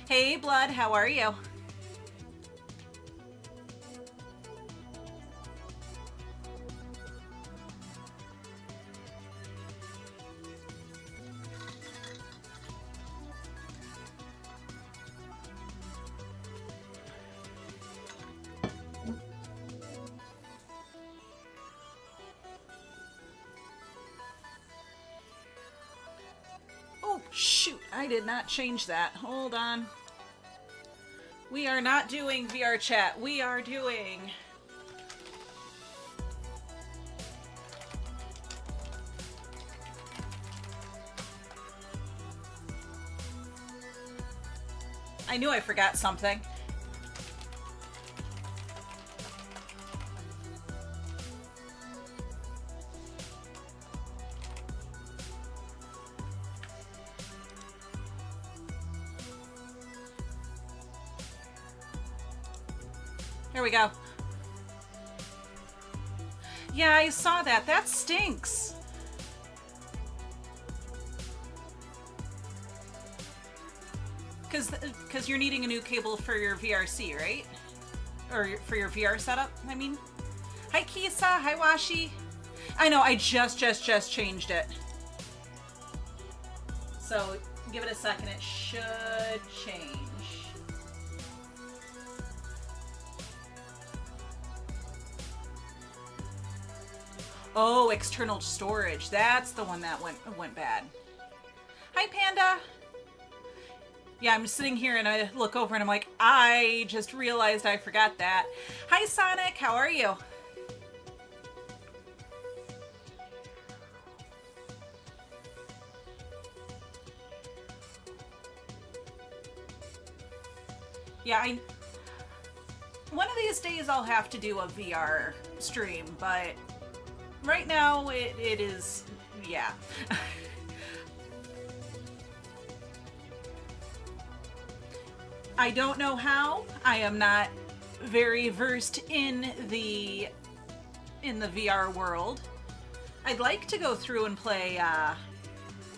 Hey, Blood, how are you? Oh, shoot, I did not change that. Hold on. We are not doing VR chat. We are doing. I knew I forgot something. Here we go. Yeah, I saw that. That stinks. Because you're needing a new cable for your VRC, right? Or for your VR setup, I mean. Hi, Kisa. Hi, Washi. I know, I just changed it. So give it a second. It should change. Oh, external storage. That's the one that went bad. Hi, Panda. Yeah, I'm sitting here and I look over and I'm like, I just realized I forgot that. Hi, Sonic. How are you? Yeah, one of these days I'll have to do a VR stream, but right now it is, yeah. I don't know how. I am not very versed in the VR world. I'd like to go through and play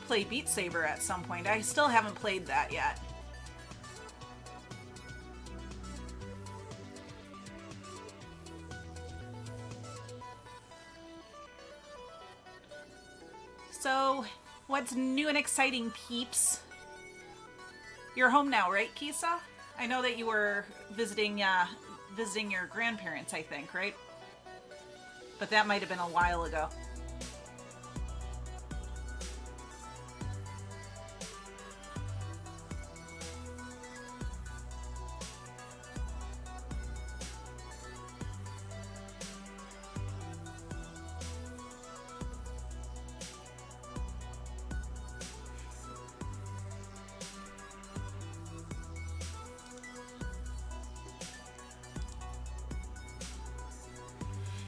Beat Saber at some point. I still haven't played that yet. So, what's new and exciting, peeps? You're home now, right, Kisa? I know that you were visiting your grandparents, I think, right? But that might have been a while ago.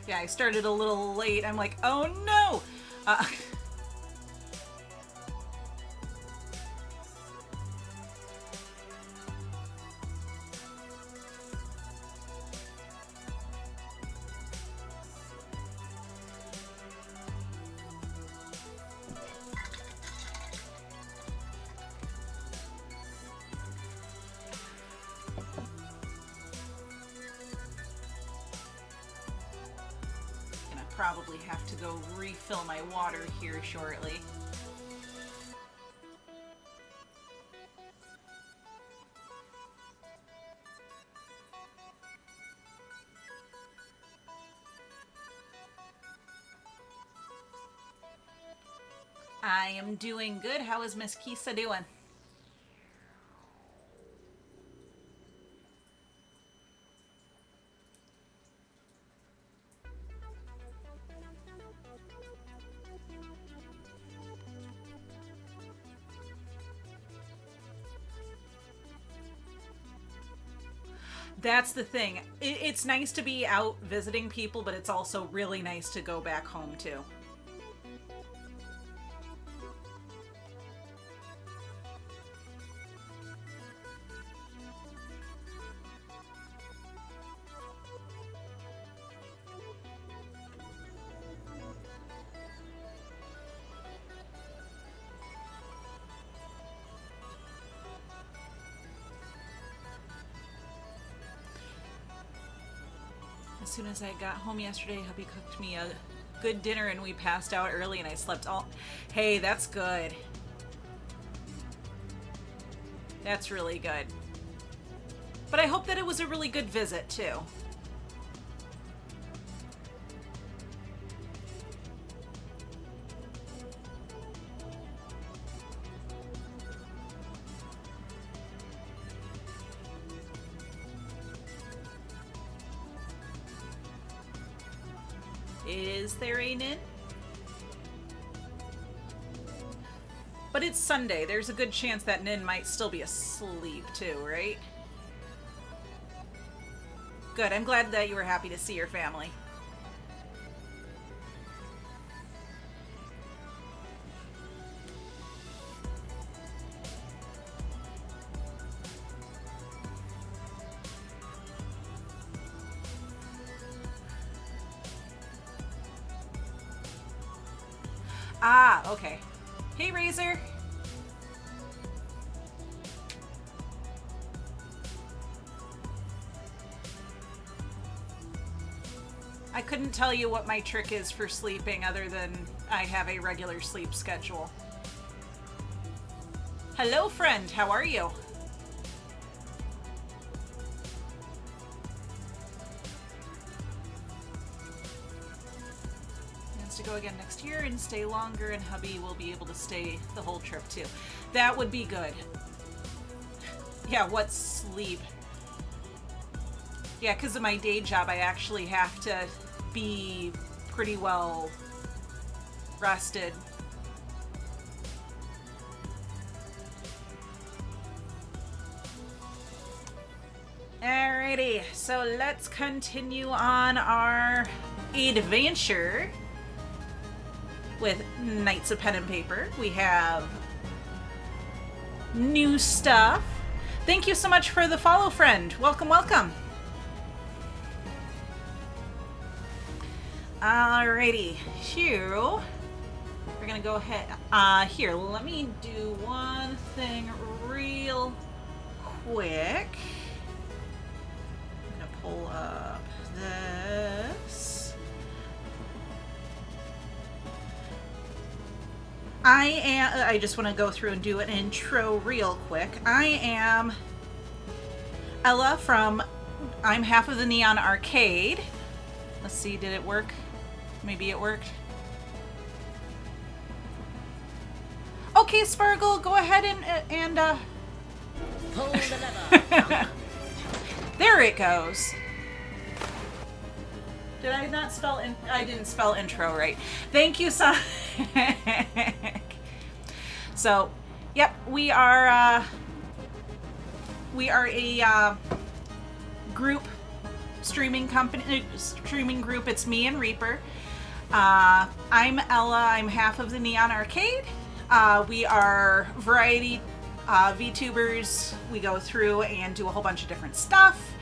Yeah, I started a little late. I'm like, oh no! Gonna probably have to go refill my water here shortly. I am doing good. How is Miss Kisa doing? That's the thing. It's nice to be out visiting people, but it's also really nice to go back home too. As soon as I got home yesterday, hubby cooked me a good dinner and we passed out early and I slept all... Hey, that's good. That's really good. But I hope that it was a really good visit, too. Is there a Nin? But it's Sunday. There's a good chance that Nin might still be asleep too, right? Good. I'm glad that you were happy to see your family. Ah, okay. Hey, Razor. I couldn't tell you what my trick is for sleeping other than I have a regular sleep schedule. Hello, friend. How are you? To go again next year and stay longer, and hubby will be able to stay the whole trip too. That would be good. Yeah, what sleep? Yeah, because of my day job, I actually have to be pretty well rested. Alrighty, so let's continue on our adventure with Knights of Pen and Paper. We have new stuff. Thank you so much for the follow, friend. Welcome, welcome. Alrighty, here we're gonna go ahead. Here, let me do one thing real quick. I'm gonna pull up this. I just want to go through and do an intro real quick. I am Ella from I'm half of the Neon Arcade. Let's see, did it work? Maybe it worked. Okay, Sparkle, go ahead and pull the lever. There it goes. Did I not spell in? I didn't spell intro right. Thank you, Sonic. So, yep, we are a group streaming group. It's me and Reaper. I'm Ella. I'm half of the Neon Arcade. We are variety VTubers. We go through and do a whole bunch of different stuff.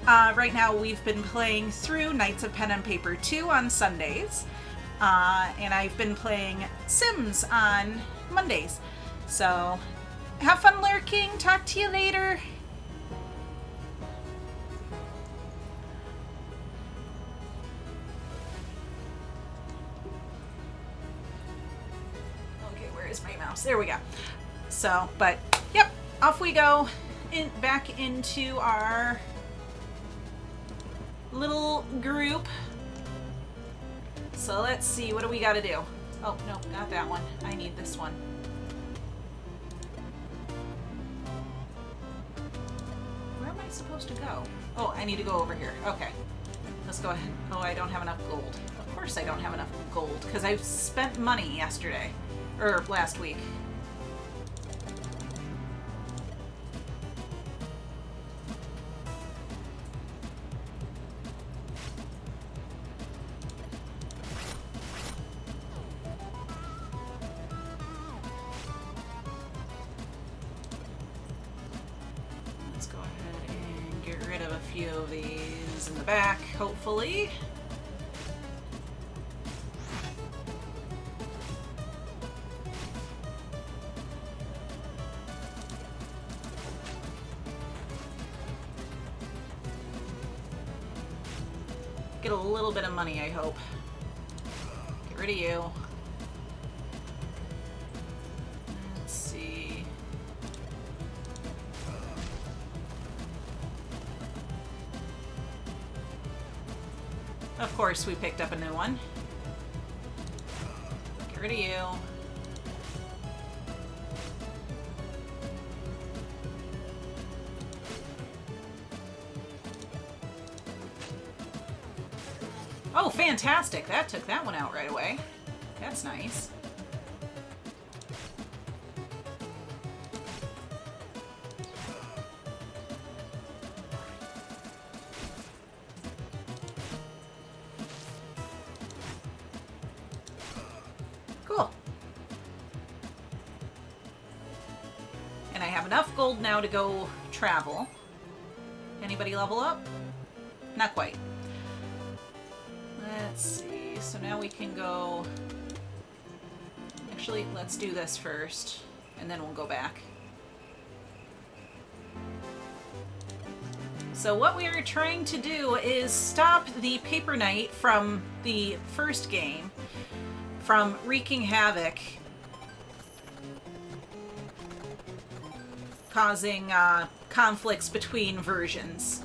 Right now we've been playing through Knights of Pen and Paper 2 on Sundays, and I've been playing Sims on Mondays. So have fun lurking. Talk to you later. Okay, where is my mouse? There we go. So, but yep, off we go back into our little group. So let's see, what do we got to do? Oh, no, not that one. I need this one. Where am I supposed to go? Oh, I need to go over here. Okay. Let's go ahead. Oh, I don't have enough gold. Of course I don't have enough gold, because I've spent money yesterday. Or last week. Let's go ahead and get rid of a few of these in the back, hopefully. Get a little bit of money, I hope. Get rid of you. Let's see. Of course, we picked up a new one. Get rid of you. Oh, fantastic. That took that one out right away. That's nice. Cool. And I have enough gold now to go travel. Anybody level up? Not quite. Let's see. So now we can go... Actually, let's do this first, and then we'll go back. So what we are trying to do is stop the Paper Knight from the first game from wreaking havoc, causing conflicts between versions.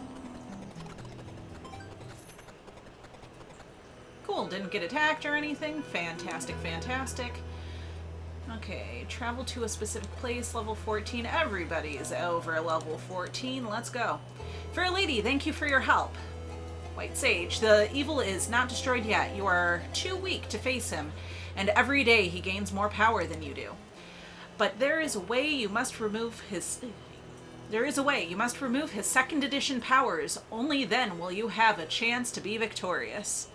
Cool, didn't get attacked or anything. Fantastic, fantastic. Okay, travel to a specific place, level 14. Everybody is over level 14. Let's go. Fair Lady, thank you for your help. White Sage, the evil is not destroyed yet. You are too weak to face him, and every day he gains more power than you do. But there is a way you must remove his... There is a way. You must remove his 2nd edition powers. Only then will you have a chance to be victorious.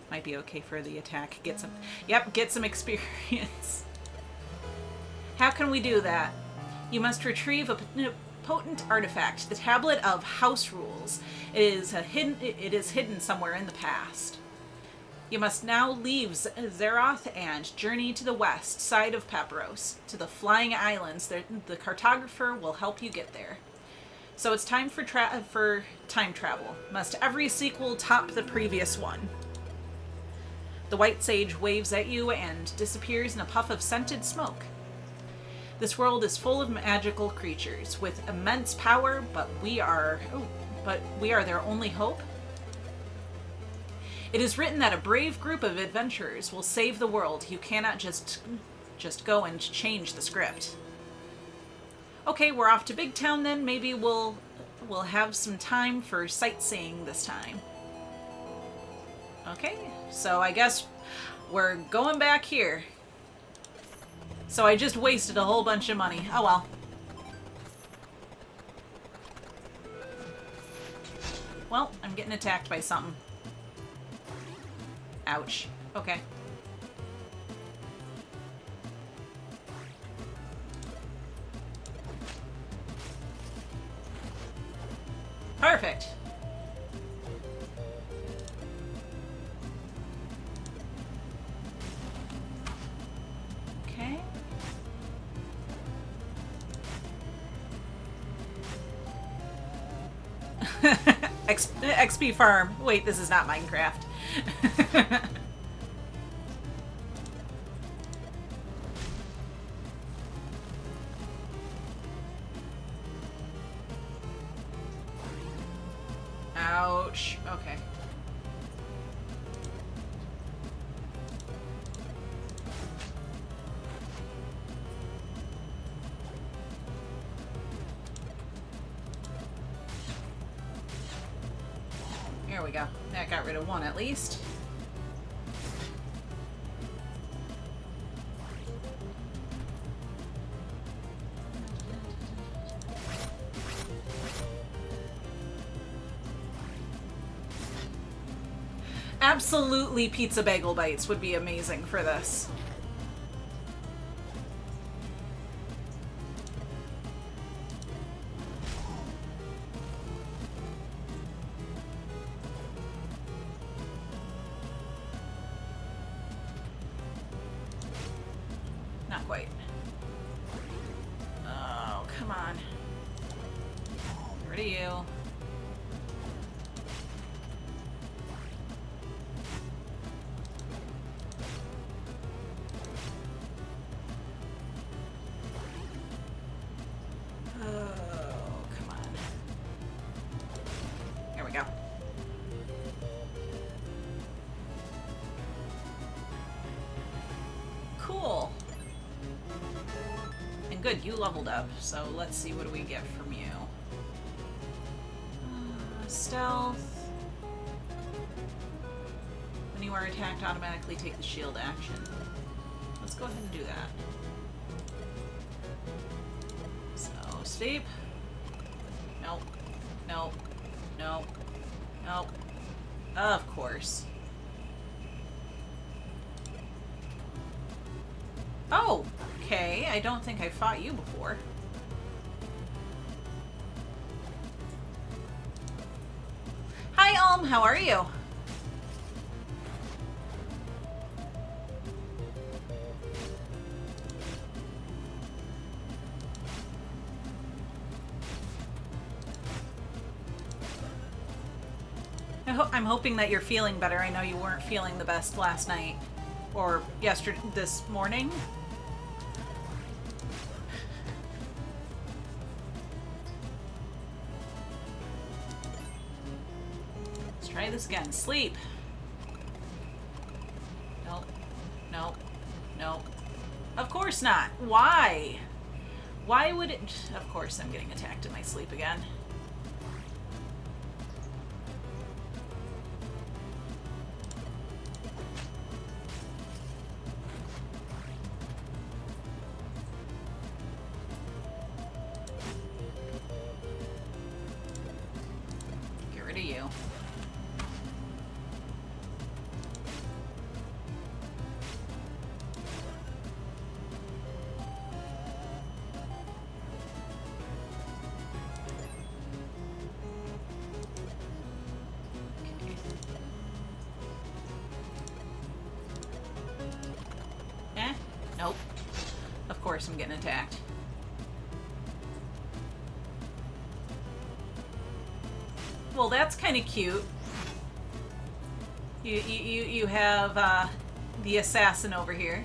Might be okay for the attack. Get some... Yep, get some experience. How can we do that? You must retrieve a potent artifact, the Tablet of House Rules. It is hidden somewhere in the past. You must now leave Zeroth and journey to the west side of Papyros, to the Flying Islands. The cartographer will help you get there. So it's time for time travel. Must every sequel top the previous one? The White Sage waves at you and disappears in a puff of scented smoke. This world is full of magical creatures with immense power, but we are their only hope. It is written that a brave group of adventurers will save the world. You cannot just go and change the script. Okay, we're off to Big Town then. Maybe we'll have some time for sightseeing this time. Okay, so I guess we're going back here. So I just wasted a whole bunch of money. Oh well. Well, I'm getting attacked by something. Ouch. Okay. Perfect. Okay. XP farm. Wait, this is not Minecraft. Ouch. Okay. There we go. That got rid of one at least. Absolutely, pizza bagel bites would be amazing for this. Not quite. Oh, come on. rid of you. Oh, come on. There we go. Cool. And good, you leveled up, so let's see what do we get from you. Stealth. When you are attacked, automatically take the shield action. Let's go ahead and do that. So, sleep. Nope. Nope. Nope. Nope. Of course. Oh, okay. I don't think I fought you before. Hi, Alm. How are you? I'm hoping that you're feeling better. I know you weren't feeling the best last night or this morning. Let's try this again. Sleep. Nope. Nope. Nope. Of course not. Why? Why would it... Of course I'm getting attacked in my sleep again. Get rid of you. Nope. Of course I'm getting attacked. Well, that's kind of cute. You have the assassin over here.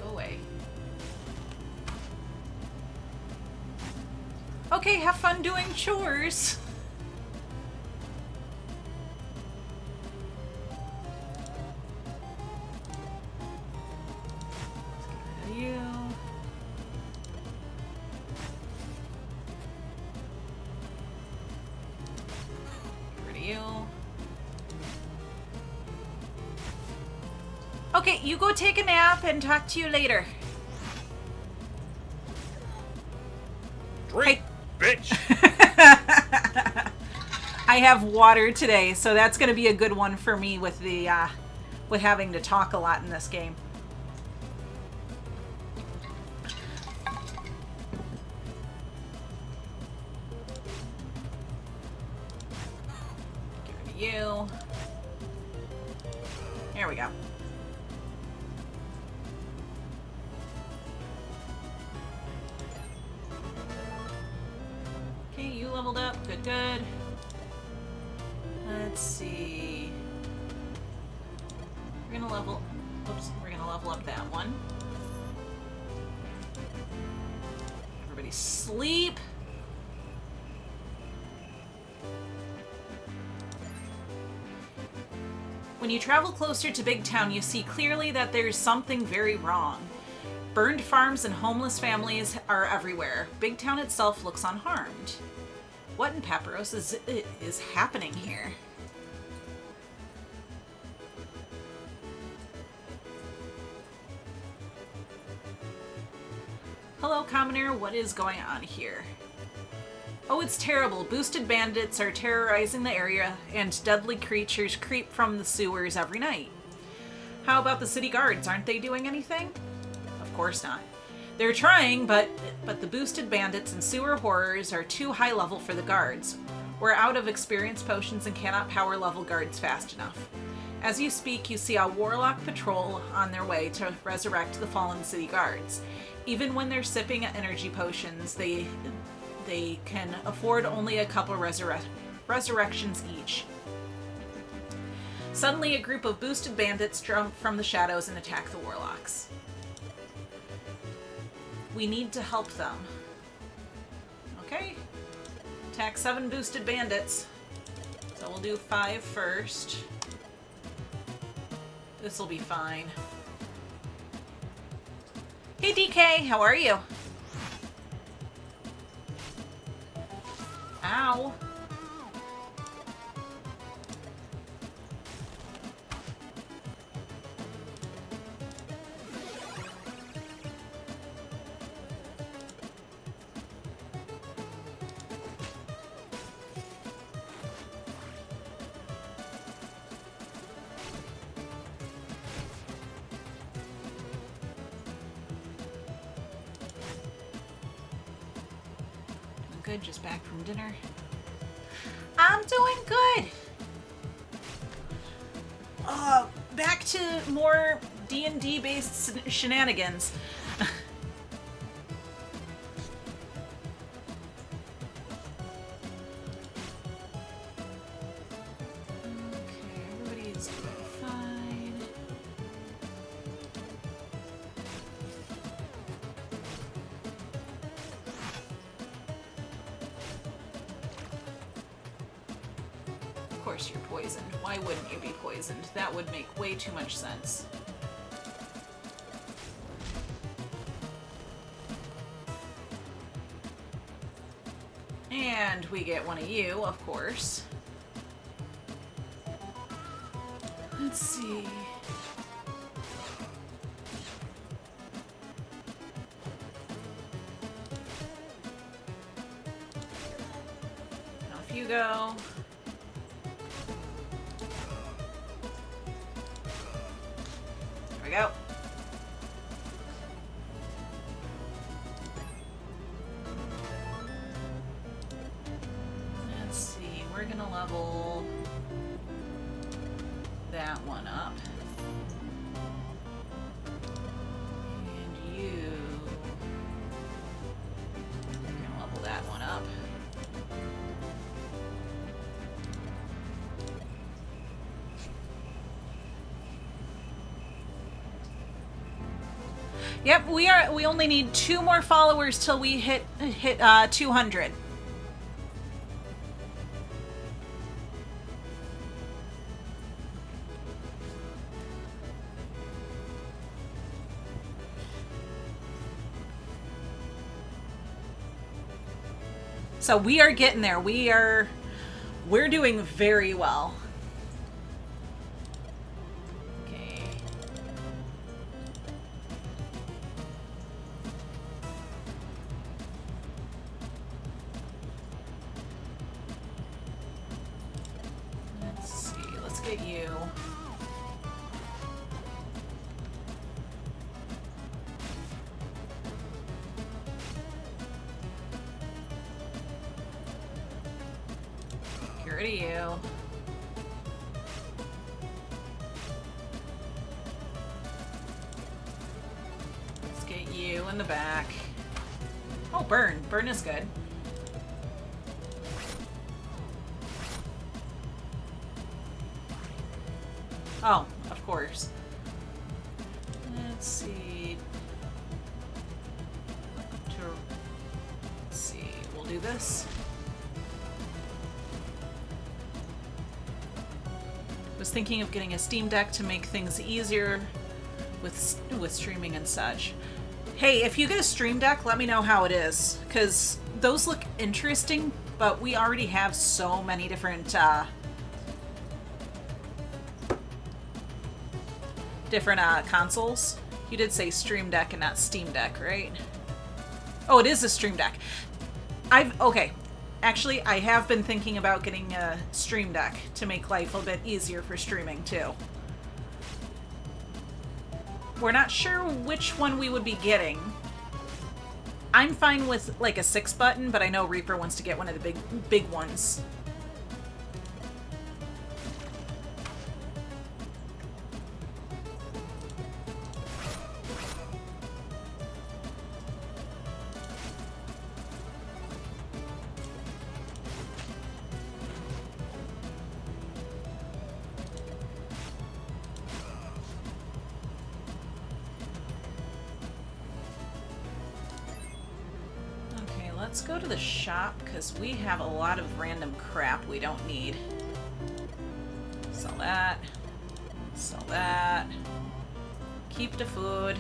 Go away. Okay, have fun doing chores. Okay, you go take a nap and talk to you later. Drink, bitch! I have water today, so that's going to be a good one for me with the with having to talk a lot in this game. Get rid of you. There we go. You leveled up. Good, good. Let's see. We're gonna level... Oops. We're gonna level up that one. Everybody sleep. When you travel closer to Big Town, you see clearly that there's something very wrong. Burned farms and homeless families are everywhere. Big Town itself looks unharmed. What in Paperos is happening here? Hello, Commoner. What is going on here? Oh, it's terrible. Boosted bandits are terrorizing the area, and deadly creatures creep from the sewers every night. How about the city guards? Aren't they doing anything? Of course not. They're trying, but the boosted bandits and sewer horrors are too high level for the guards. We're out of experience potions and cannot power level guards fast enough. As you speak, you see a warlock patrol on their way to resurrect the fallen city guards. Even when they're sipping energy potions, they can afford only a couple resurrections each. Suddenly, a group of boosted bandits jump from the shadows and attack the warlocks. We need to help them. Okay. Attack 7 boosted bandits. So we'll do 5 first. This will be fine. Hey DK, how are you? Ow. Good, just back from dinner. I'm doing good. Back to more D&D based shenanigans. Okay, everybody's doing fine. Of course you're poisoned. Why wouldn't you be poisoned? That would make way too much sense. And we get one of you, of course. Let's see. Off you go. There we go. Let's see, we're gonna level that one up. And you are gonna level that one up. Yep, we only need 2 more followers till we hit 200. So we are getting there. We're doing very well. Okay. Let's see. Let's get you. Get rid of you. Let's get you in the back. Oh, burn. Burn is good. Oh, of course. Let's see. Let's see. We'll do this. Was thinking of getting a Steam Deck to make things easier with streaming and such. Hey, if you get a Stream Deck, let me know how it is, because those look interesting, but we already have so many different consoles. You did say Stream Deck and not Steam Deck, right? Oh, it is a Stream Deck. Okay. Actually, I have been thinking about getting a Stream Deck to make life a bit easier for streaming, too. We're not sure which one we would be getting. I'm fine with, like, a 6-button, but I know Reaper wants to get one of the big ones. let's go to the shop because we have a lot of random crap we don't need. Sell that. Sell that. Keep the food.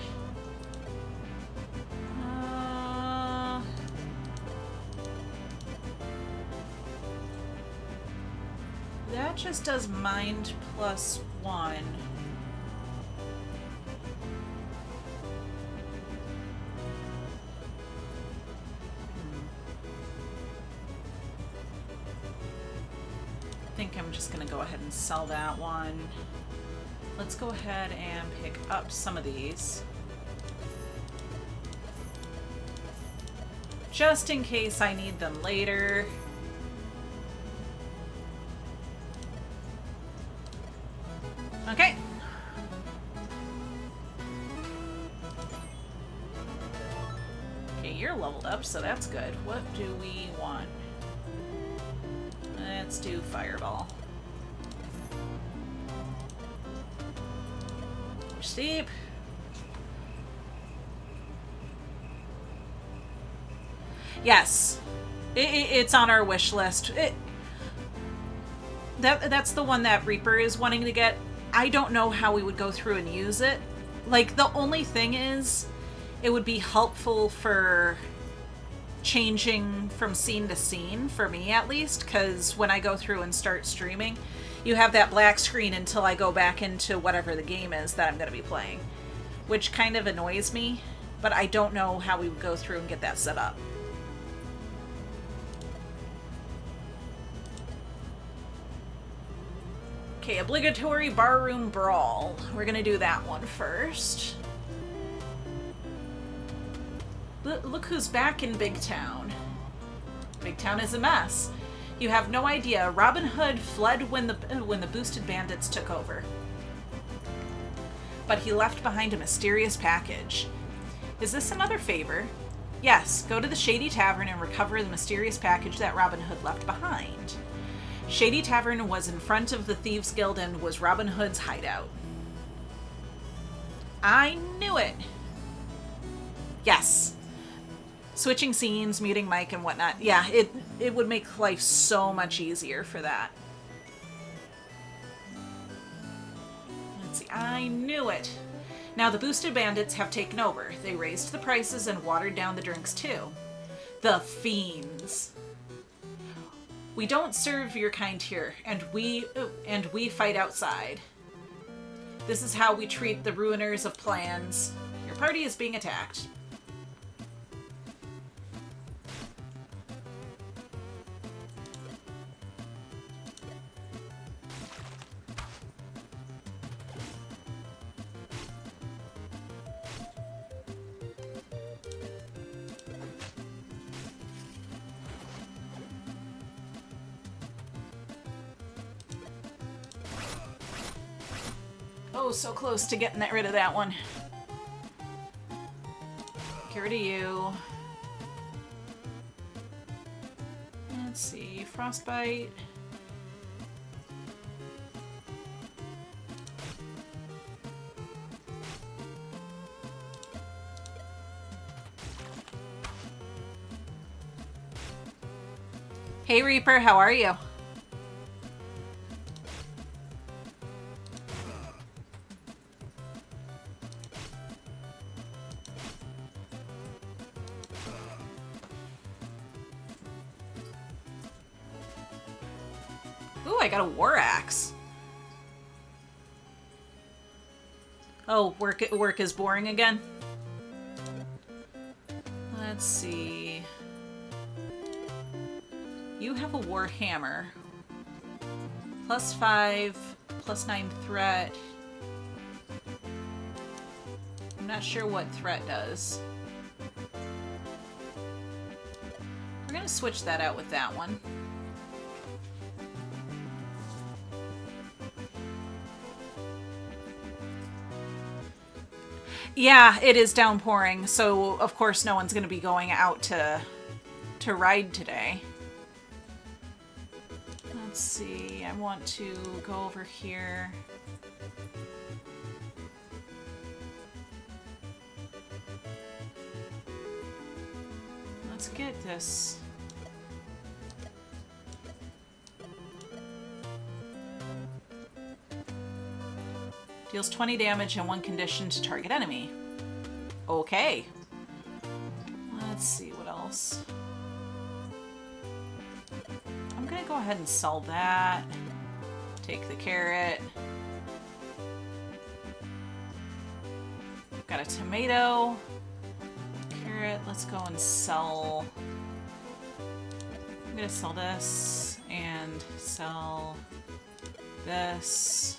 That just does mind +1. I think I'm just gonna go ahead and sell that one. Let's go ahead and pick up some of these. Just in case I need them later. Okay. Okay, you're leveled up, so that's good. What do we want? Let's do Fireball. Steep. Yes. It's on our wish list. That's the one that Reaper is wanting to get. I don't know how we would go through and use it. Like, the only thing is, it would be helpful for changing from scene to scene, for me at least, because when I go through and start streaming, you have that black screen until I go back into whatever the game is that I'm going to be playing, which kind of annoys me, but I don't know how we would go through and get that set up. Okay, obligatory barroom brawl. We're gonna do that one first. Look who's back in Big Town. Big Town is a mess. You have no idea. Robin Hood fled when the boosted bandits took over. But he left behind a mysterious package. Is this another favor? Yes, go to the Shady Tavern and recover the mysterious package that Robin Hood left behind. Shady Tavern was in front of the Thieves Guild and was Robin Hood's hideout. I knew it! Yes. Switching scenes, muting mic, and whatnot. Yeah, it would make life so much easier for that. Let's see. I knew it. Now the boosted bandits have taken over. They raised the prices and watered down the drinks too. The fiends. We don't serve your kind here, and we fight outside. This is how we treat the ruiners of plans. Your party is being attacked. Oh, so close to getting rid of that one. Get rid of you. Let's see, Frostbite. Hey Reaper, how are you? Ooh, I got a war axe. Oh, work is boring again? Let's see. You have a war hammer. +5, +9 threat. I'm not sure what threat does. We're gonna switch that out with that one. Yeah, it is downpouring, so of course no one's going to be going out to ride today. Let's see, I want to go over here. let's get this. Deals 20 damage and 1 condition to target enemy. Okay. Let's see what else. I'm gonna go ahead and sell that. Take the carrot. Got a tomato. Carrot. Let's go and sell. I'm gonna sell this and sell this.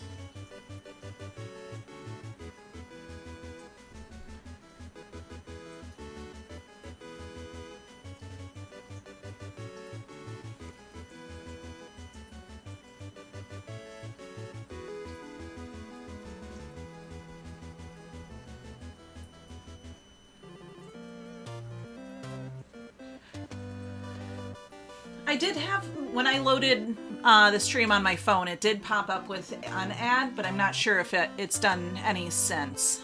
I did have, when I loaded the stream on my phone, it did pop up with an ad, but I'm not sure if it's done any since.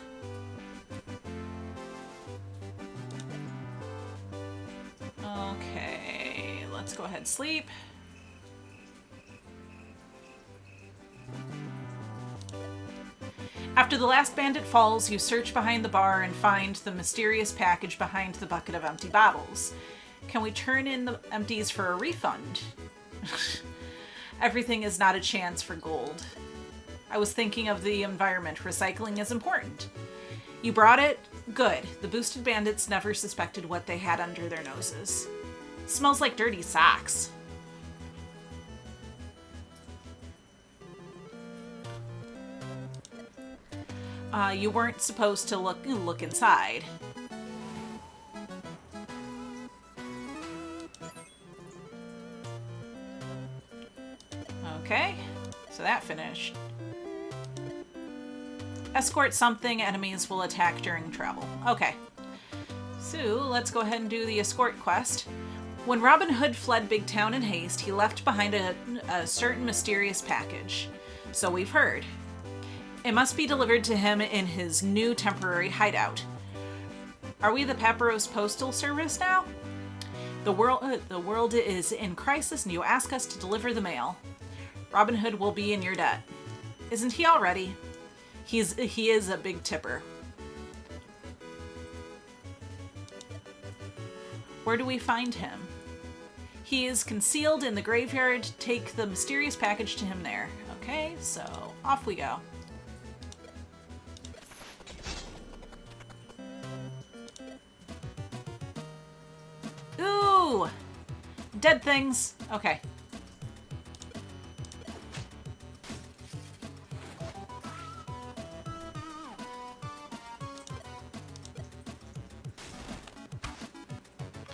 Okay, let's go ahead and sleep. After the last bandit falls, you search behind the bar and find the mysterious package behind the bucket of empty bottles. Can we turn in the empties for a refund? Everything is not a chance for gold. I was thinking of the environment. Recycling is important. You brought it? Good. The boosted bandits never suspected what they had under their noses. Smells like dirty socks. You weren't supposed to look inside. Okay, so that finished. Escort something, enemies will attack during travel. Okay, so let's go ahead and do the escort quest. When Robin Hood fled Big Town in haste, he left behind a certain mysterious package. So we've heard. It must be delivered to him in his new temporary hideout. Are we the Paperos Postal Service now? The world is in crisis and you ask us to deliver the mail. Robin Hood will be in your debt. Isn't he already? He is a big tipper. Where do we find him? He is concealed in the graveyard. Take the mysterious package to him there. Okay, so off we go. Ooh! Dead things. Okay.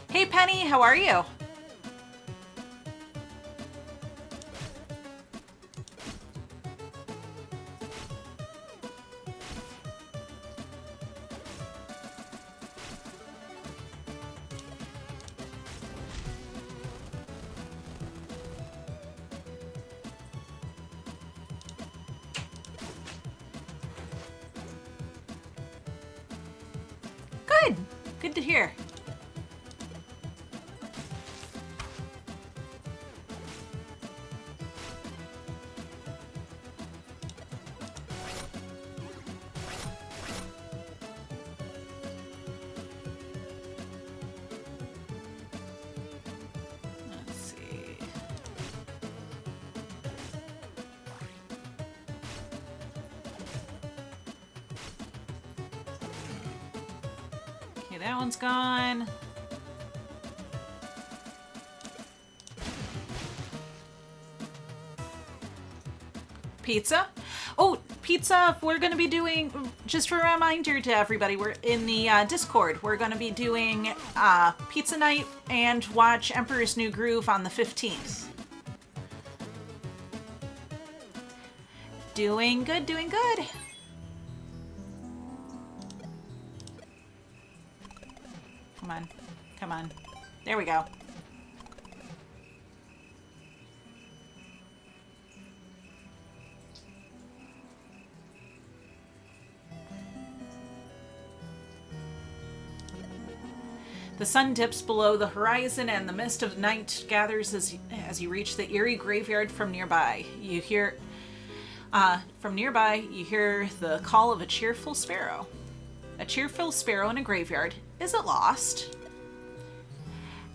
Hey Penny, how are you? Good. Good to hear. Let's see. Okay, that one's gone. Pizza? Oh, pizza, we're going to be doing, just a reminder to everybody, we're in the Discord. We're going to be doing pizza night and watch Emperor's New Groove on the 15th. Doing good, doing good. Come on, come on. There we go. The sun dips below the horizon and the mist of night gathers as you reach the eerie graveyard from nearby. You hear the call of a cheerful sparrow. A cheerful sparrow in a graveyard. Is it lost?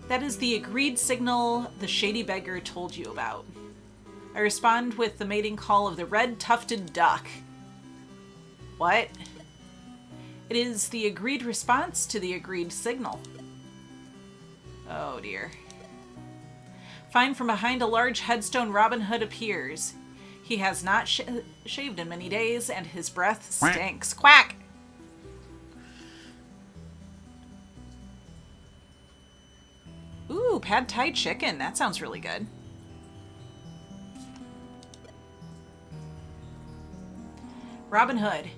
That is the agreed signal the shady beggar told you about. I respond with the mating call of the red-tufted duck. What? It is the agreed response to the agreed signal. Oh dear. Find from behind a large headstone Robin Hood appears. He has not shaved in many days, and his breath stinks. Quack! Ooh, pad thai chicken. That sounds really good. Robin Hood.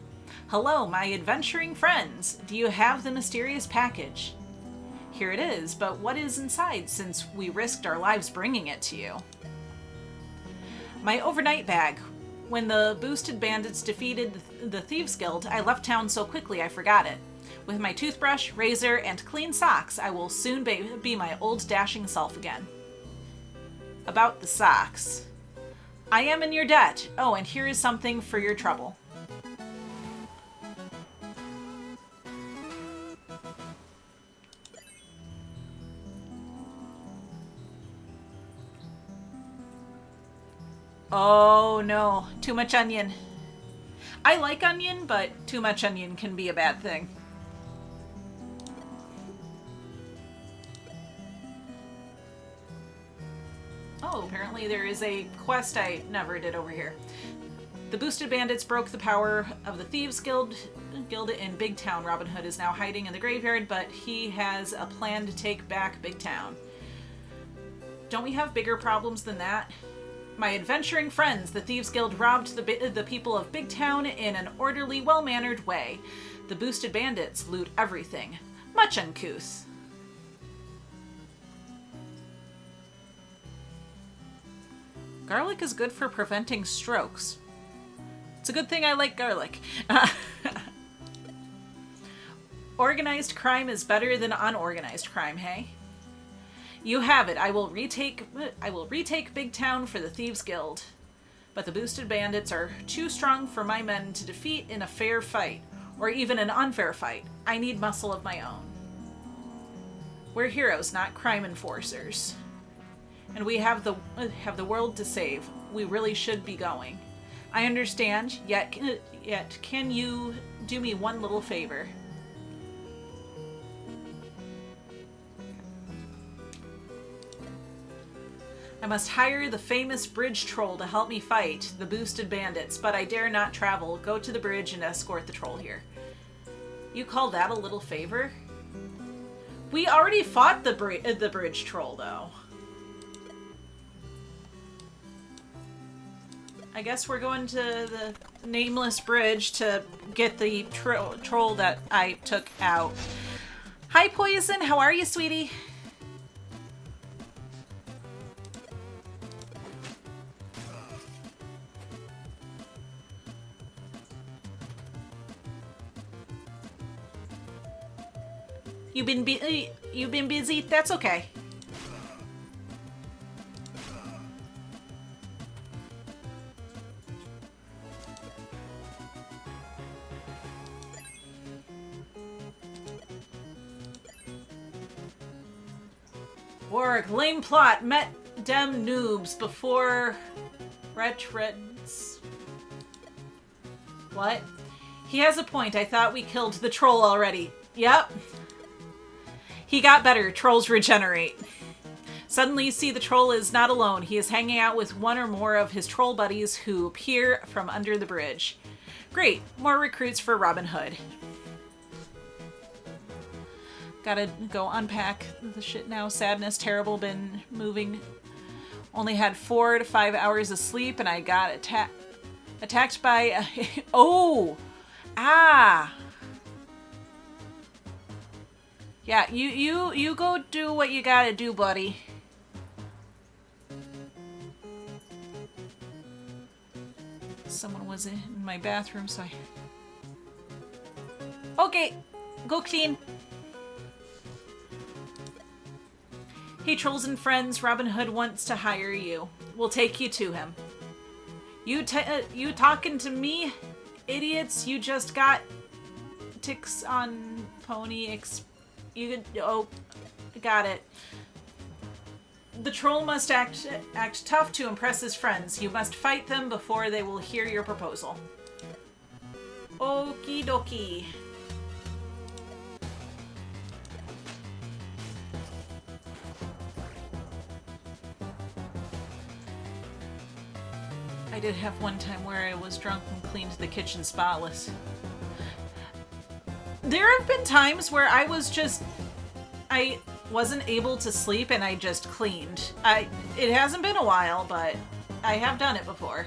Hello, my adventuring friends. Do you have the mysterious package? Here it is, but what is inside since we risked our lives bringing it to you? My overnight bag. When the boosted bandits defeated the Thieves Guild, I left town so quickly I forgot it. With my toothbrush, razor, and clean socks, I will soon be my old dashing self again. About the socks. I am in your debt. Oh, and here is something for your trouble. Oh no, too much onion. I like onion, but too much onion can be a bad thing. Oh, apparently there is a quest I never did over here. The boosted bandits broke the power of the Thieves Guild in Big Town. Robin Hood is now hiding in the graveyard, but he has a plan to take back Big Town. Don't we have bigger problems than that? My adventuring friends, the Thieves Guild robbed the people of Big Town in an orderly, well-mannered way. The boosted bandits loot everything. Much uncouth. Garlic is good for preventing strokes. It's a good thing I like garlic. Organized crime is better than unorganized crime, hey? You have it. I will retake Big Town for the Thieves Guild. But the boosted bandits are too strong for my men to defeat in a fair fight, or even an unfair fight. I need muscle of my own. We're heroes, not crime enforcers. And we have the world to save. We really should be going. I understand, yet can you do me one little favor? I must hire the famous bridge troll to help me fight the boosted bandits, but I dare not travel. Go to the bridge and escort the troll here. You call that a little favor? We already fought the bridge troll, though. I guess we're going to the nameless bridge to get the troll that I took out. Hi, Poison. How are you, sweetie? You've been busy? That's okay. Work, lame plot, met dem noobs before retreds. What? He has a point. I thought we killed the troll already. Yep. He got better. Trolls regenerate. Suddenly you see the troll is not alone. He is hanging out with one or more of his troll buddies who appear from under the bridge. Great. More recruits for Robin Hood. Gotta go unpack the shit now. Sadness, terrible, been moving. Only had 4 to 5 hours of sleep and I got attacked by a... Oh! Ah! Yeah, you go do what you gotta do, buddy. Someone was in my bathroom, so I... Okay, go clean. Hey, trolls and friends, Robin Hood wants to hire you. We'll take you to him. You talking to me? Idiots, you just got ticks on pony got it. The troll must act tough to impress his friends. You must fight them before they will hear your proposal. Okie dokie. I did have one time where I was drunk and cleaned the kitchen spotless. There have been times where I wasn't able to sleep and I just cleaned. It hasn't been a while, but I have done it before.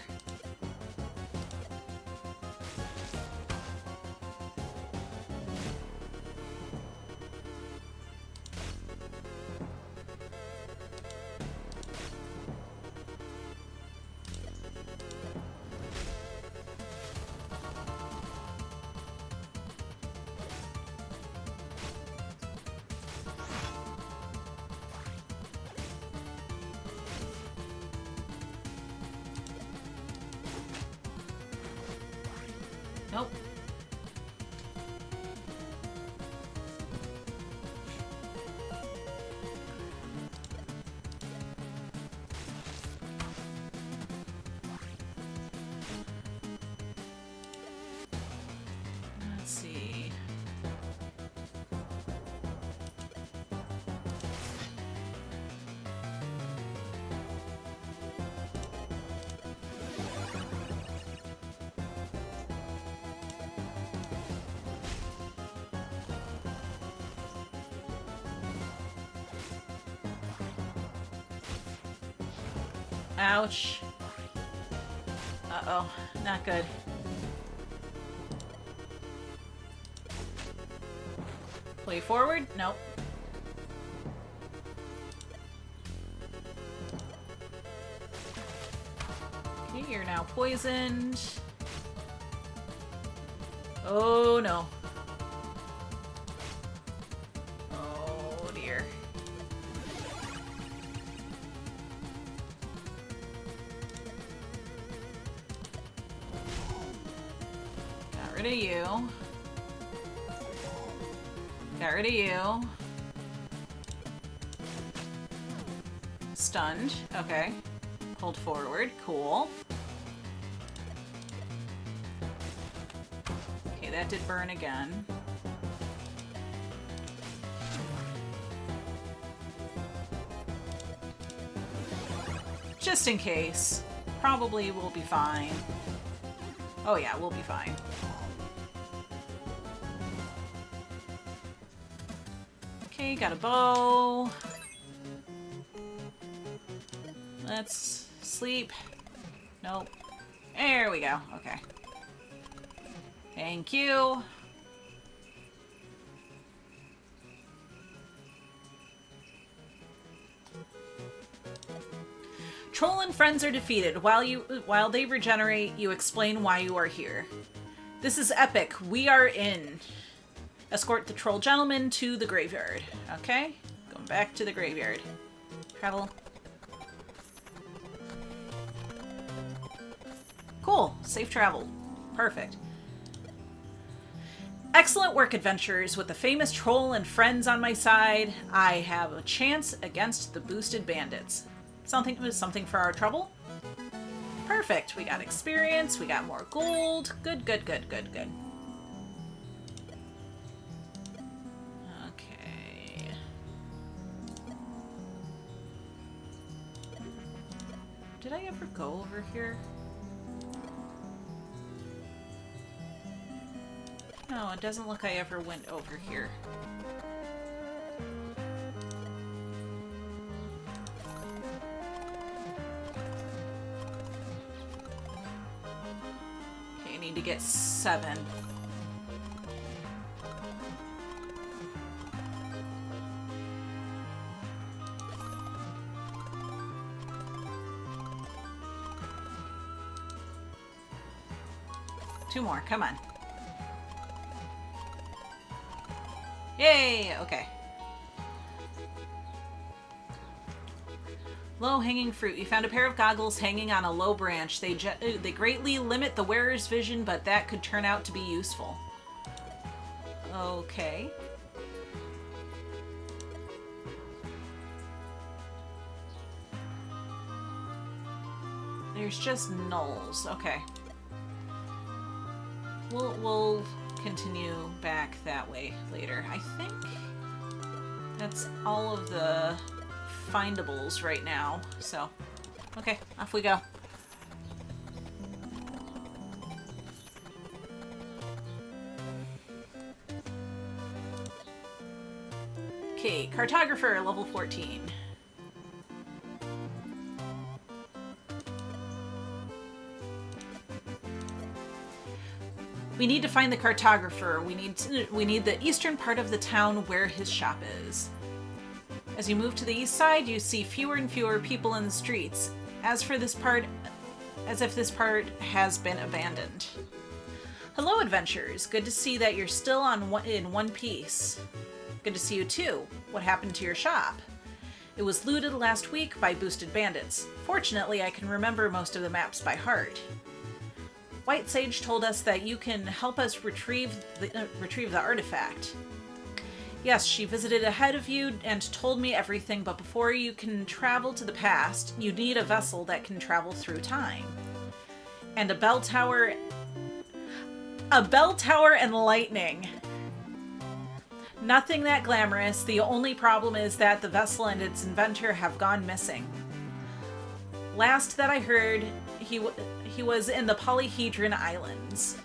Nope. Let's see. Ouch. Uh-oh, not good. Way forward? Nope. Okay, you're now poisoned. Oh no. Oh dear. Got rid of you. Got rid of you. Stunned. Okay. Hold forward. Cool. Okay, that did burn again. Just in case. Probably we'll be fine. Oh yeah, we'll be fine. Okay, got a bow. Let's sleep. Nope. There we go. Okay. Thank you. Troll and friends are defeated. While they regenerate, you explain why you are here. This is epic. We are in. Escort the troll gentleman to the graveyard. Okay, going back to the graveyard. Travel. Cool. Safe travel. Perfect. Excellent work, adventurers. With the famous troll and friends on my side, I have a chance against the boosted bandits. Something for our trouble? Perfect. We got experience. We got more gold. Good, good, good, good, good. Okay. Did I ever go over here? No, it doesn't look like I ever went over here. Okay, I need to get 7. Two more, come on. Yay! Okay. Low-hanging fruit. You found a pair of goggles hanging on a low branch. They greatly limit the wearer's vision, but that could turn out to be useful. Okay. There's just nulls. Okay. We'll continue back that way later. I think that's all of the findables right now. So, okay, off we go. Okay, cartographer, level 14. We need to find the cartographer. We need the eastern part of the town where his shop is. As you move to the east side, you see fewer and fewer people in the streets. As if this part has been abandoned. Hello, adventurers. Good to see that you're still in one piece. Good to see you too. What happened to your shop? It was looted last week by boosted bandits. Fortunately, I can remember most of the maps by heart. White Sage told us that you can help us retrieve the artifact. Yes, she visited ahead of you and told me everything, but before you can travel to the past, you need a vessel that can travel through time. And a bell tower and lightning. Nothing that glamorous. The only problem is that the vessel and its inventor have gone missing. Last that I heard, he was in the Polyhedron Islands.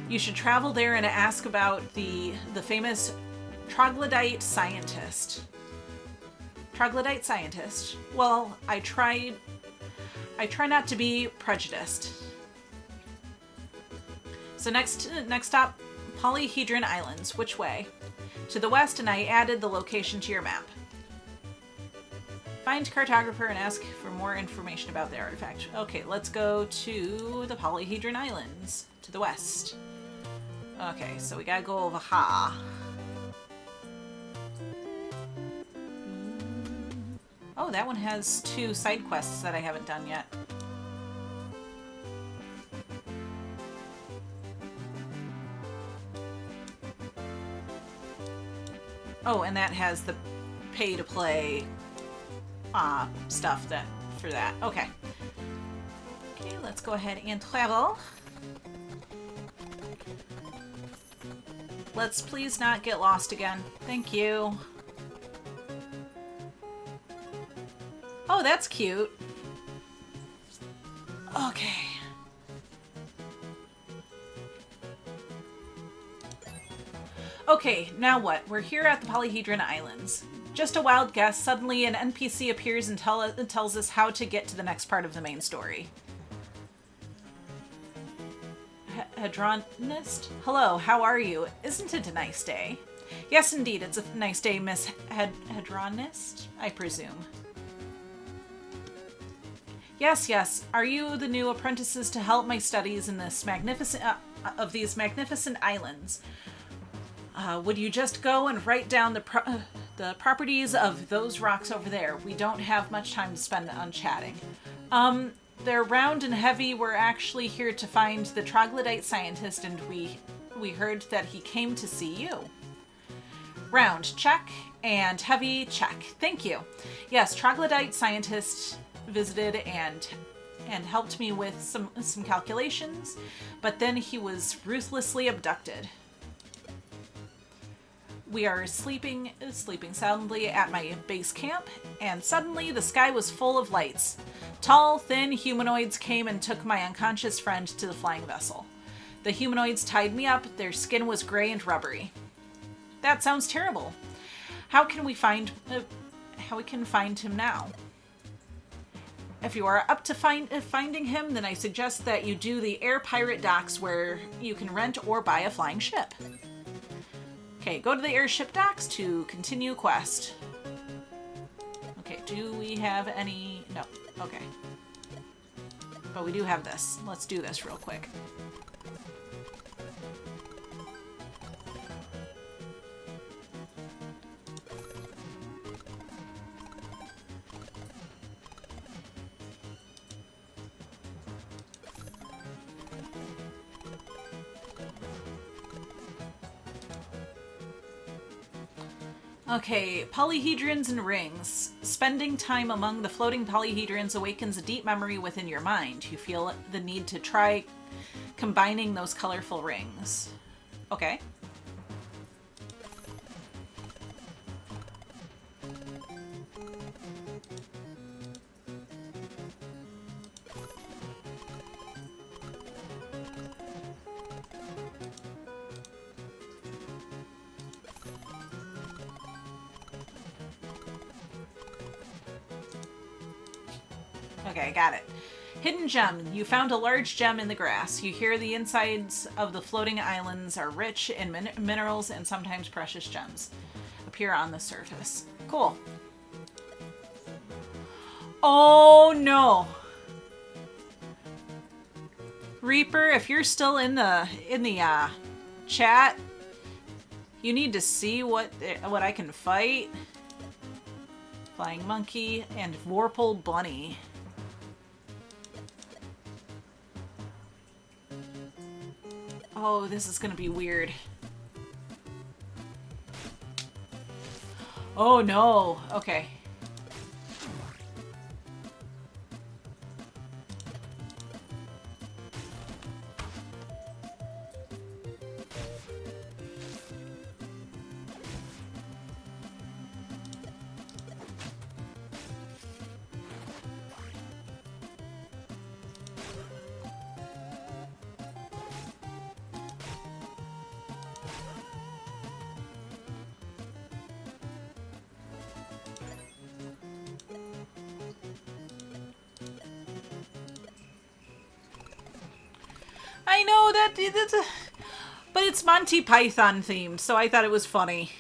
You should travel there and ask about the famous troglodyte scientist. Troglodyte scientist? Well, I try not to be prejudiced. So next stop, Polyhedron Islands. Which way? To the west, and I added the location to your map. Find cartographer and ask for more information about the artifact. Okay, let's go to the Polyhedron Islands, to the west. Okay, so we gotta go over ha. Oh, that one has 2 side quests that I haven't done yet. Oh, and that has the pay-to-play stuff for that. Okay. Okay, let's go ahead and travel. Let's please not get lost again. Thank you. Oh, that's cute. Okay. Okay, now what? We're here at the Polyhedron Islands. Just a wild guess, suddenly an NPC appears and tells us how to get to the next part of the main story. Hadronist? Hello, how are you? Isn't it a nice day? Yes, indeed, it's a nice day, Miss Hadronist, I presume. Yes. Are you the new apprentices to help my studies in this these magnificent islands? Would you just go and write down the properties of those rocks over there? We don't have much time to spend on chatting. They're round and heavy. We're actually here to find the troglodyte scientist, and we heard that he came to see you. Round, check, and heavy, check. Thank you. Yes, troglodyte scientist visited and helped me with some calculations, but then he was ruthlessly abducted. We are sleeping soundly at my base camp, and suddenly the sky was full of lights. Tall, thin humanoids came and took my unconscious friend to the flying vessel. The humanoids tied me up. Their skin was gray and rubbery. That sounds terrible. How can we find him now? If you are up to finding him, then I suggest that you do the Air Pirate docks, where you can rent or buy a flying ship. Okay, go to the airship docks to continue quest. Okay, do we have any? No. Okay. But we do have this. Let's do this real quick. Okay, polyhedrons and rings. Spending time among the floating polyhedrons awakens a deep memory within your mind. You feel the need to try combining those colorful rings. Okay. Okay, got it. Hidden gem. You found a large gem in the grass. You hear the insides of the floating islands are rich in minerals and sometimes precious gems appear on the surface. Cool. Oh no. Reaper, if you're still in the chat, you need to see what I can fight. Flying monkey and Vorpal bunny. Oh, this is gonna be weird. Oh no. Okay. I know that, but it's Monty Python themed, so I thought it was funny.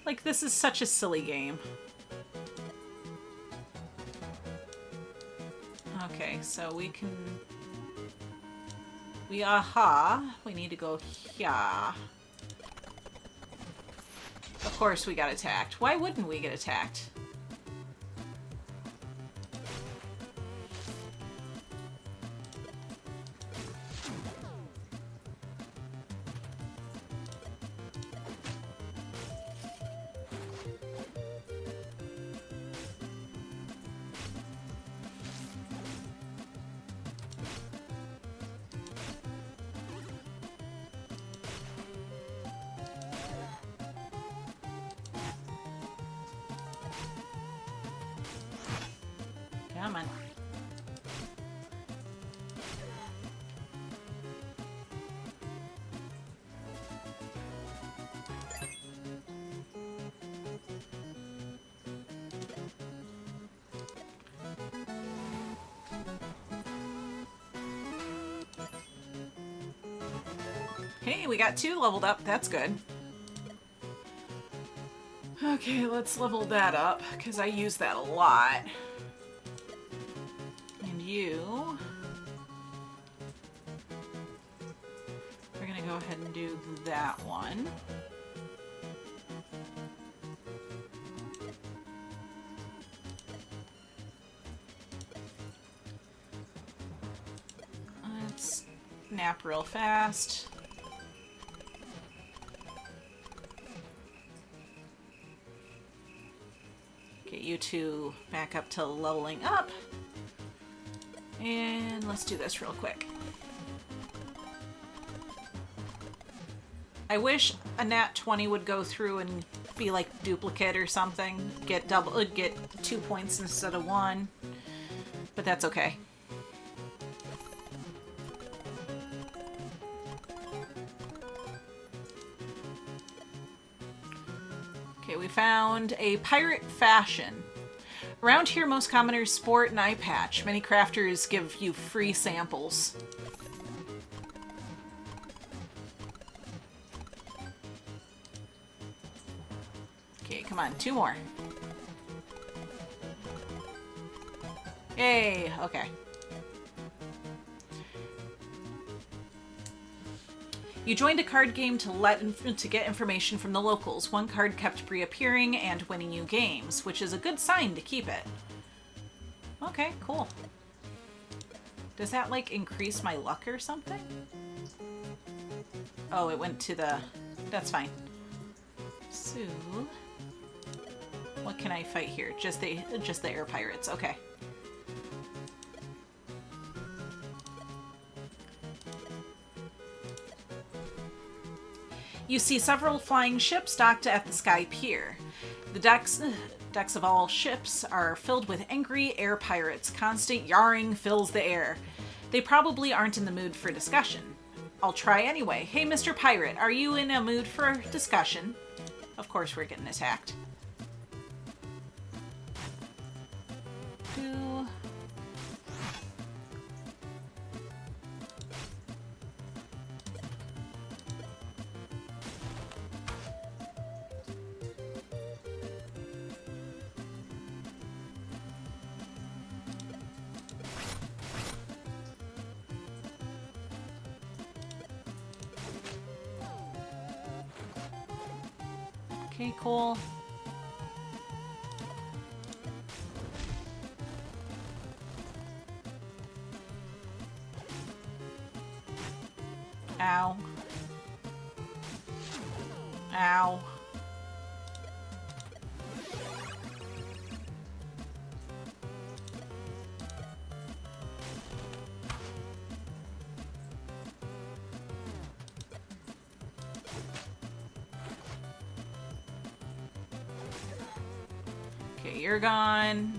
Like, this is such a silly game. Okay, so we can... We need to go here. Of course we got attacked. Why wouldn't we get attacked? Come on. Hey, we got 2 leveled up. That's good. Okay, let's level that up, because I use that a lot. And you... We're gonna go ahead and do that one. Let's nap real fast. Get you two back up to leveling up. And let's do this real quick. I wish a nat 20 would go through and be like duplicate or something. Get 2 points instead of 1. But that's okay. Okay, we found a pirate fashion. Around here, most commoners sport an eye patch. Many crafters give you free samples. Okay, come on, 2 more. Yay, okay. You joined a card game to get information from the locals. One card kept reappearing and winning you games, which is a good sign to keep it. Okay, cool. Does that, like, increase my luck or something? Oh, it went to the... That's fine. So, what can I fight here? Just the air pirates. Okay. You see several flying ships docked at the Sky Pier. The decks of all ships are filled with angry air pirates. Constant yarring fills the air. They probably aren't in the mood for discussion. I'll try anyway. Hey, Mr. Pirate, are you in a mood for discussion? Of course we're getting attacked. Okay, cool. Ow. Ow. Okay, you're gone.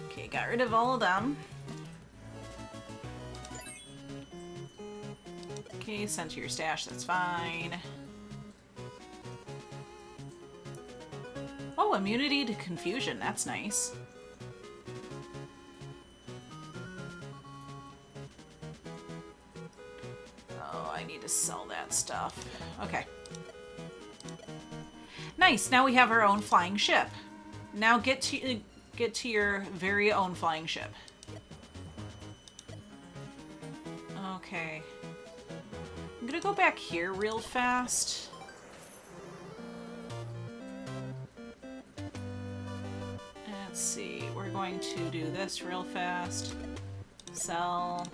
Okay, got rid of all of them. Okay, send to your stash, that's fine. Oh, immunity to confusion, that's nice. Oh, I need to sell that stuff. Okay. Nice, now we have our own flying ship. Now get to your very own flying ship. Okay. I'm gonna go back here real fast. Let's see, we're going to do this real fast. Sell.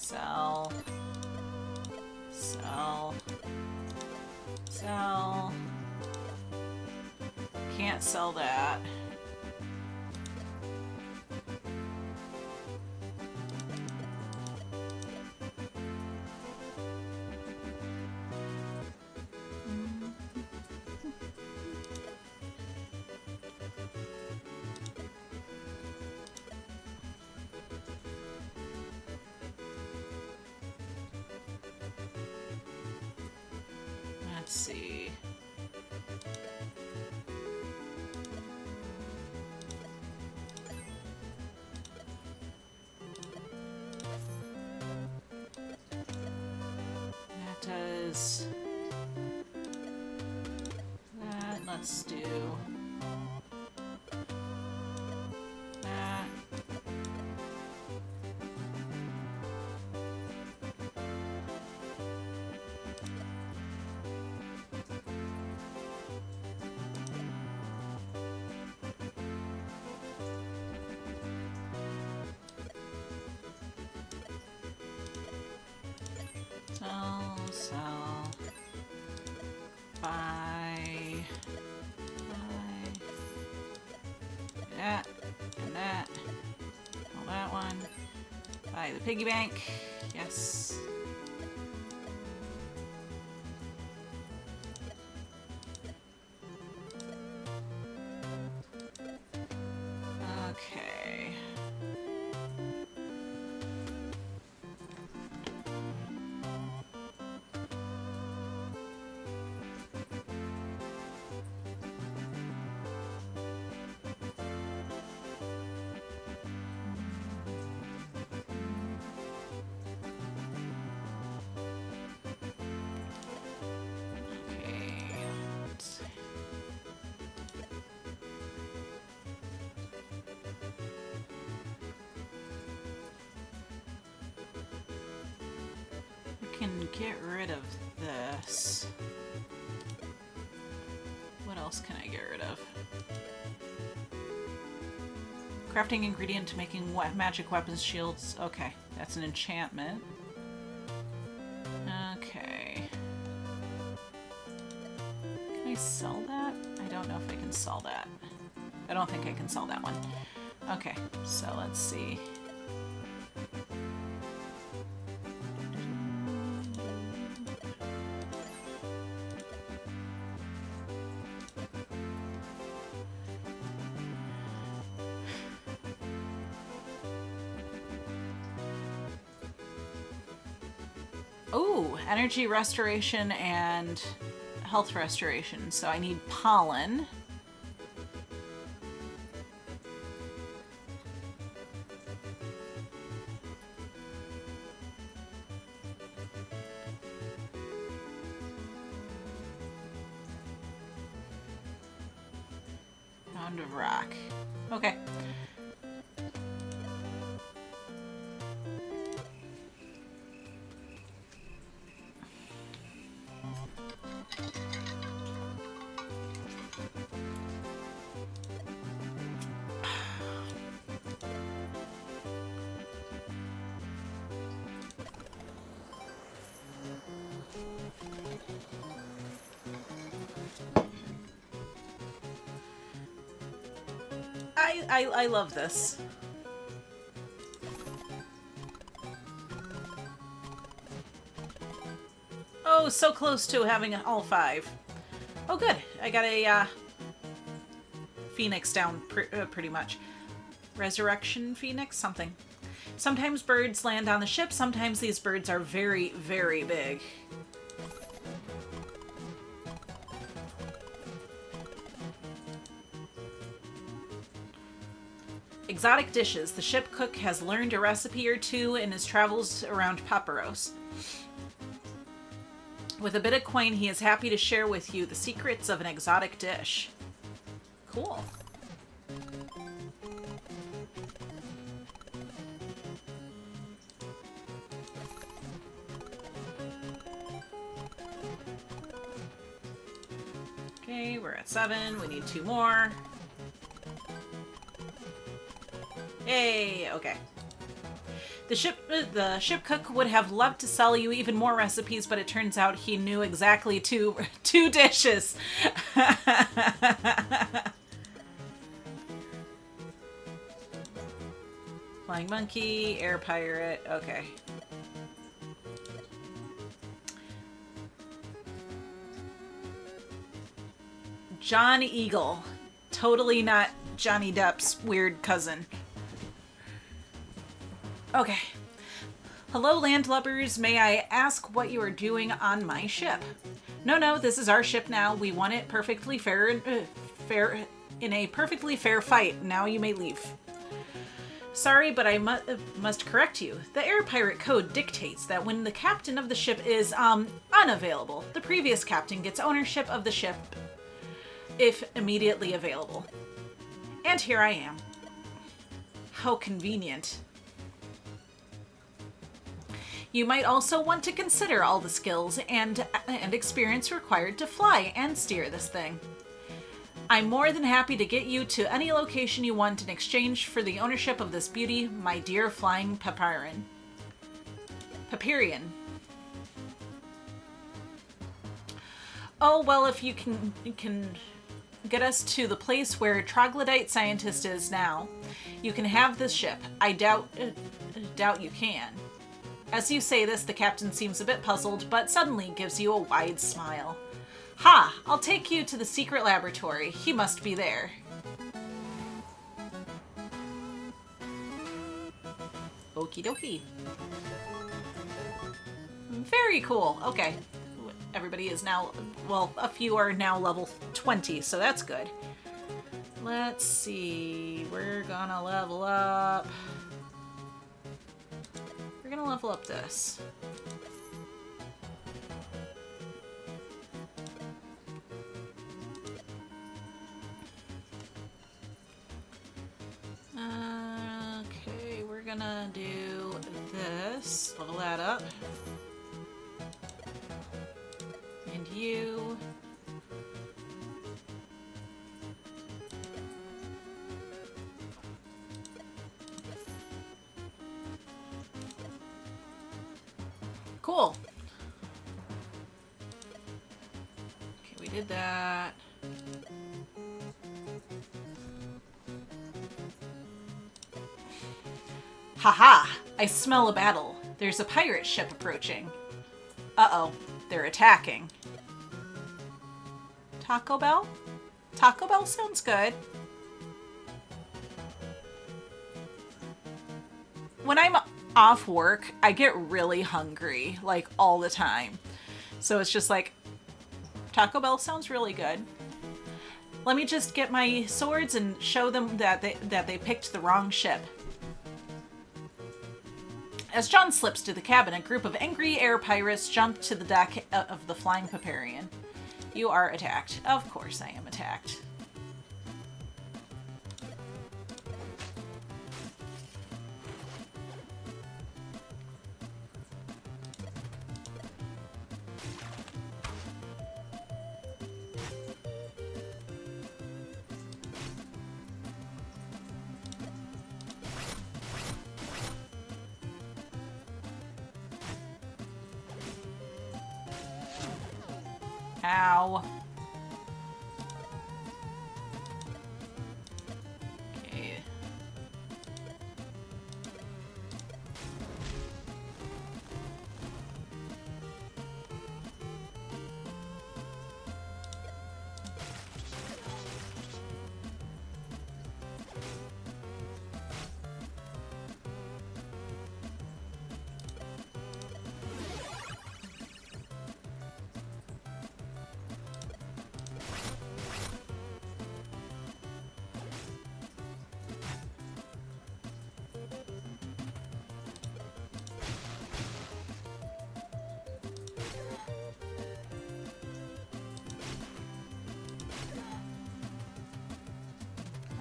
Sell. Sell. Sell. Can't sell that. Let's see. That does that. Let's do that. Sell, buy, that, and that, all that one, buy the piggy bank, yes. Okay. can get rid of this. What else can I get rid of? Crafting ingredient to making magic weapons shields. Okay, that's an enchantment. Okay. Can I sell that? I don't know if I can sell that. I don't think I can sell that one. Okay, so let's see. Ooh, energy restoration and health restoration. So I need pollen. Pound of rock. Okay. I love this. Oh, so close to having all 5. Oh, good. I got a phoenix down pretty much. Resurrection phoenix? Something. Sometimes birds land on the ship. Sometimes these birds are very, very big. Exotic dishes. The ship cook has learned a recipe or two in his travels around Paparos. With a bit of coin, he is happy to share with you the secrets of an exotic dish. Cool. Okay, we're at 7. We need 2 more. Yay, okay. The ship cook would have loved to sell you even more recipes, but it turns out he knew exactly two dishes. Flying monkey, air pirate, okay. John Eagle. Totally not Johnny Depp's weird cousin. Okay. Hello, landlubbers. May I ask what you are doing on my ship? No, this is our ship now. We won it perfectly fair in a perfectly fair fight. Now you may leave. Sorry, but I must correct you. The Air Pirate Code dictates that when the captain of the ship is unavailable, the previous captain gets ownership of the ship if immediately available. And here I am. How convenient. You might also want to consider all the skills and experience required to fly and steer this thing. I'm more than happy to get you to any location you want in exchange for the ownership of this beauty, my dear flying Papyrian. Oh, well, if you can get us to the place where Troglodyte Scientist is now, you can have this ship. I doubt you can. As you say this, the captain seems a bit puzzled, but suddenly gives you a wide smile. Ha! I'll take you to the secret laboratory. He must be there. Okie dokie. Very cool. Okay. Everybody is now, well, a few are now level 20, so that's good. Let's see. We're gonna level up. We're gonna level up this. Okay, we're gonna do this. Level that up. find you. Cool. Okay, we did that. Haha! I smell a battle. There's a pirate ship approaching. Uh-oh. They're attacking. Taco Bell? Taco Bell sounds good. When I'm off work, I get really hungry, like, all the time. So it's just like, Taco Bell sounds really good. Let me just get my swords and show them that they picked the wrong ship. As John slips to the cabin, a group of angry air pirates jump to the deck of the Flying Paparian. You are attacked. Of course I am attacked. Ow. Okay.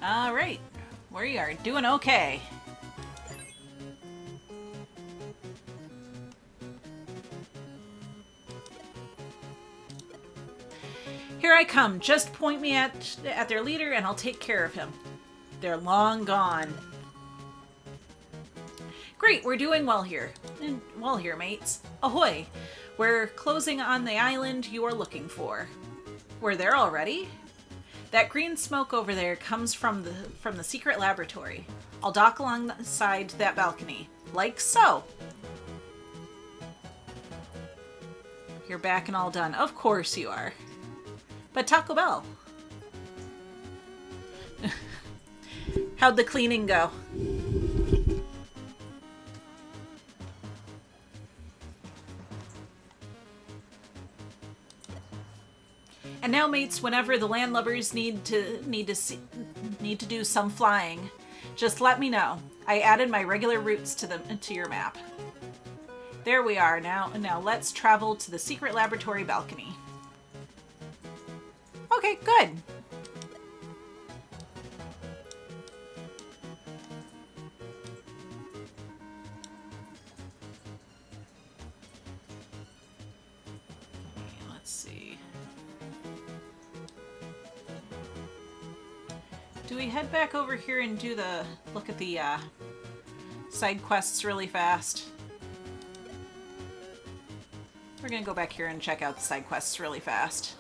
All right, we are doing okay. Here I come. Just point me at their leader and I'll take care of him. They're long gone. Great, we're doing well here. Well here, mates. Ahoy! We're closing on the island you are looking for. We're there already? That green smoke over there comes from the secret laboratory. I'll dock alongside that balcony. Like so. You're back and all done. Of course you are. But Taco Bell. How'd the cleaning go? And now, mates, whenever the landlubbers need to do some flying, just let me know. I added my regular routes to your map. There we are. Now let's travel to the secret laboratory balcony. Okay, good. Okay, let's see. Do we head back over here and do look at the side quests really fast? We're gonna go back here and check out the side quests really fast.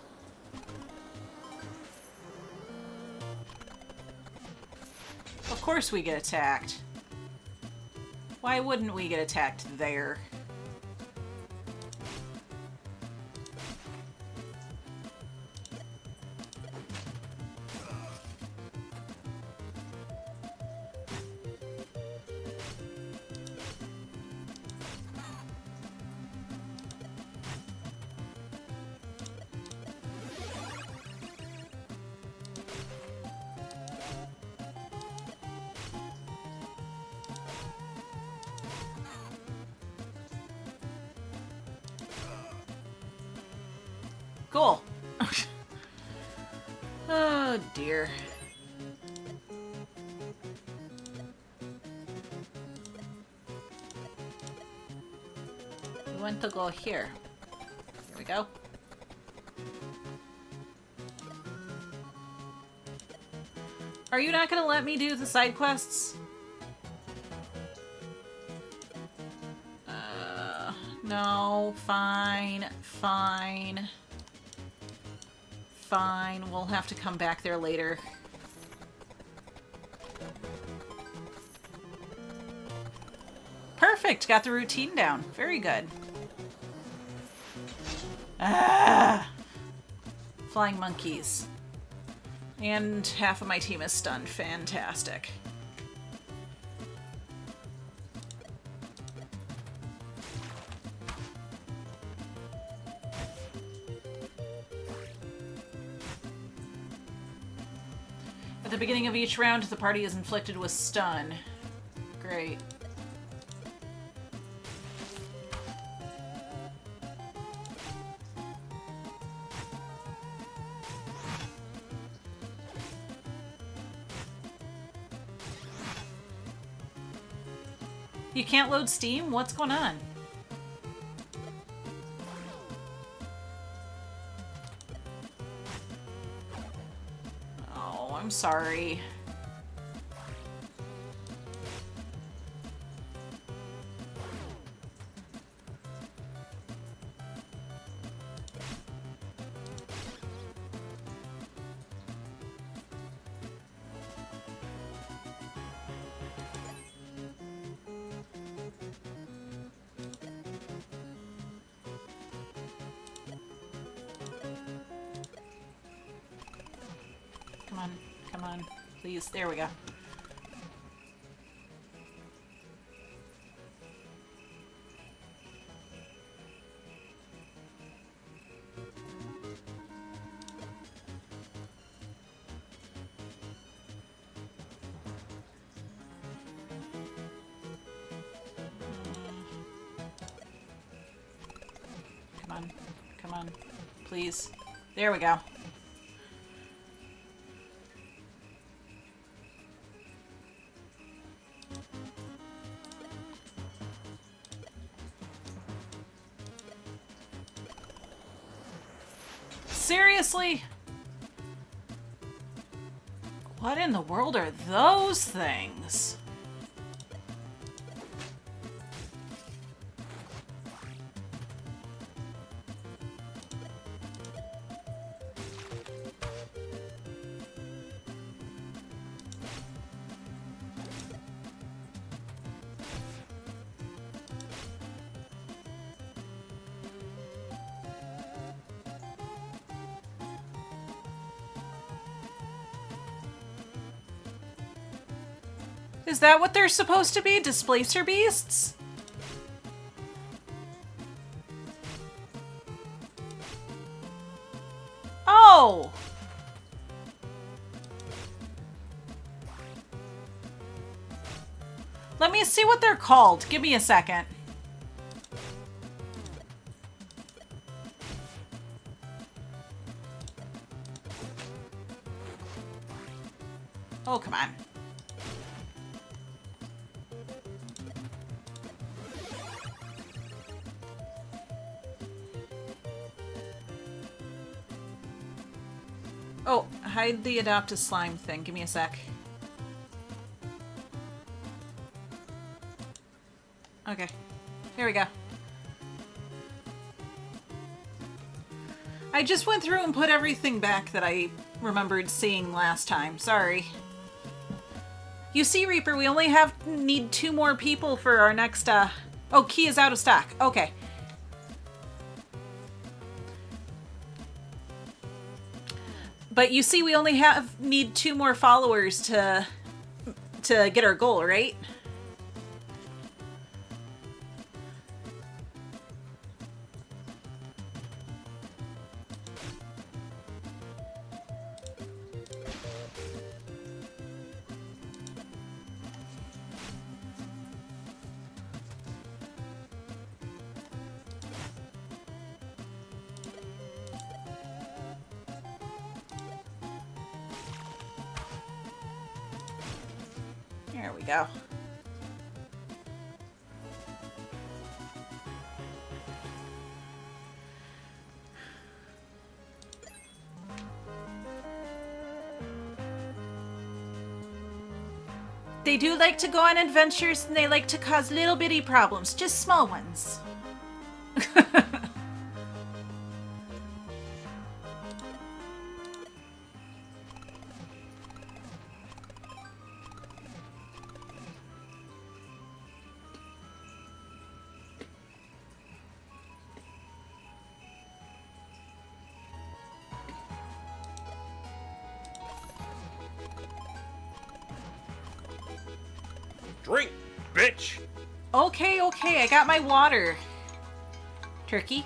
Of course we get attacked. Why wouldn't we get attacked there? Cool. Oh dear. We want to go here. Here we go. Are you not gonna let me do the side quests? No, fine, fine. Fine, we'll have to come back there later. Perfect, got the routine down. Very good. Ah! Flying monkeys. And half of my team is stunned. Fantastic. At the beginning of each round, the party is inflicted with stun. Great. You can't load Steam? What's going on? Oh, I'm sorry. Come on, come on, please. There we go. Come on, come on, please. There we go. Seriously? What in the world are those things? Is that what they're supposed to be? Displacer beasts? Oh! Let me see what they're called. Give me a second. Oh, come on. Oh, hide the adopt a slime thing. Give me a sec. Okay. Here we go. I just went through and put everything back that I remembered seeing last time. Sorry. You see, Reaper, we only need 2 more people for our next, Oh, key is out of stock. Okay. But you see, we only need 2 more followers to get our goal, right? There we go. They do like to go on adventures and they like to cause little bitty problems, just small ones. Drink, bitch! Okay, I got my water. Turkey.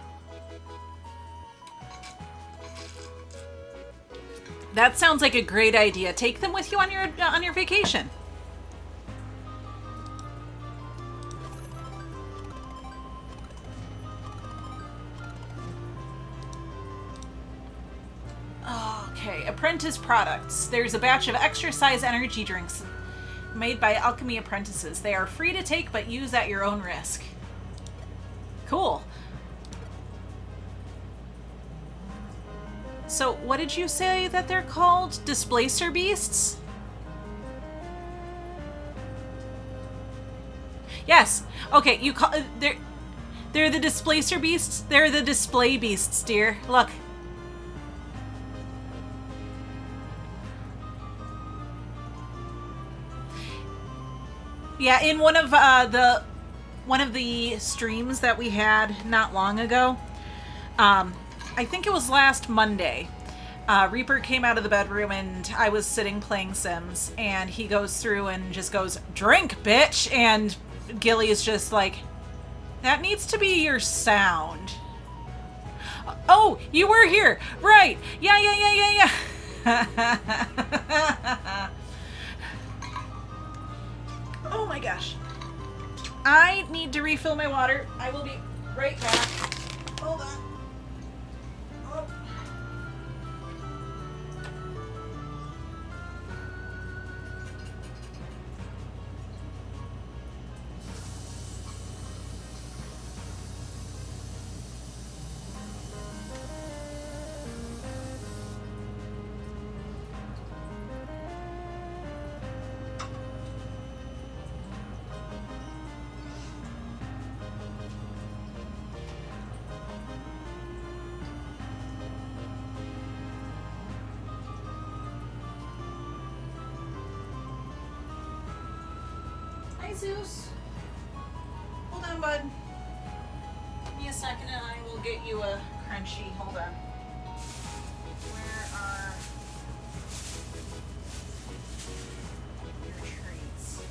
That sounds like a great idea. Take them with you on your vacation. Okay, apprentice products. There's a batch of extra size energy drinks made by alchemy apprentices. They are free to take, but use at your own risk. Cool. So, what did you say that they're called? Displacer beasts? Yes. Okay, you call they're the displacer beasts. They're the display beasts, dear. Look. Yeah, in one of the streams that we had not long ago, I think it was last Monday, Reaper came out of the bedroom and I was sitting playing Sims, and he goes through and just goes, "Drink, bitch!" And Gilly is just like, "That needs to be your sound." Oh, you were here, right? Yeah. Oh my gosh. I need to refill my water. I will be right back. Hold on. Oh. Zeus. Hold on, bud. Give me a second and I will get you a crunchy. Hold on. Where are your treats?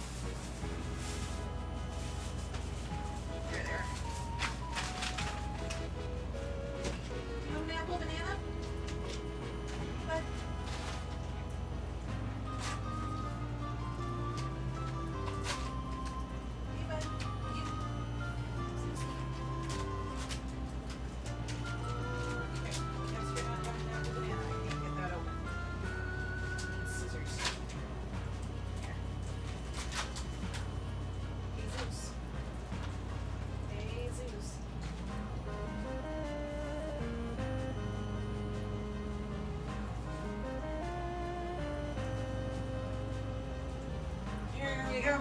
There they are. You want an apple banana? Bud? Go.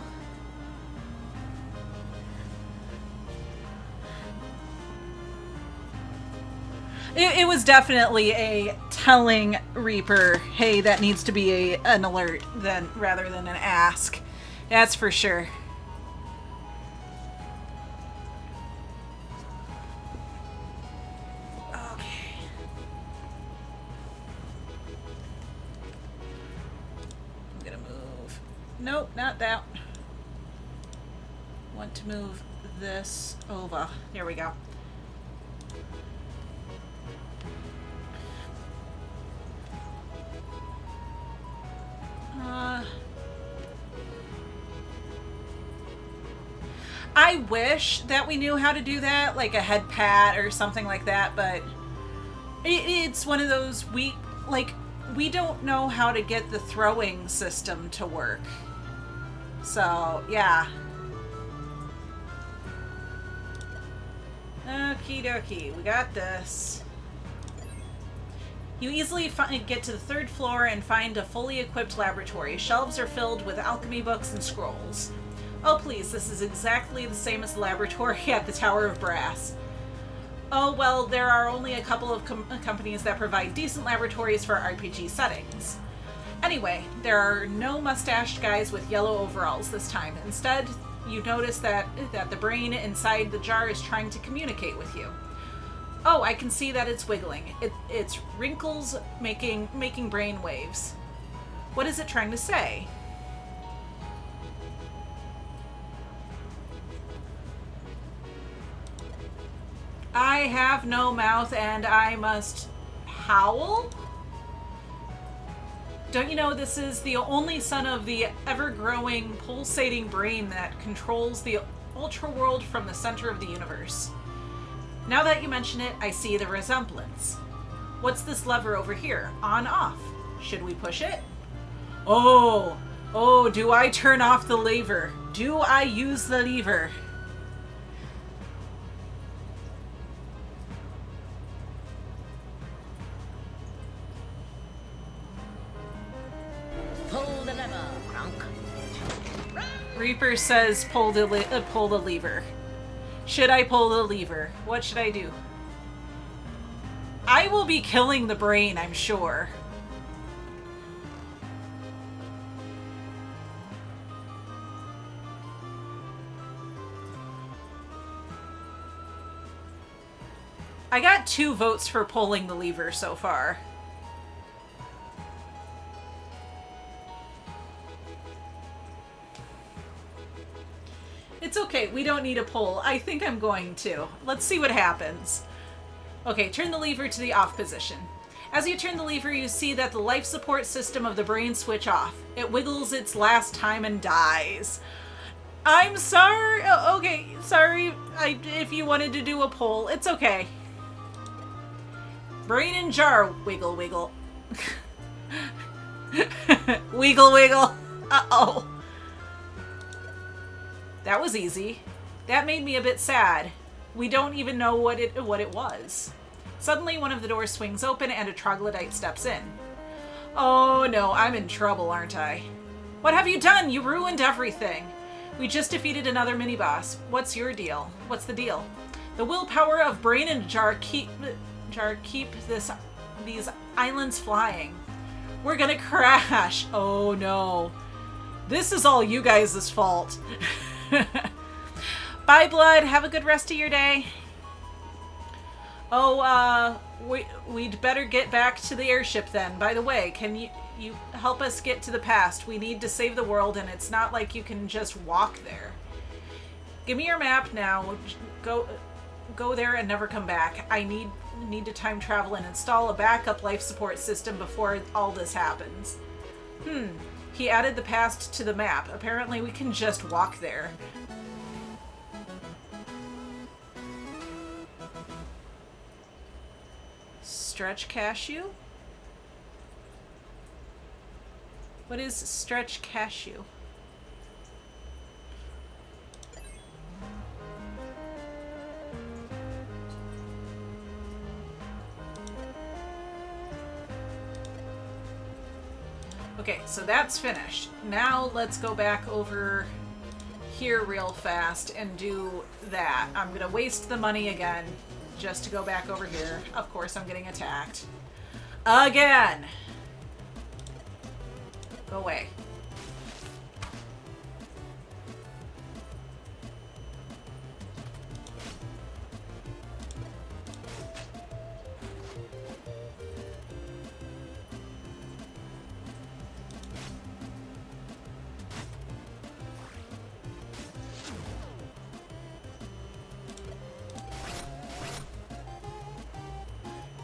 It was definitely a telling Reaper, hey, that needs to be an alert rather than an ask. That's for sure. Okay. I'm gonna move. Nope, not that. Want to move this over. There we go. I wish that we knew how to do that, like a head pat or something like that, but it's one of those, we don't know how to get the throwing system to work. So, yeah. Okie dokie, we got this. You easily get to the third floor and find a fully equipped laboratory. Shelves are filled with alchemy books and scrolls. Oh please, this is exactly the same as the laboratory at the Tower of Brass. Oh well, there are only a couple of companies that provide decent laboratories for RPG settings. Anyway, there are no mustached guys with yellow overalls this time. Instead, you notice that the brain inside the jar is trying to communicate with you. Oh, I can see that it's wiggling. It's wrinkles making brain waves. What is it trying to say? I have no mouth and I must howl? Don't you know this is the only son of the ever-growing, pulsating brain that controls the ultra world from the center of the universe? Now that you mention it, I see the resemblance. What's this lever over here? On, off. Should we push it? Oh, do I turn off the lever? Do I use the lever? Pull the lever, Kronk. Reaper says pull the lever. Should I pull the lever? What should I do? I will be killing the brain, I'm sure. I got 2 votes for pulling the lever so far. It's okay, we don't need a pull. I think I'm going to. Let's see what happens. Okay, turn the lever to the off position. As you turn the lever, you see that the life support system of the brain switch off. It wiggles its last time and dies. I'm sorry. Oh, okay, sorry if you wanted to do a pull. It's okay. Brain in jar. Wiggle, wiggle. Wiggle, wiggle. Uh-oh. That was easy. That made me a bit sad. We don't even know what it was. Suddenly, one of the doors swings open and a troglodyte steps in. Oh no, I'm in trouble, aren't I? What have you done? You ruined everything. We just defeated another mini-boss. What's your deal? What's the deal? The willpower of brain and jar keep these islands flying. We're gonna crash. Oh no. This is all you guys' fault. Bye, Blood. Have a good rest of your day. Oh, we'd better get back to the airship then. By the way, can you help us get to the past? We need to save the world, and it's not like you can just walk there. Give me your map now. Go there and never come back. I need to time travel and install a backup life support system before all this happens. He added the past to the map. Apparently we can just walk there. Stretch cashew? What is stretch cashew? Okay, so that's finished. Now let's go back over here real fast and do that. I'm gonna waste the money again just to go back over here. Of course, I'm getting attacked. Again! Go away.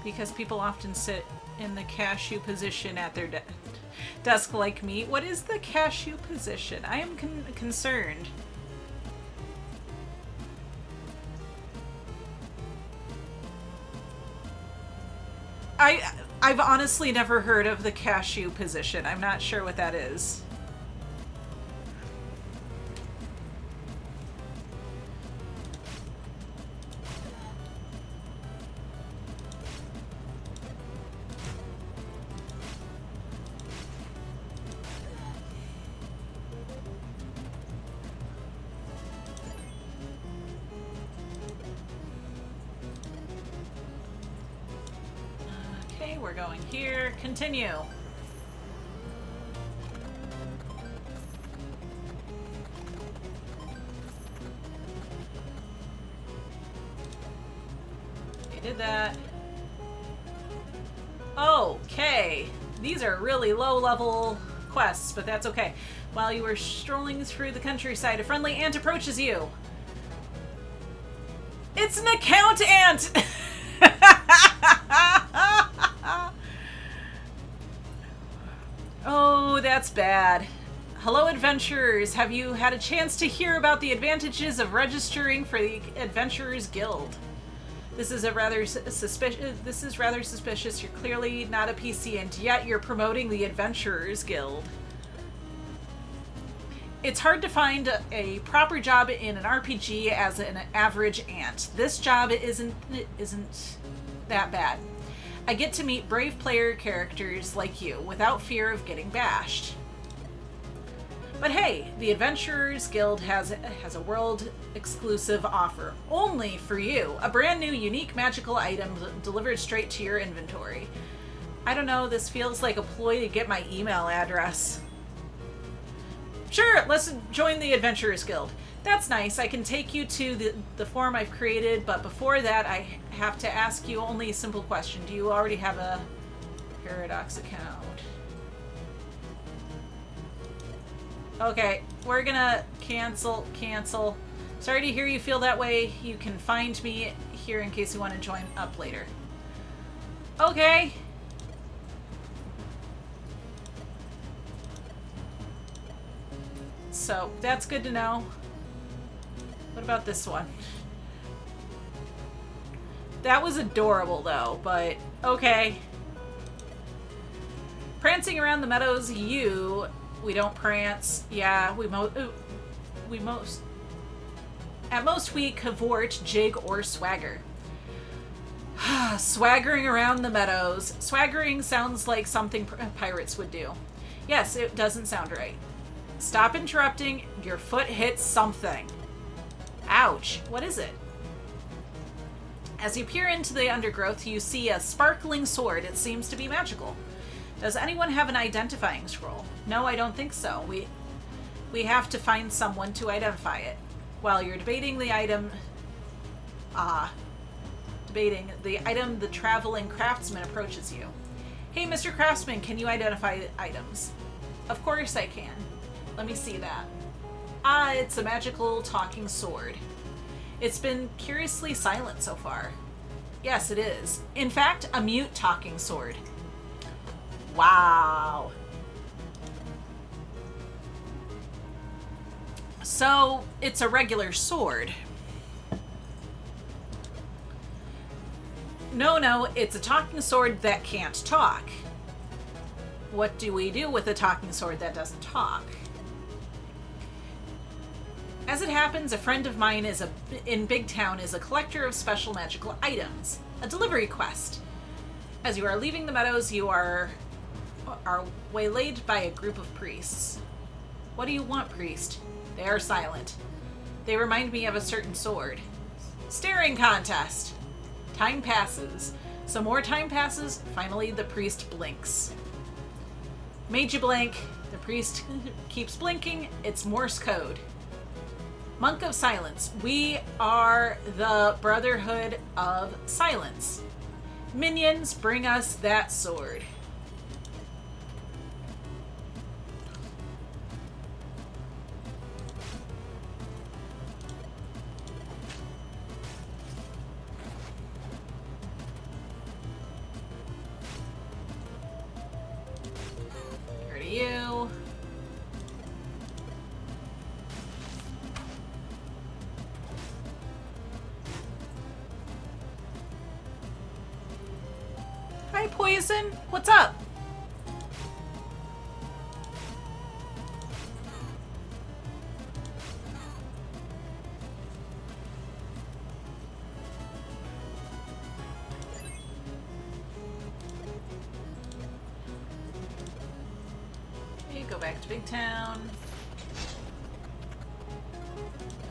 Because people often sit in the cashew position at their desk like me. What is the cashew position? I am concerned. I've honestly never heard of the cashew position. I'm not sure what that is. we're going here. Continue. We did that. Okay. These are really low-level quests, but that's okay. While you were strolling through the countryside, a friendly ant approaches you. It's an account ant! Oh, that's bad. Hello, adventurers. Have you had a chance to hear about the advantages of registering for the Adventurers Guild? This is rather suspicious. You're clearly not a PC, and yet you're promoting the Adventurers Guild. It's hard to find a proper job in an RPG as an average ant. This job isn't that bad. I get to meet brave player characters like you without fear of getting bashed. But hey, the Adventurers Guild has a world-exclusive offer, only for you. A brand new, unique magical item delivered straight to your inventory. I don't know, this feels like a ploy to get my email address. Sure, let's join the Adventurers Guild. That's nice, I can take you to the form I've created, but before that I have to ask you only a simple question. Do you already have a Paradox account? Okay, we're gonna cancel. Sorry to hear you feel that way. You can find me here in case you want to join up later. Okay. So, that's good to know. What about this one? That was adorable though, but okay. Prancing around the meadows, we don't prance. Yeah, at most we cavort, jig, or swagger. Swaggering around the meadows. Swaggering sounds like something pirates would do. Yes, it doesn't sound right. Stop interrupting. Your foot hits something. Ouch. What is it? As you peer into the undergrowth, you see a sparkling sword. It seems to be magical. Does anyone have an identifying scroll? No, I don't think so. We have to find someone to identify it. While you're debating the item, the traveling craftsman approaches you. Hey, Mr. Craftsman, can you identify items? Of course I can. Let me see that. It's a magical talking sword. It's been curiously silent so far. Yes, it is. In fact, a mute talking sword. Wow. So, it's a regular sword. No, it's a talking sword that can't talk. What do we do with a talking sword that doesn't talk? As it happens, a friend of mine in Big Town is a collector of special magical items. A delivery quest. As you are leaving the meadows, you are waylaid by a group of priests. What do you want, priest? They are silent. They remind me of a certain sword. Staring contest. Time passes. Some more time passes. Finally, the priest blinks. Made you blink. The priest keeps blinking. It's Morse code. Monk of Silence. We are the Brotherhood of Silence. Minions, bring us that sword. Here to you. Hi, Poison. What's up? Okay, go back to Big Town.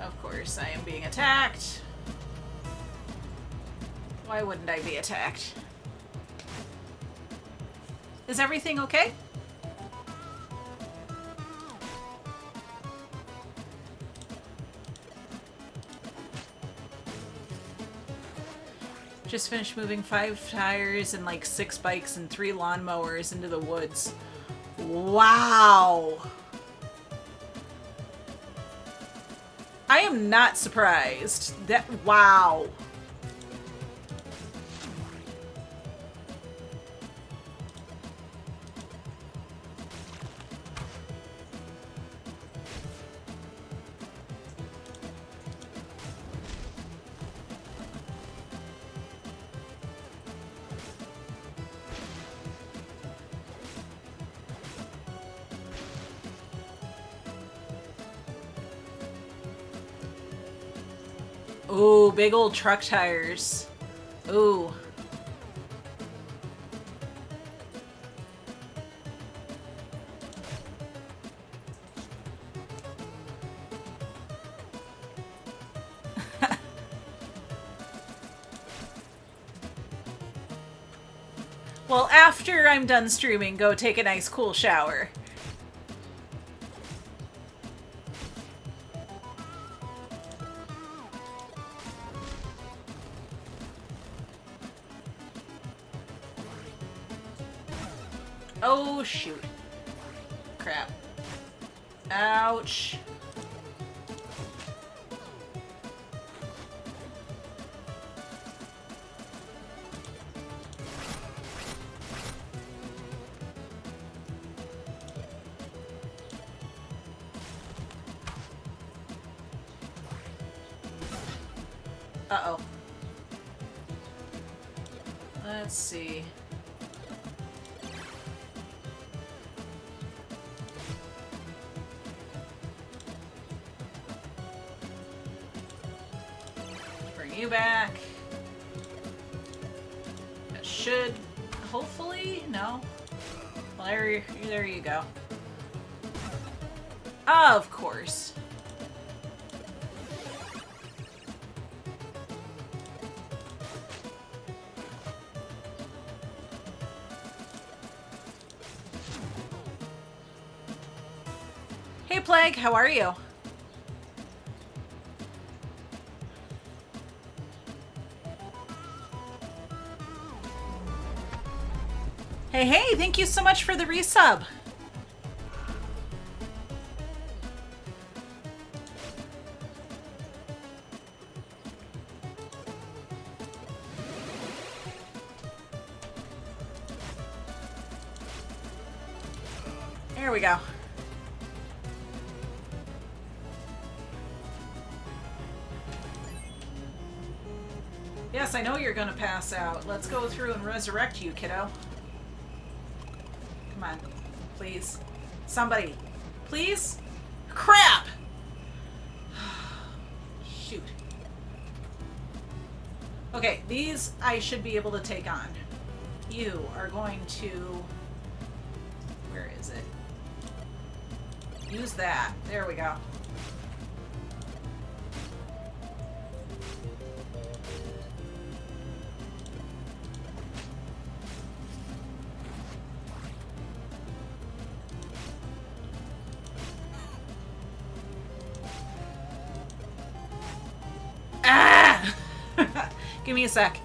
Of course, I am being attacked. Why wouldn't I be attacked? Is everything okay? Just finished moving 5 tires and like 6 bikes and 3 lawnmowers into the woods. Wow! I am not surprised. Wow. Ooh, big old truck tires. Ooh. Well, after I'm done streaming, go take a nice cool shower. Oh, shoot. Crap. Ouch. Uh-oh. Let's see. Bring you back. That should hopefully no. Well, there you go. Of course. Hey Plague, how are you? Hey, thank you so much for the resub. There we go. Yes, I know you're gonna pass out. Let's go through and resurrect you, kiddo. Come on. Please. Somebody. Please? Crap! Shoot. Okay, these I should be able to take on. You are going to... Where is it? Use that. There we go. Ah! Give me a sec.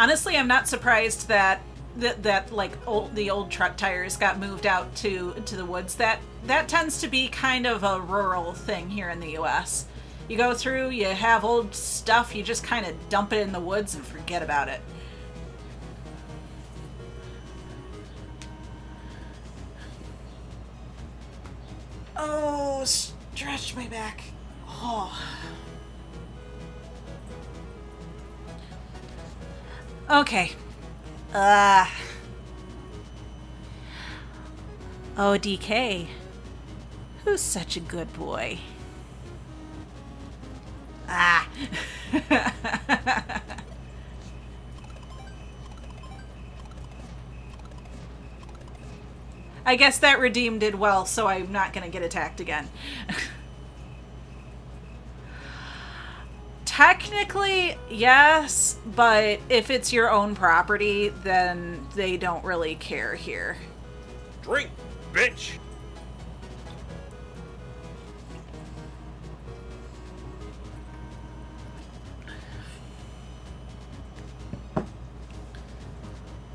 Honestly, I'm not surprised that like the old truck tires got moved out to the woods. That tends to be kind of a rural thing here in the US. You go through, you have old stuff, you just kind of dump it in the woods and forget about it. Oh, stretch my back. Oh. Okay. Oh, DK. Who's such a good boy? Ah. I guess that redeem did well, so I'm not gonna get attacked again. Technically, yes, but if it's your own property, then they don't really care here. Drink, bitch!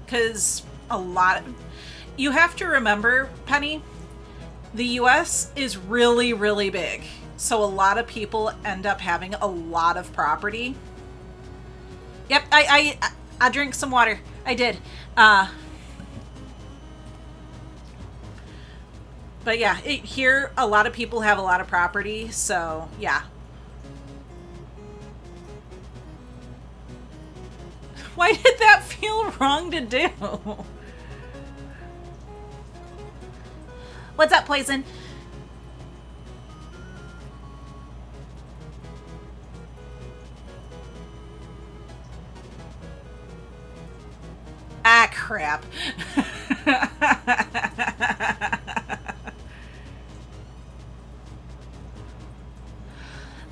Because you have to remember, Penny, the US is really, really big. So a lot of people end up having a lot of property. Yep, I drank some water. I did. But yeah, here a lot of people have a lot of property, so yeah. Why did that feel wrong to do? What's up, Poison? Ah, crap.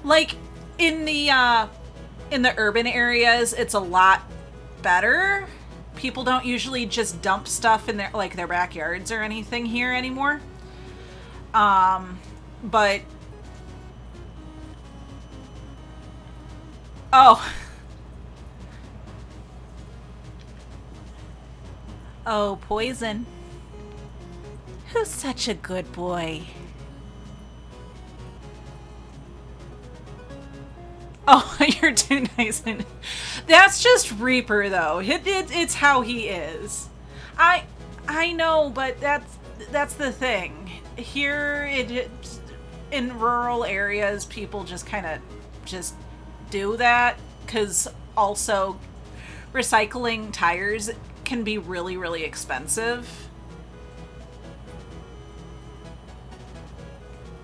Like, in the urban areas, it's a lot better. People don't usually just dump stuff in their backyards or anything here anymore. But oh. Oh, Poison. Who's such a good boy? Oh, you're too nice. That's just Reaper, though. It's how he is. I know, but that's the thing. Here, in rural areas, people just kind of just do that, because also recycling tires can be really, really expensive.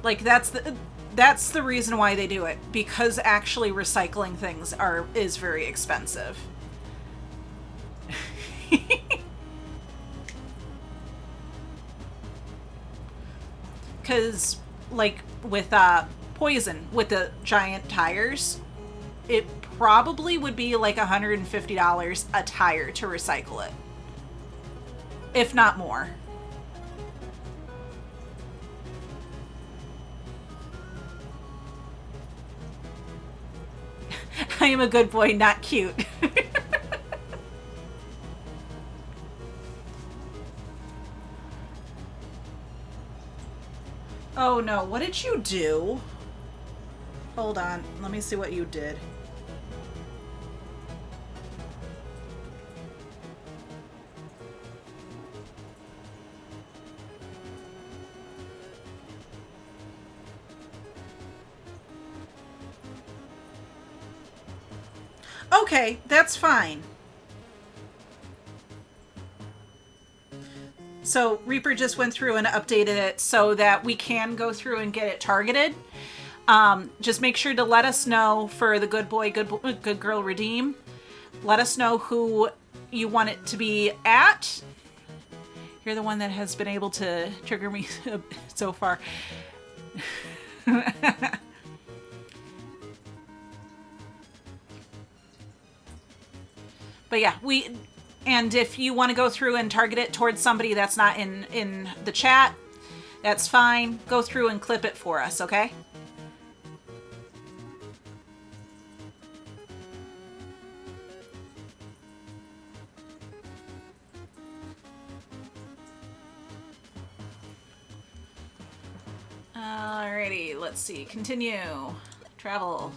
Like, that's the reason why they do it, because actually recycling things is very expensive. Because, like, with Poison, with the giant tires, it probably would be like $150 a tire to recycle it. If not more. I am a good boy, not cute. Oh no, what did you do? Hold on, let me see what you did. Okay, that's fine. So Reaper just went through and updated it so that we can go through and get it targeted. Just make sure to let us know for the good boy, good girl redeem. Let us know who you want it to be at. You're the one that has been able to trigger me so far. But yeah, and if you want to go through and target it towards somebody that's not in the chat, that's fine. Go through and clip it for us, okay? Alrighty, let's see. Continue. Travel.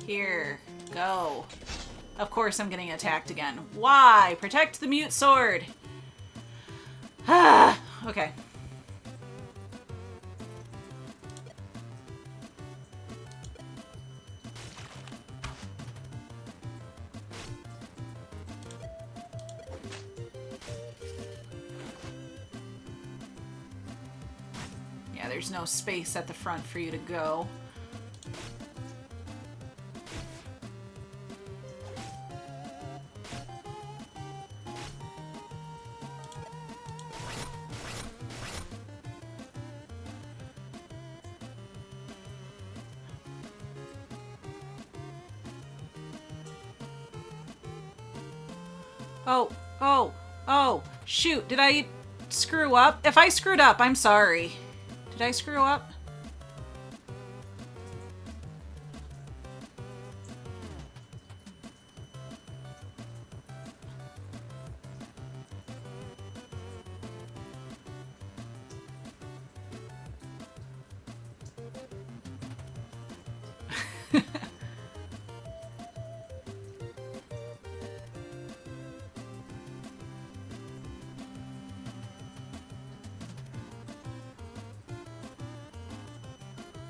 Here. Go. Of course I'm getting attacked again. Why? Protect the mute sword. Ah, okay. Yeah, there's no space at the front for you to go. Oh, shoot, did I screw up? If I screwed up, I'm sorry. Did I screw up?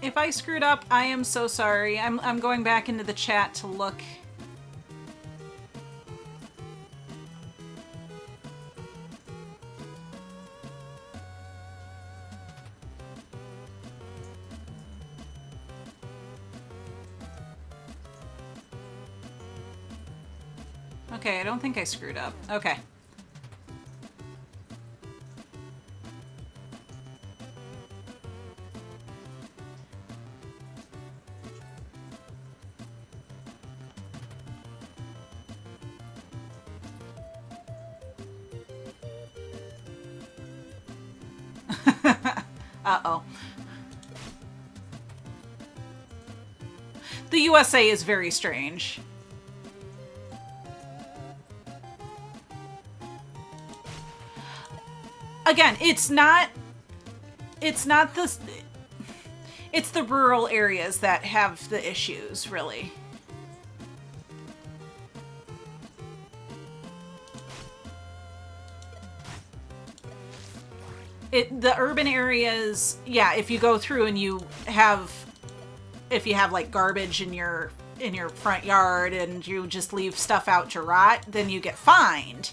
If I screwed up, I am so sorry. I'm going back into the chat to look. Okay, I don't think I screwed up. Okay. Uh-oh. The USA is very strange. Again, it's not the... It's the rural areas that have the issues, really. The urban areas, yeah, if you go through and if you have like garbage in your front yard and you just leave stuff out to rot, then you get fined.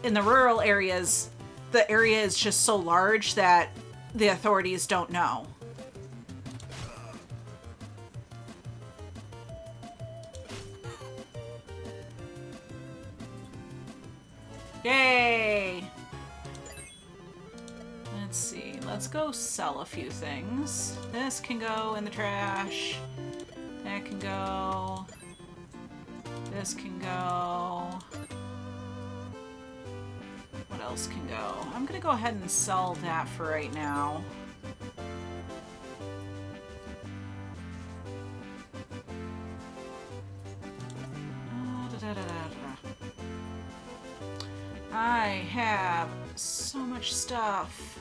In the rural areas, the area is just so large that the authorities don't know. Yay! Let's see. Let's go sell a few things. This can go in the trash. That can go. This can go. What else can go? I'm gonna go ahead and sell that for right now. I have so much stuff.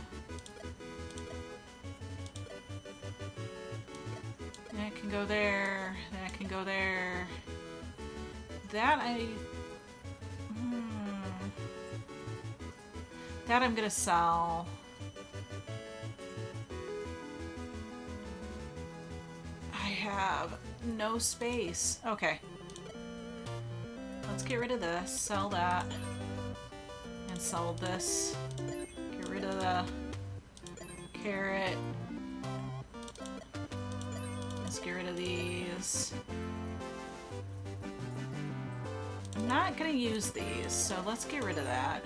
That can go there. That can go there. That I'm gonna sell. I have no space. Okay. Let's get rid of this. Sell that. And sell this. Get rid of the carrot. Let's get rid of these. I'm not gonna use these, so let's get rid of that.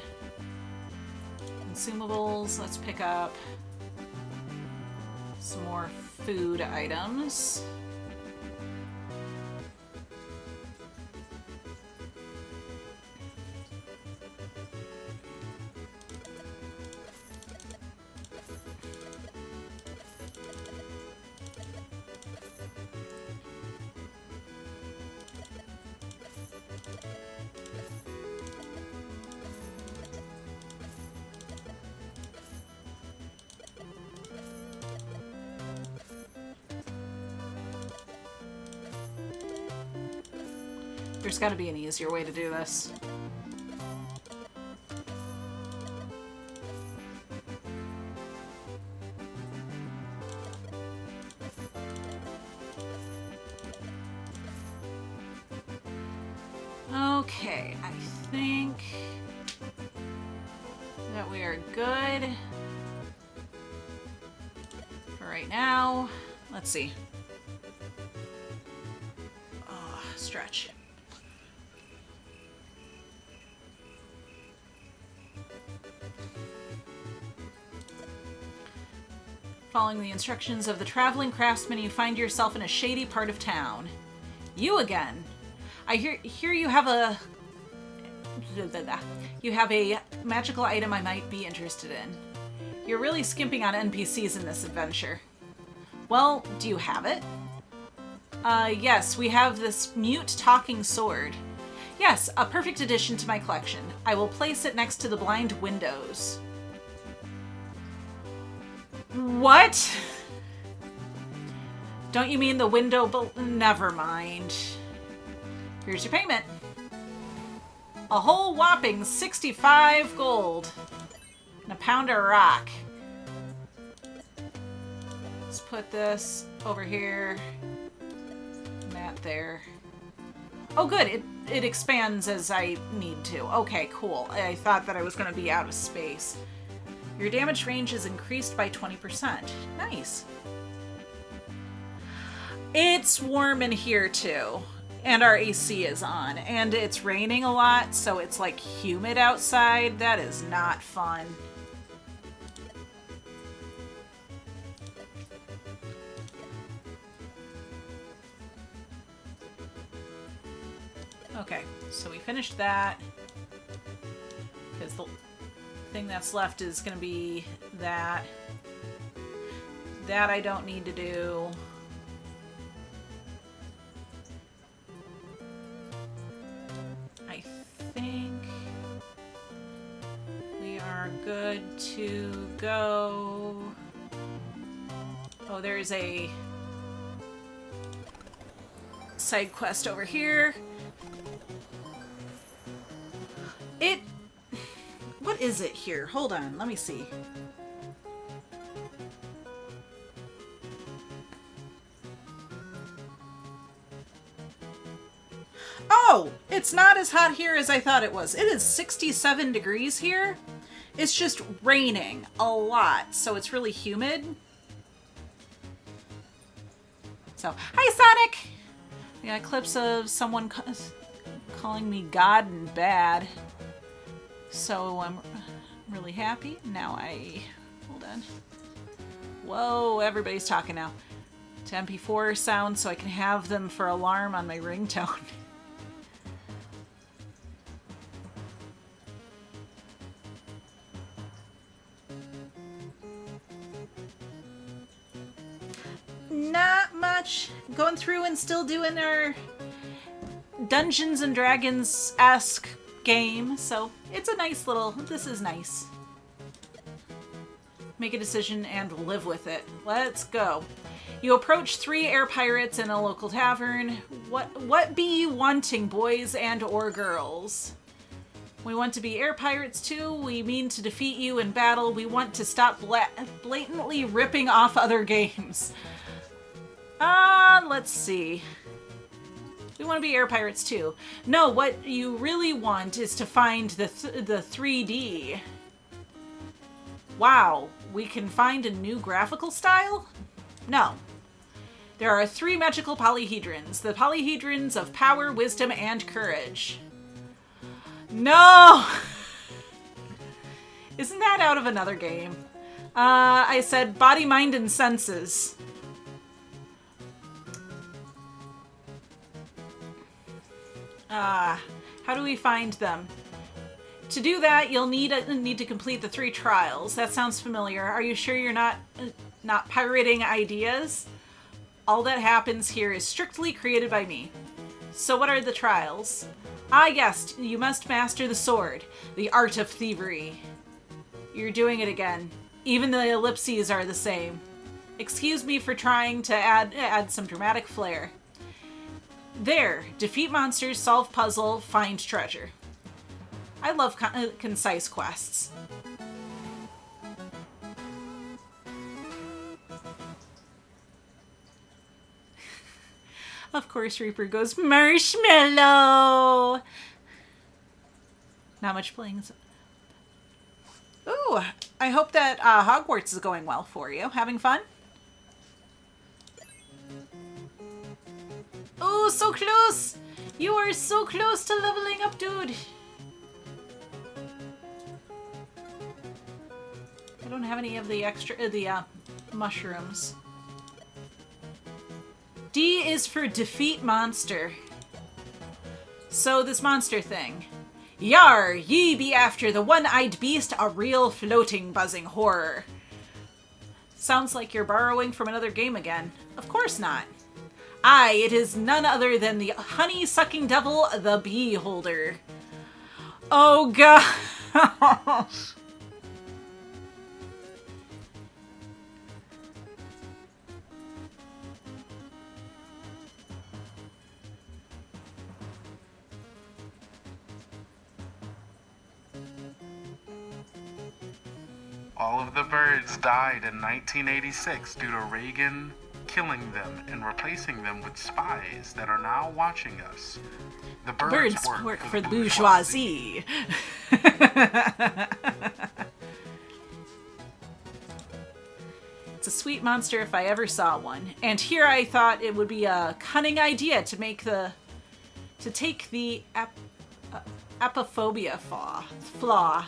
Consumables, let's pick up some more food items. There's got to be an easier way to do this. Okay, I think that we are good. right now. Let's see. Stretch. Following the instructions of the traveling craftsman, you find yourself in a shady part of town. You again. I hear you have a... You have a magical item I might be interested in. You're really skimping on NPCs in this adventure. Well, do you have it? Yes, we have this mute talking sword. Yes, a perfect addition to my collection. I will place it next to the blind windows. What? Don't you mean the window? Never mind. Here's your payment. A whole whopping 65 gold. And a pound of rock. Let's put this over here. And that there. Oh good, it expands as I need to. Okay, cool. I thought that I was going to be out of space. Your damage range is increased by 20%. Nice. It's warm in here too. And our AC is on. And it's raining a lot, so it's like humid outside. That is not fun. Okay, so we finished that. Because the thing that's left is going to be that. That I don't need to do. I think we are good to go. Oh, there's a side quest over here. What is it here? Hold on, let me see. Oh, it's not as hot here as I thought it was. It is 67 degrees here. It's just raining a lot, so it's really humid. So, hi Sonic! I got clips of someone calling me God and bad. So I'm really happy. Now hold on. Whoa, everybody's talking now. To MP4 sound so I can have them for alarm on my ringtone. Not much. Going through and still doing our Dungeons and Dragons-esque game, so it's a nice little... This is nice. Make a decision and live with it. Let's go. You approach 3 air pirates in a local tavern. What be you wanting, boys and or girls? We want to be air pirates too. We mean to defeat you in battle. We want to stop blatantly ripping off other games. Let's see. We want to be air pirates too. No, what you really want is to find the 3D. Wow, we can find a new graphical style? No. There are 3 magical polyhedrons. The polyhedrons of power, wisdom, and courage. No! Isn't that out of another game? I said body, mind, and senses. How do we find them? To do that, you'll need to complete the 3 trials. That sounds familiar. Are you sure you're not pirating ideas? All that happens here is strictly created by me. So what are the trials? Yes, you must master the sword, the art of thievery. You're doing it again. Even the ellipses are the same. Excuse me for trying to add some dramatic flair. There, defeat monsters, solve puzzle, find treasure. I love concise quests. Of course, Reaper goes, Marshmallow! Not much playing. Ooh, I hope that Hogwarts is going well for you. Having fun? Oh, so close! You are so close to leveling up, dude! I don't have any of the extra, mushrooms. D is for defeat monster. So this monster thing. Yar, ye be after the one-eyed beast, a real floating buzzing horror. Sounds like you're borrowing from another game again. Of course not. Aye, it is none other than the honey-sucking devil, the Beholder. Oh god. All of the birds died in 1986 due to Reagan killing them and replacing them with spies that are now watching us. The birds work for the bourgeoisie. It's a sweet monster if I ever saw one. And here I thought it would be a cunning idea to take the apophobia flaw.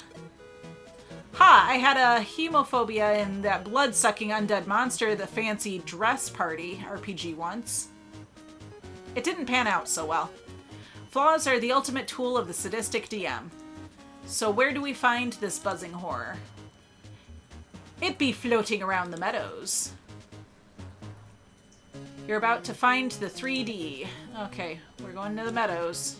Ha! I had a hemophobia in that blood-sucking undead monster, the Fancy Dress Party RPG once. It didn't pan out so well. Flaws are the ultimate tool of the sadistic DM. So where do we find this buzzing horror? It be floating around the meadows. You're about to find the 3D. Okay, we're going to the meadows.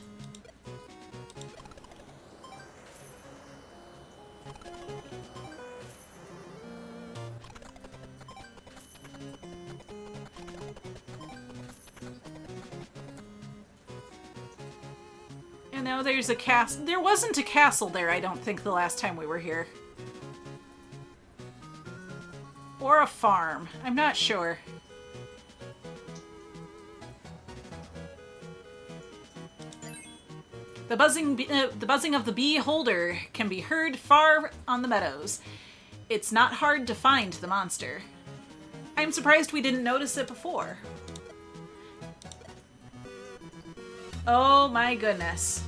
And now there's a castle. There wasn't a castle there, I don't think, the last time we were here. Or a farm. I'm not sure. The buzzing of the Beholder can be heard far on the meadows. It's not hard to find the monster. I'm surprised we didn't notice it before. Oh my goodness.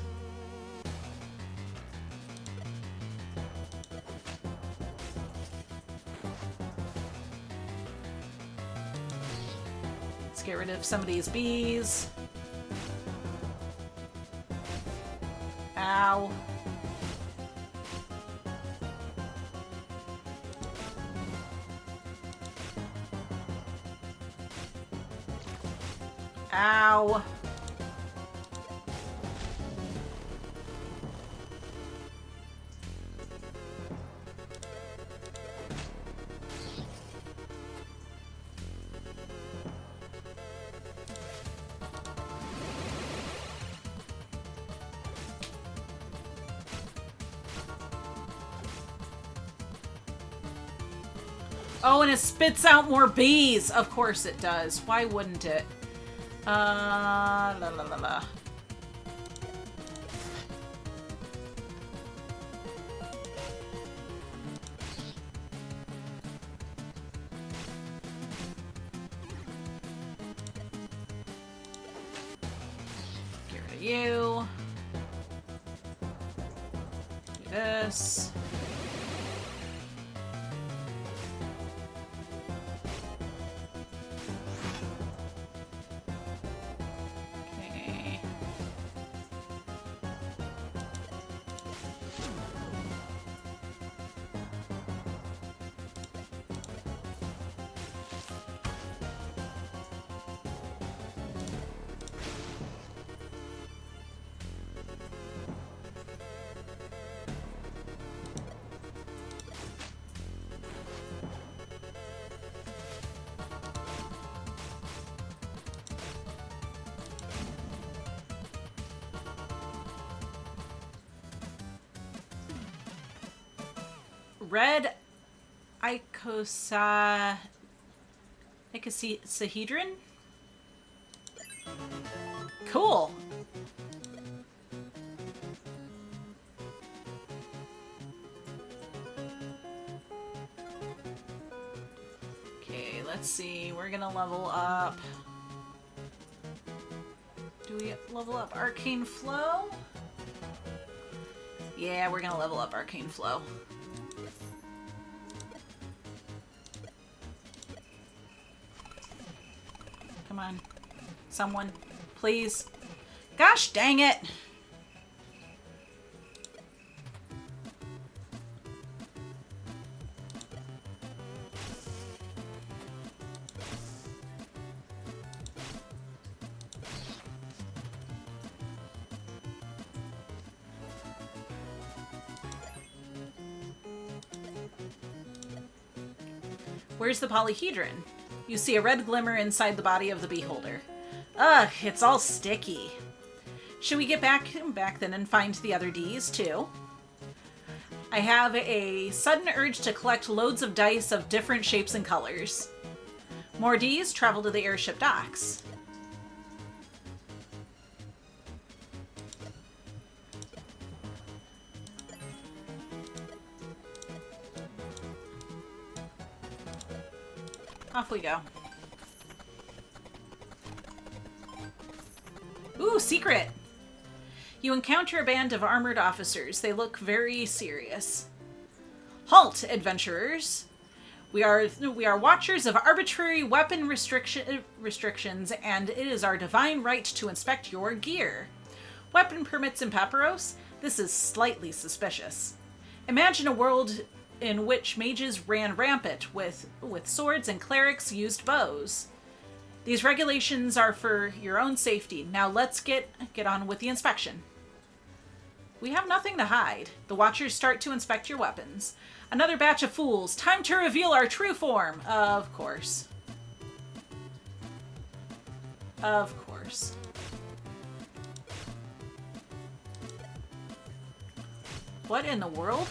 Let's get rid of some of these bees. Ow. Ow. Oh, and it spits out more bees. Of course it does. Why wouldn't it? La la la la. Get rid of you. Do this. Red icosahedron? Cool. Okay, let's see. We're gonna level up. Do we level up Arcane Flow? Yeah, we're gonna level up Arcane Flow. Come on. Someone. Please. Gosh dang it! Where's the polyhedron? You see a red glimmer inside the body of the beholder. Ugh, it's all sticky. Should we get back then and find the other Ds too? I have a sudden urge to collect loads of dice of different shapes and colors. More Ds, travel to the airship docks. Off we go. Ooh, secret! You encounter a band of armored officers. They look very serious. Halt, adventurers! We are watchers of arbitrary weapon restrictions, and it is our divine right to inspect your gear. Weapon permits in Paperos? This is slightly suspicious. Imagine a world in which mages ran rampant with swords and clerics used bows. These regulations are for your own safety. Now let's get on with the inspection. We have nothing to hide. The Watchers start to inspect your weapons. Another batch of fools. Time to reveal our true form. Of course. Of course. What in the world?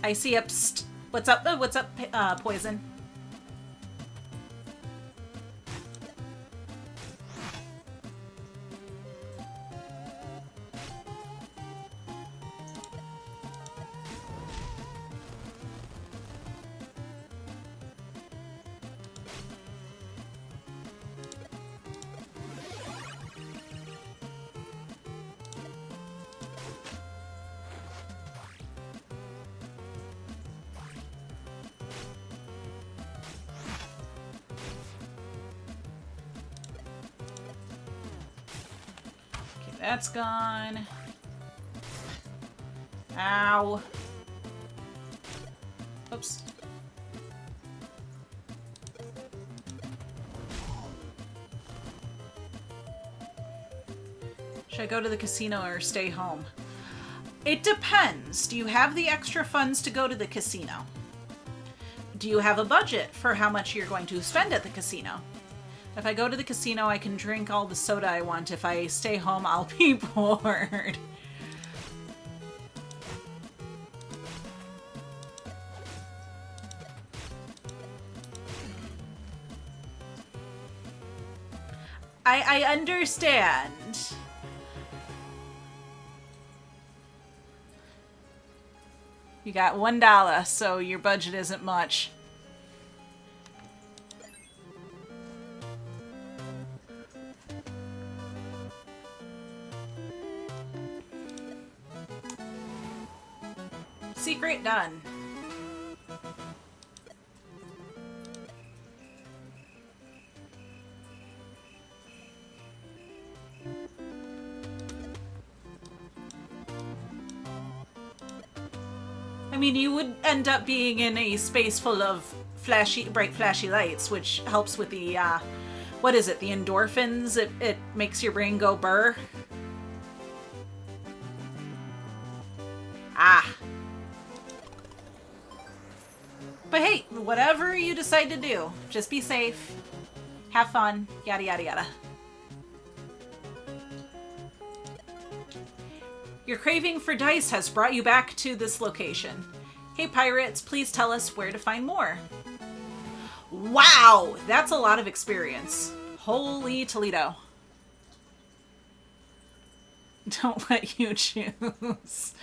I see a psst. What's up? What's up, Poison? That's gone. Ow. Oops. Should I go to the casino or stay home? It depends. Do you have the extra funds to go to the casino? Do you have a budget for how much you're going to spend at the casino? If I go to the casino, I can drink all the soda I want. If I stay home, I'll be bored. I understand. You got $1, so your budget isn't much. Secret done. I mean, you would end up being in a space full of bright flashy lights, which helps with the, what is it, the endorphins? It makes your brain go burr. Ah. But hey, whatever you decide to do, just be safe, have fun, yada yada yada. Your craving for dice has brought you back to this location. Hey pirates, please tell us where to find more. Wow, that's a lot of experience. Holy Toledo. Don't let you choose.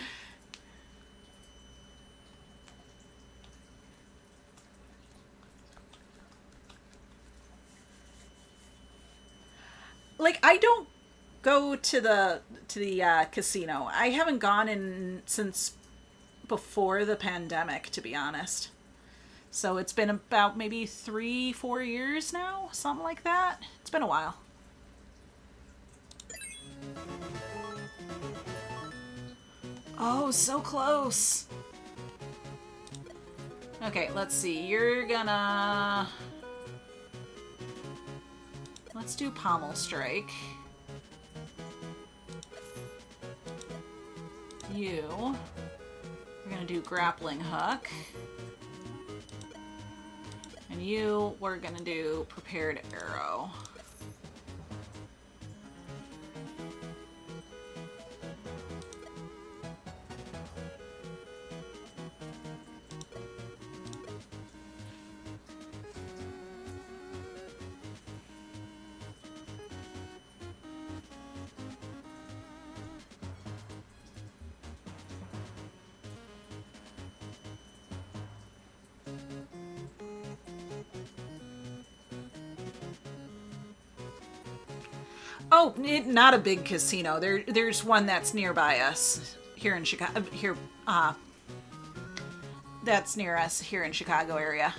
like, I don't go to the casino. I haven't gone in since before the pandemic, to be honest. So it's been about maybe 3-4 years now, something like that. It's been a while. Oh, so close. Okay, let's see. You're gonna... Let's do Pommel Strike. We're gonna do Grappling Hook. And we're gonna do Prepared Arrow. Oh, not a big casino. There's one that's nearby us here in Chicago. That's near us here in Chicago area.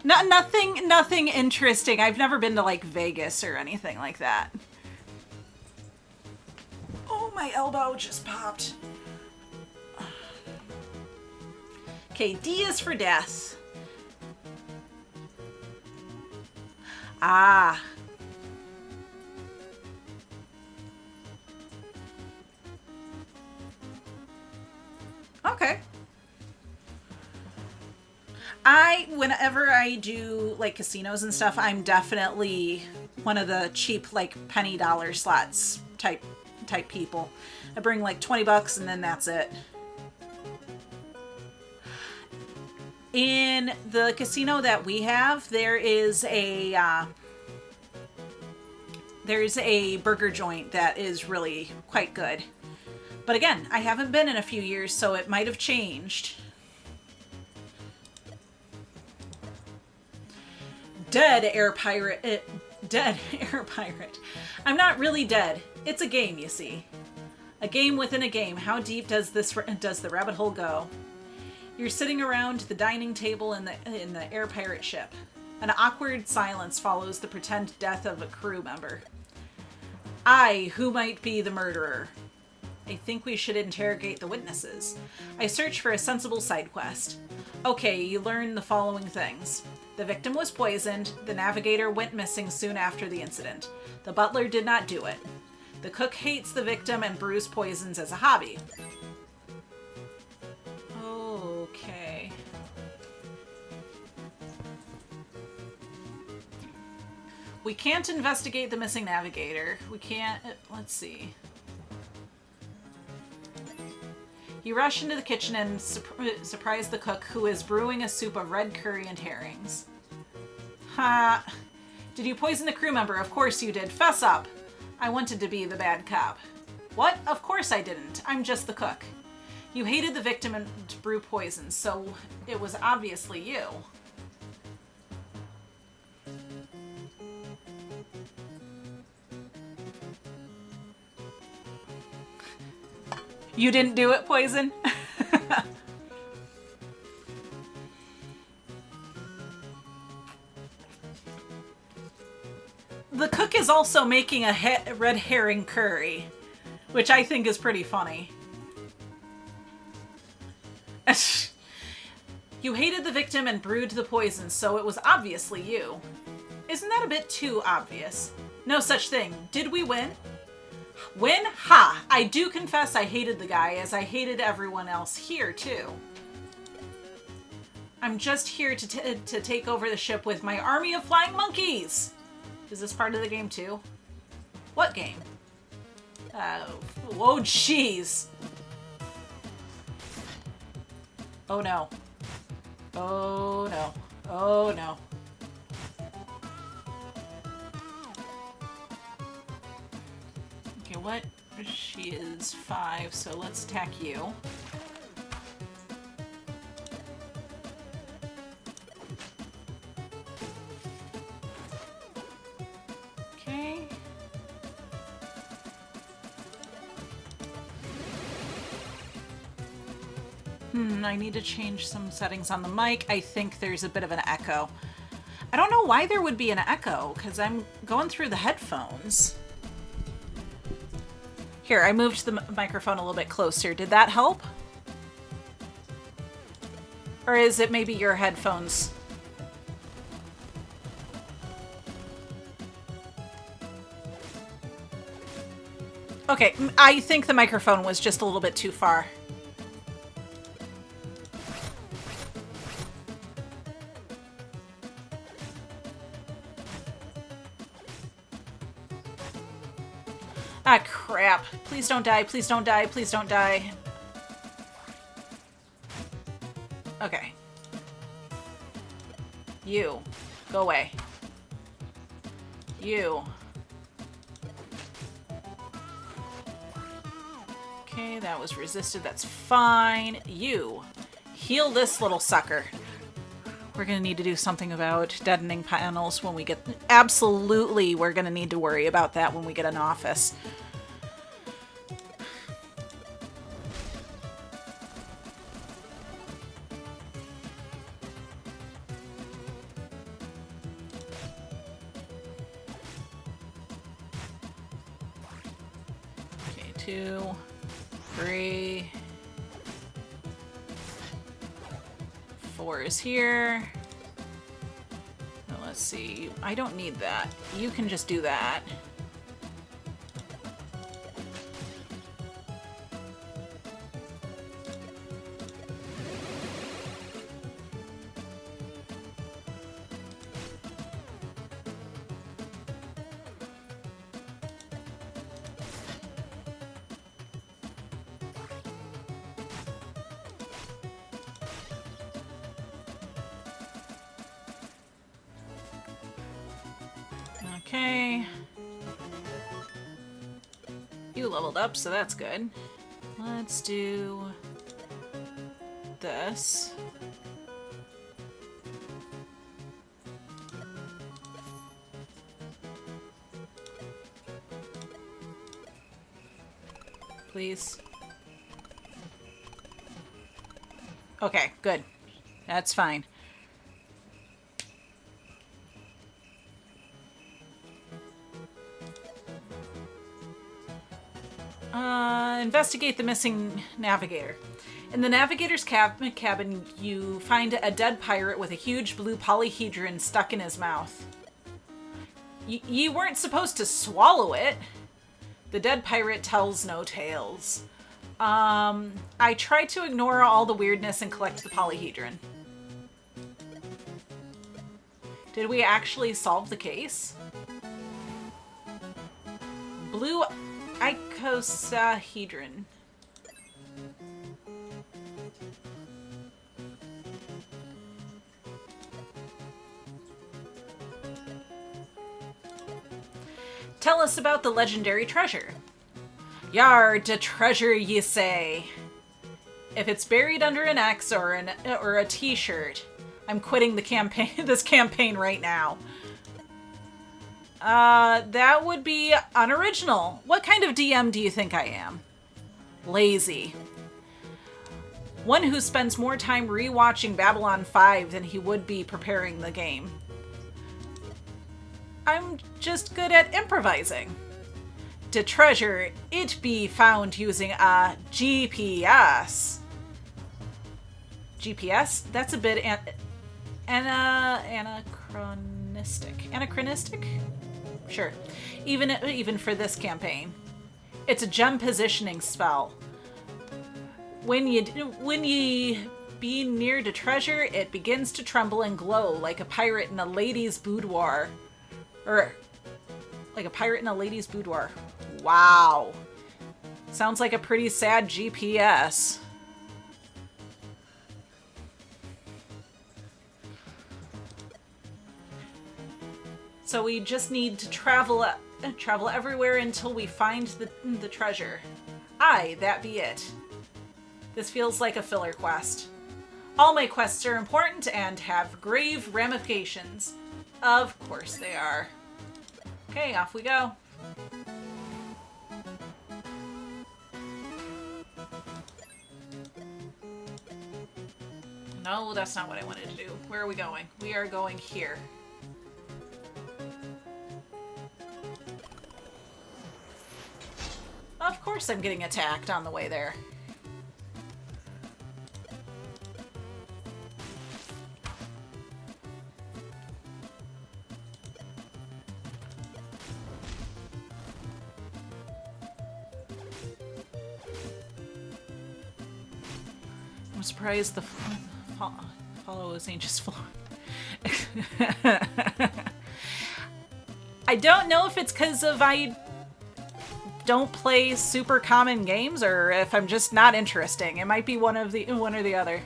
Nothing interesting. I've never been to like Vegas or anything like that. Oh, my elbow just popped. Okay, D is for death. Ah. Okay. Whenever I do like casinos and stuff, I'm definitely one of the cheap like penny dollar slots type people. I bring like $20 and then that's it. In the casino that we have, there's a burger joint that is really quite good. But again, I haven't been in a few years, so it might have changed. Dead Air Pirate. Dead Air Pirate. I'm not really dead. It's a game, you see. A game within a game. How deep does the rabbit hole go? You're sitting around the dining table in the Air Pirate ship. An awkward silence follows the pretend death of a crew member. Who might be the murderer? I think we should interrogate the witnesses. I search for a sensible side quest. Okay, you learn the following things. The victim was poisoned. The navigator went missing soon after the incident. The butler did not do it. The cook hates the victim and brews poisons as a hobby. Okay. We can't investigate the missing navigator. We can't... Let's see. You rush into the kitchen and surprise the cook, who is brewing a soup of red curry and herrings. Ha! Did you poison the crew member? Of course you did. Fess up! I wanted to be the bad cop. What? Of course I didn't. I'm just the cook. You hated the victim and brew poison, so it was obviously you. You didn't do it, Poison? The cook is also making a red herring curry, which I think is pretty funny. You hated the victim and brewed the poison, so it was obviously you. Isn't that a bit too obvious? No such thing. Did we win? Win? Ha! I do confess I hated the guy, as I hated everyone else here, too. I'm just here to take over the ship with my army of flying monkeys! Is this part of the game, too? What game? Whoa, jeez! Oh, no. Oh, no. Oh, no. Okay, what? She is 5, so let's attack you. I need to change some settings on the mic. I think there's a bit of an echo. I don't know why there would be an echo, because I'm going through the headphones. Here, I moved the microphone a little bit closer. Did that help? Or is it maybe your headphones? Okay, I think the microphone was just a little bit too far. Ah, crap. Please don't die, please don't die, please don't die. Okay. You. Go away. You. Okay, that was resisted. That's fine. You. Heal this little sucker. We're going to need to do something about deadening panels when we get... Absolutely, we're going to need to worry about that when we get an office. Okay, 2, 3... 4 is here. Now let's see. I don't need that. You can just do that. Okay. You leveled up, so that's good. Let's do this. Please. Okay, good. That's fine. Investigate the missing navigator. In the navigator's cabin, you find a dead pirate with a huge blue polyhedron stuck in his mouth. You weren't supposed to swallow it. The dead pirate tells no tales. I tried to ignore all the weirdness and collect the polyhedron. Did we actually solve the case? Blue icosahedron. Tell us about the legendary treasure. Yar, de treasure ye say. If it's buried under an X or a T-shirt, I'm quitting the campaign. This campaign right now. That would be unoriginal. What kind of DM do you think I am? Lazy. One who spends more time rewatching Babylon 5 than he would be preparing the game. I'm just good at improvising. To treasure, it be found using a GPS. GPS? That's a bit anachronistic. Anachronistic? Sure. Even for this campaign. It's a gem positioning spell. When ye be near to treasure, it begins to tremble and glow like a pirate in a lady's boudoir. Or like a pirate in a lady's boudoir. Wow. Sounds like a pretty sad GPS. So we just need to travel everywhere until we find the treasure. Aye, that be it. This feels like a filler quest. All my quests are important and have grave ramifications. Of course they are. Okay, off we go. No, that's not what I wanted to do. Where are we going? We are going here. Of course I'm getting attacked on the way there. I'm surprised the follow isn't just flowing. I don't know if it's because of I don't play super common games or if I'm just not interesting. It might be one or the other.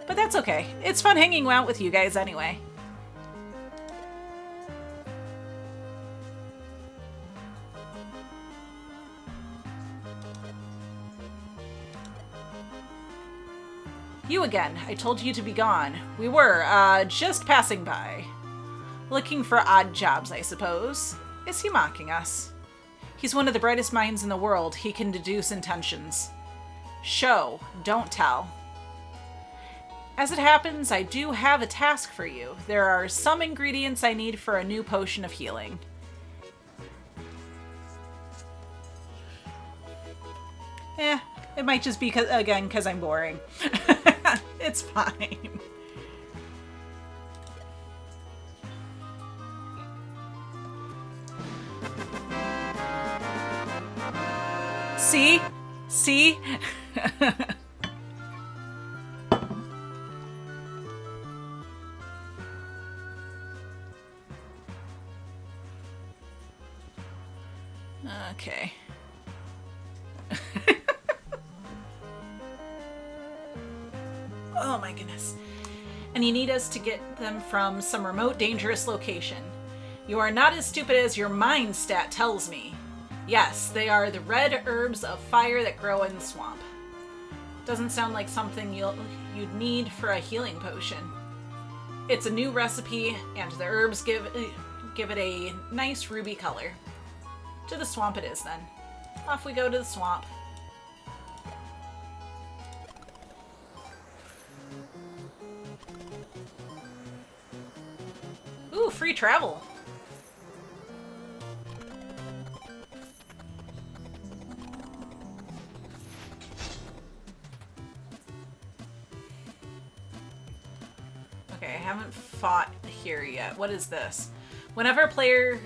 But that's okay. It's fun hanging out with you guys anyway. You again. I told you to be gone. We were, just passing by. Looking for odd jobs, I suppose. Is he mocking us? He's one of the brightest minds in the world. He can deduce intentions. Show, don't tell. As it happens, I do have a task for you. There are some ingredients I need for a new potion of healing. It might just be, because I'm boring. It's fine. See? See? Okay. Oh my goodness. And you need us to get them from some remote, dangerous location. You are not as stupid as your mind stat tells me. Yes, they are the red herbs of fire that grow in the swamp. Doesn't sound like something you'd need for a healing potion. It's a new recipe, and the herbs give it a nice ruby color. To the swamp it is, then. Off we go to the swamp. Ooh, free travel. Okay, I haven't fought here yet. What is this? Whenever players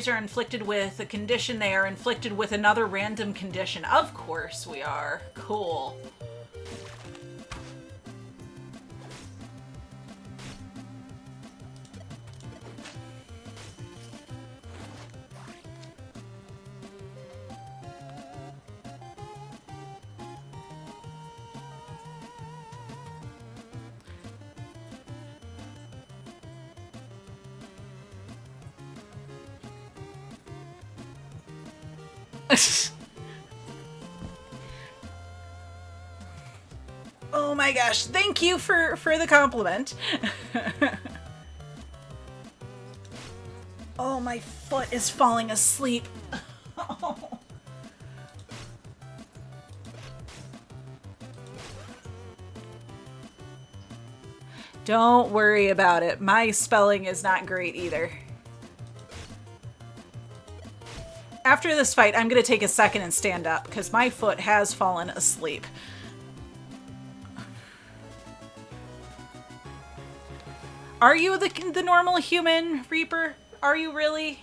are inflicted with a condition, they are inflicted with another random condition. Of course we are. Cool. Oh my gosh, thank you for the compliment. Oh, my foot is falling asleep. Oh. Don't worry about it. My spelling is not great either. After this fight, I'm going to take a second and stand up, because my foot has fallen asleep. Are you the normal human, Reaper? Are you really?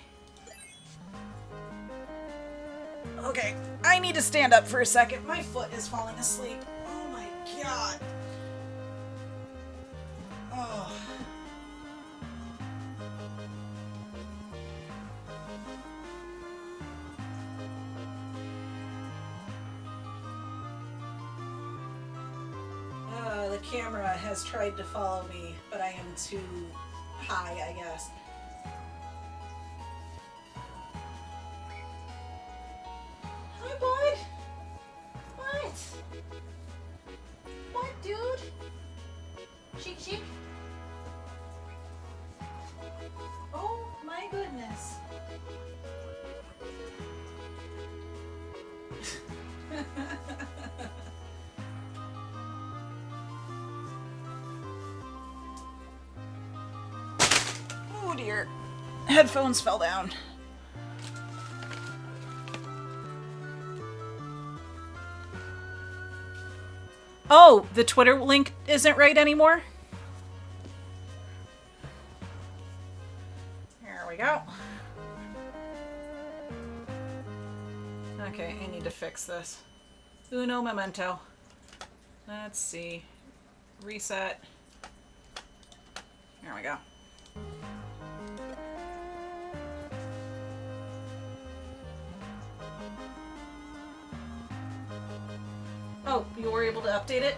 Okay, I need to stand up for a second. My foot is falling asleep. Oh my god. Oh. The camera has tried to follow me, but I am too high, I guess. Hi, bud. What? What, dude? Cheek, cheek. Oh my goodness. dear. Headphones fell down. Oh, the Twitter link isn't right anymore? Here we go. Okay, I need to fix this. Uno momento. Let's see. Reset. Here we go. Oh, you were able to update it?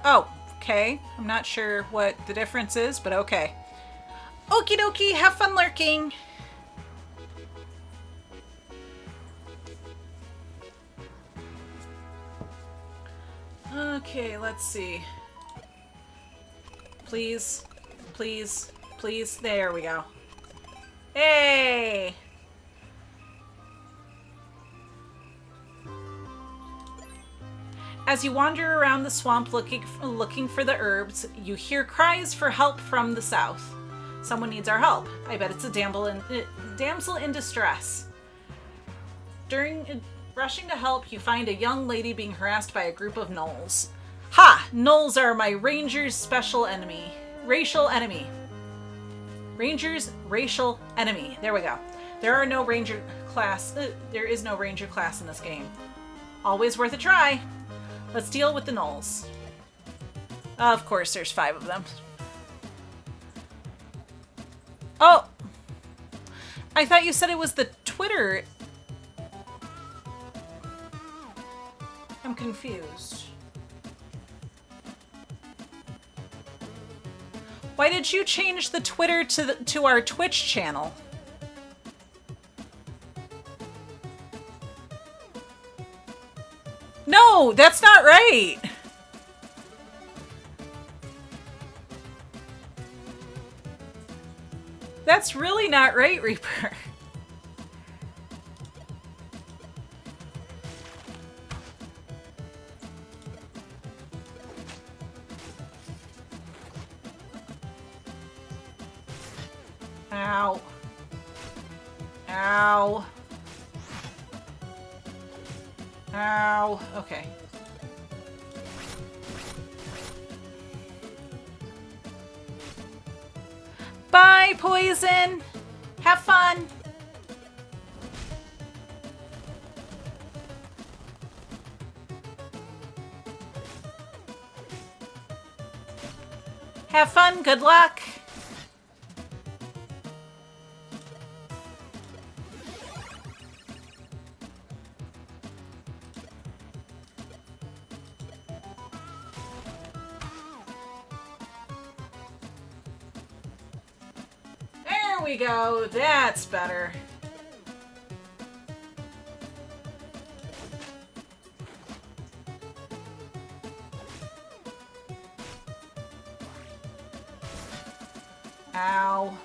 Oh, okay. I'm not sure what the difference is, but okay. Okie dokie, have fun lurking! Okay, let's see. Please, please, please. There we go. Hey! As you wander around the swamp looking for the herbs, you hear cries for help from the south. Someone needs our help. I bet it's a damsel in distress. During rushing to help, you find a young lady being harassed by a group of gnolls. Ha! Gnolls are my ranger's special enemy. Racial enemy. Ranger's racial enemy. There we go. There is no ranger class in this game. Always worth a try. Let's deal with the gnolls. Of course, there's 5 of them. Oh! I thought you said it was the Twitter. I'm confused. Why did you change the Twitter to our Twitch channel? No, that's not right. That's really not right, Reaper. Ow. Ow. Ow. Okay. Bye, Poison. Have fun. Have fun. Good luck. There we go. That's better. Ow.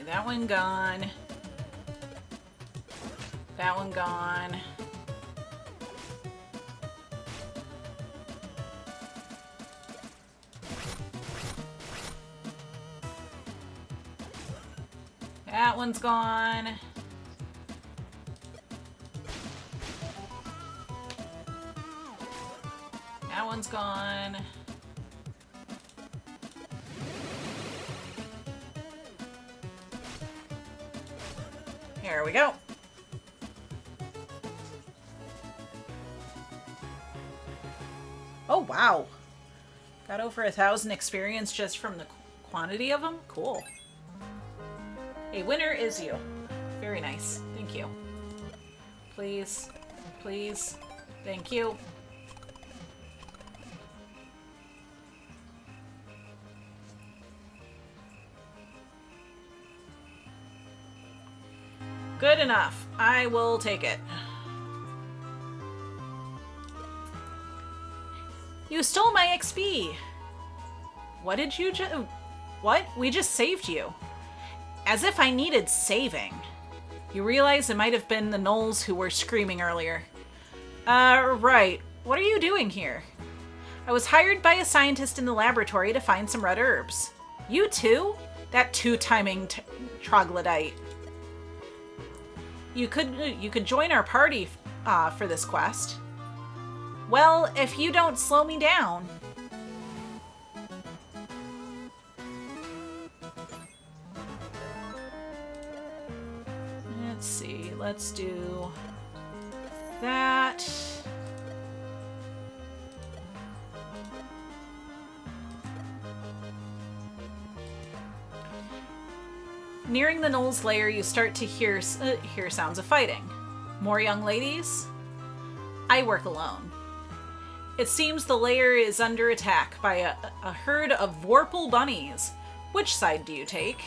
That one gone. That one gone. That one's gone. That one's gone. Here we go. Oh, wow. Got over 1,000 experience just from the quantity of them? Cool. A winner is you. Very nice. Thank you. Please. Please. Thank you. Good enough. I will take it. You stole my XP! What did you just... What? We just saved you. As if I needed saving. You realize it might have been the gnolls who were screaming earlier. Right. What are you doing here? I was hired by a scientist in the laboratory to find some red herbs. You too? That two-timing troglodyte. You could join our party for this quest. Well, if you don't slow me down. Let's see. Let's do that. Nearing the Gnoll's lair, you start to hear sounds of fighting. More young ladies? I work alone. It seems the lair is under attack by a herd of Vorpal bunnies. Which side do you take?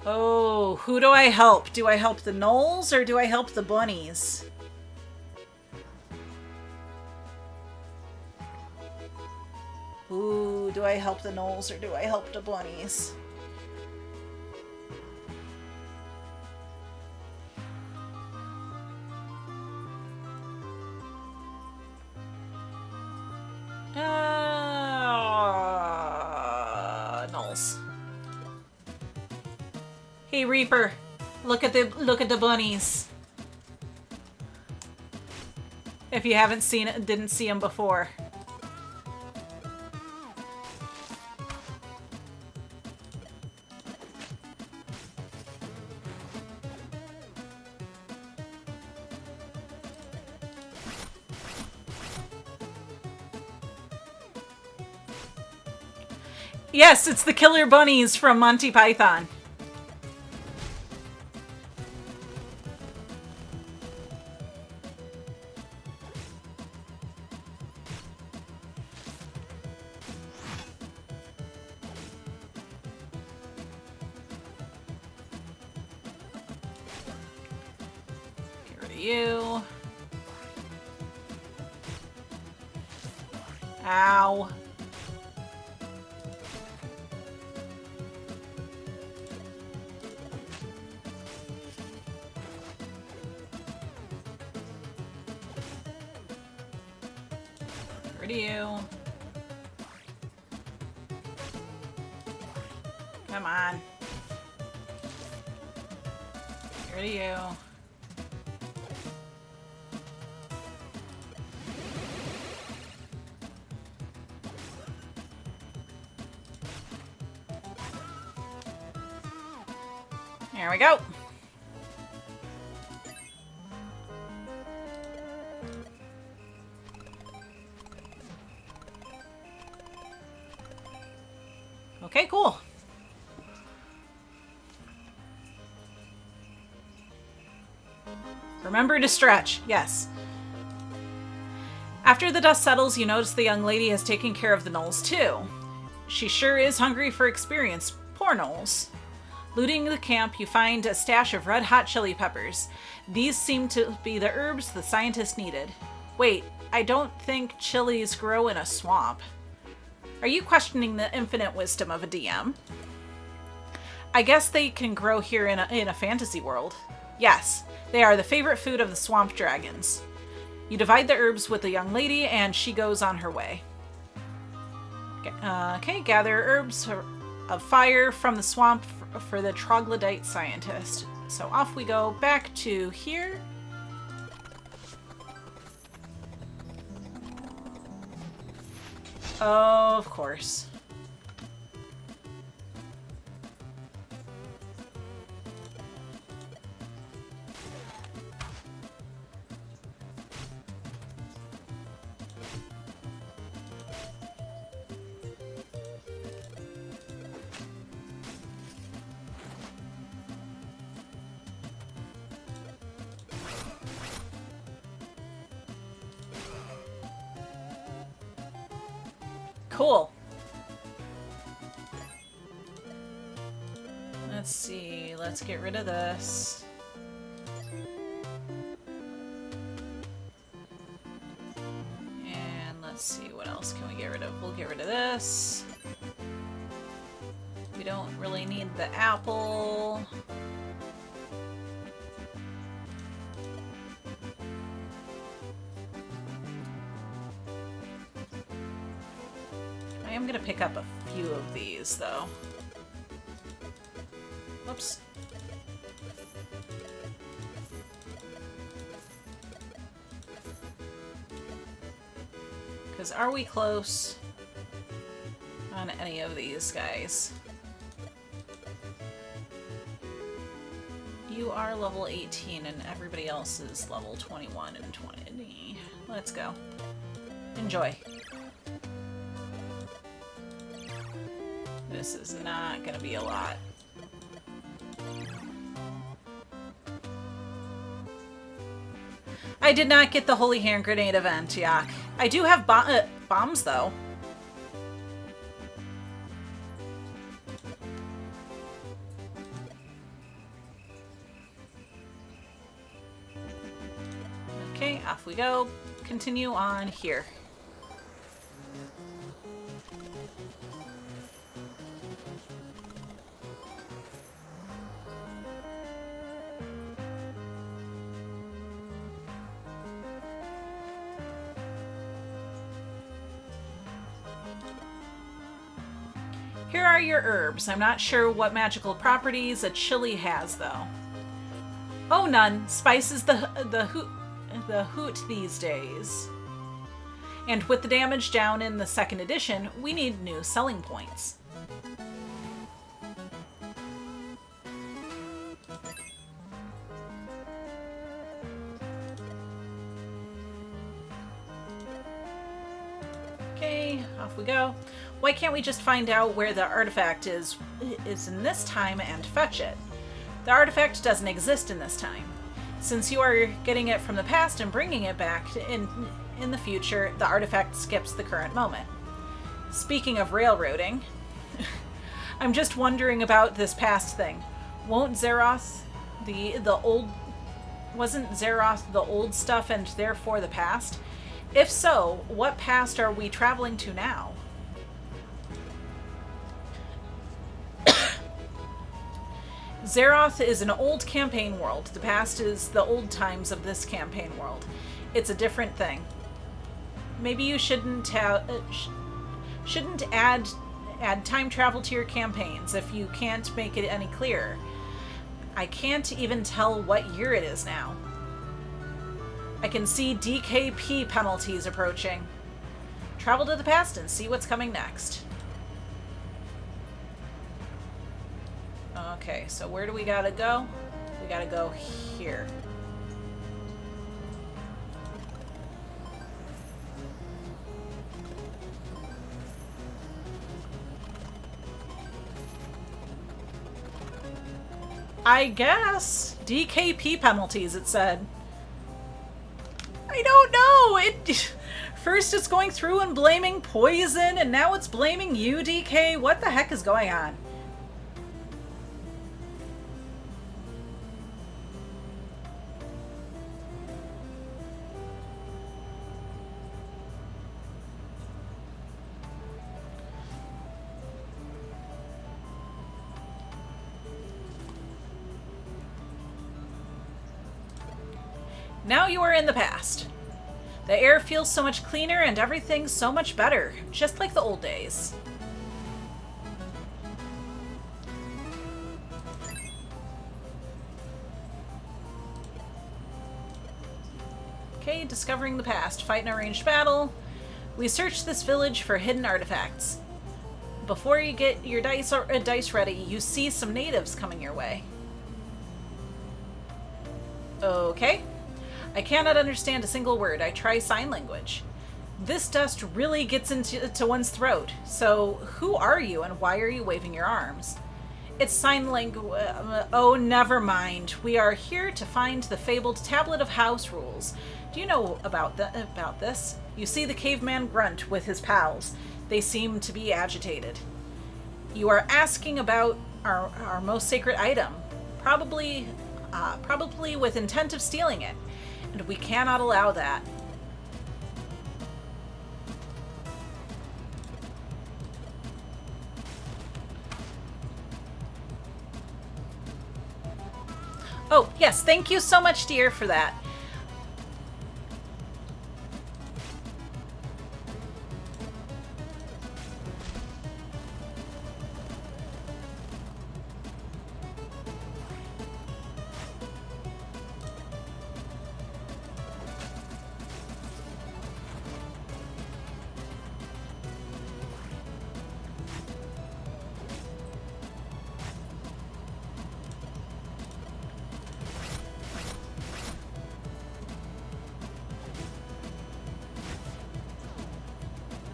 Oh, who do I help? Do I help the Gnolls or do I help the bunnies? Ooh, do I help the Gnolls or do I help the bunnies? Gnolls. Hey Reaper, look at the bunnies. If you haven't seen it, didn't see them before. Yes, it's the killer bunnies from Monty Python. Get rid of you. Ow. You. Come on. Get rid of you. There we go. Okay, cool. Remember to stretch. Yes. After the dust settles, you notice the young lady has taken care of the Gnolls too. She sure is hungry for experience. Poor Gnolls. Looting the camp, you find a stash of red-hot chili peppers. These seem to be the herbs the scientist needed. Wait, I don't think chilies grow in a swamp. Are you questioning the infinite wisdom of a DM? I guess they can grow here in a fantasy world. Yes, they are the favorite food of the swamp dragons. You divide the herbs with the young lady and she goes on her way. Okay, gather herbs of fire from the swamp for the troglodyte scientist. So off we go back to here. Oh, of course. Cool. Let's see. Let's get rid of this. And let's see, what else can we get rid of? We'll get rid of this. We don't really need the apple. I am going to pick up a few of these, though. Whoops. Because are we close on any of these guys? You are level 18 and everybody else is level 21 and 20. Let's go. Enjoy. This is not going to be a lot. I did not get the Holy Hand Grenade event, Yak. I do have bombs, though. Okay, off we go. Continue on here. Here are your herbs. I'm not sure what magical properties a chili has, though. Oh, none. Spice is the hoot these days. And with the damage down in the second edition, we need new selling points. Okay, off we go. Why can't we just find out where the artifact is in this time and fetch it? The artifact doesn't exist in this time. Since you are getting it from the past and bringing it back in the future, the artifact skips the current moment. Speaking of railroading, I'm just wondering about this past thing. Won't Zeroth wasn't Zeroth the old stuff and therefore the past? If so, what past are we traveling to now? Zeroth is an old campaign world. The past is the old times of this campaign world. It's a different thing. Maybe you shouldn't add time travel to your campaigns if you can't make it any clearer. I can't even tell what year it is now. I can see DKP penalties approaching. Travel to the past and see what's coming next. Okay, so where do we gotta go? We gotta go here. I guess. DKP penalties, it said. I don't know! First it's going through and blaming poison, and now it's blaming you, DK. What the heck is going on? Now you are in the past. The air feels so much cleaner and everything's so much better, just like the old days. Okay, discovering the past. Fight an arranged battle. We search this village for hidden artifacts. Before you get your dice ready, you see some natives coming your way. Okay. I cannot understand a single word. I try sign language. This dust really gets into one's throat. So, who are you and why are you waving your arms? It's sign language. Oh, never mind. We are here to find the fabled Tablet of House Rules. Do you know about this? You see the caveman Grunt with his pals. They seem to be agitated. You are asking about our most sacred item, probably with intent of stealing it, and we cannot allow that. Oh, yes, thank you so much, dear, for that.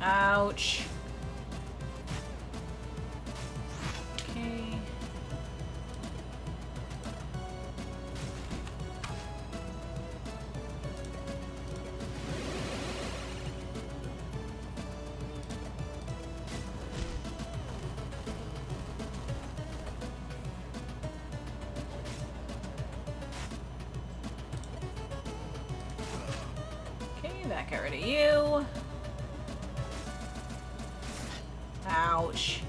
Ouch. Okay. Okay, that got rid of you. Ouch.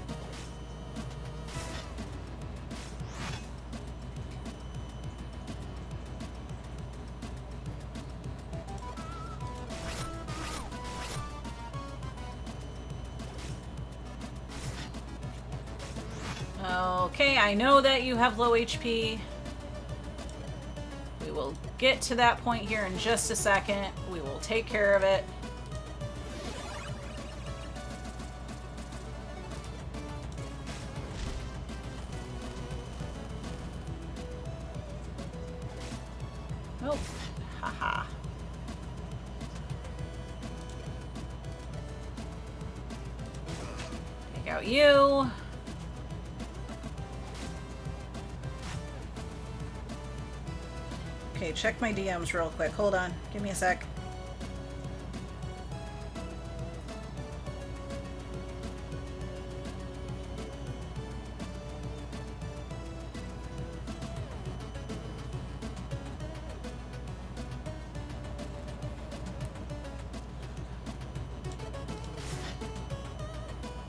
Okay, I know that you have low HP. We will get to that point here in just a second. We will take care of it. Nope. Haha. Take out you. Okay, check my DMs real quick. Hold on. Give me a sec.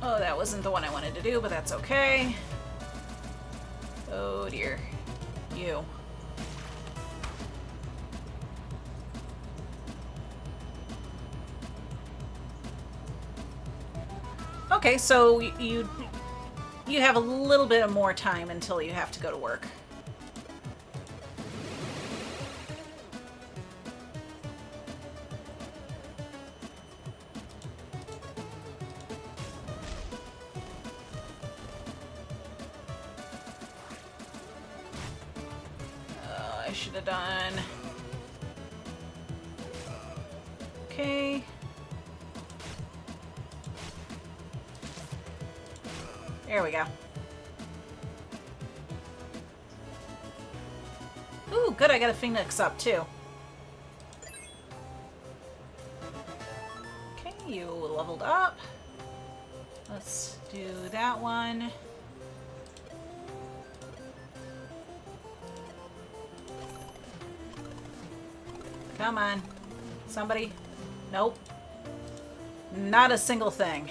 Oh, that wasn't the one I wanted to do, but that's okay. Oh dear. You. Okay, so you have a little bit more time until you have to go to work. I should have done. Okay. There we go. Ooh, good, I got a Phoenix up too. Okay, you leveled up. Let's do that one. Come on. Somebody. Nope. Not a single thing.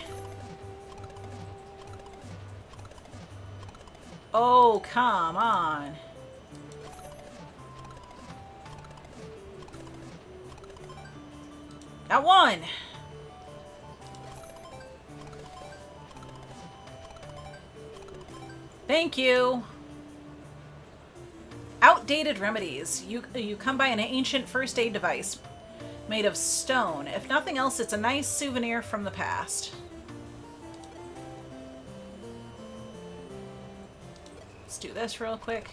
Oh, come on. Got one. Thank you. Outdated remedies. You come by an ancient first aid device made of stone. If nothing else, it's a nice souvenir from the past. Let's do this real quick.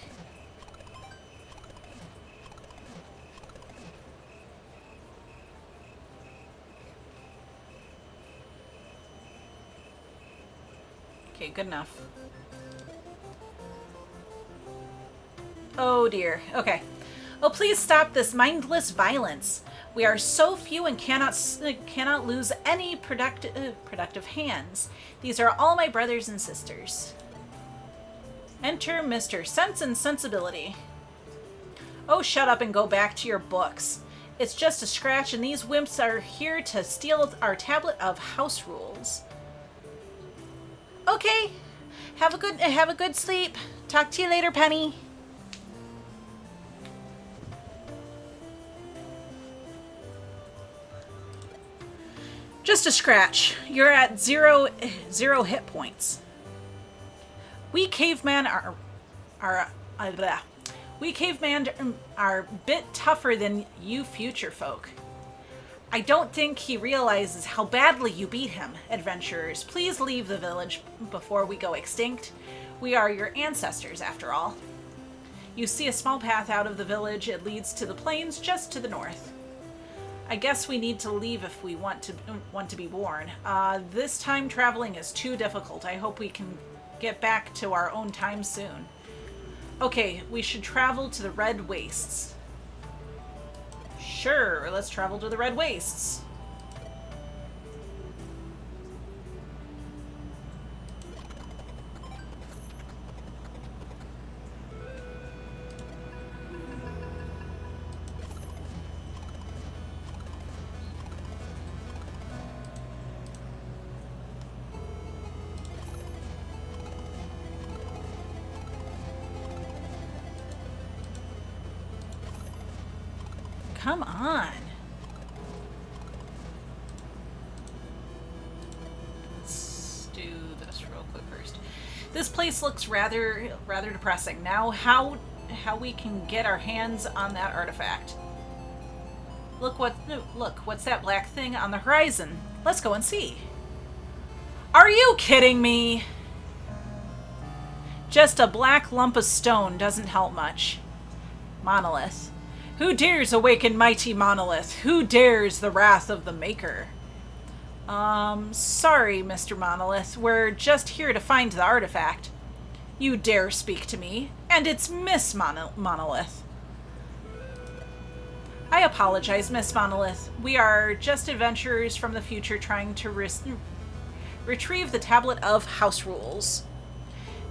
Okay, good enough. Oh dear. Okay. Oh, please stop this mindless violence. We are so few and cannot lose any productive hands. These are all my brothers and sisters. Enter Mr. Sense and Sensibility. Oh, shut up and go back to your books. It's just a scratch, and these wimps are here to steal our tablet of house rules. Okay. Have a good sleep. Talk to you later, Penny. Just a scratch. You're at zero hit points. We cavemen are a bit tougher than you future folk. I don't think he realizes how badly you beat him, adventurers. Please leave the village before we go extinct. We are your ancestors, after all. You see a small path out of the village. It leads to the plains just to the north. I guess we need to leave if we want to be born. This time traveling is too difficult. I hope we can get back to our own time soon. Okay, we should travel to the Red Wastes. Sure, let's travel to the Red Wastes. Come on. Let's do this real quick first. This place looks rather depressing. Now how we can get our hands on that artifact. Look, what's that black thing on the horizon? Let's go and see. Are you kidding me? Just a black lump of stone doesn't help much. Monolith. Who dares awaken mighty Monolith? Who dares the wrath of the Maker? Sorry, Mr. Monolith. We're just here to find the artifact. You dare speak to me, and it's Miss Monolith. I apologize, Miss Monolith. We are just adventurers from the future trying to retrieve the tablet of house rules.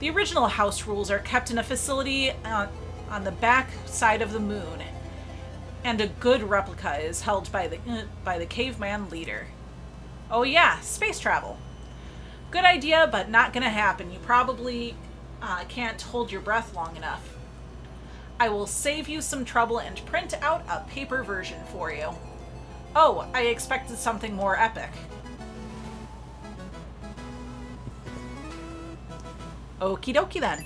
The original house rules are kept in a facility on the back side of the moon, and a good replica is held by the caveman leader. Oh yeah, space travel. Good idea, but not gonna happen. You probably can't hold your breath long enough. I will save you some trouble and print out a paper version for you. Oh, I expected something more epic. Okie dokie then.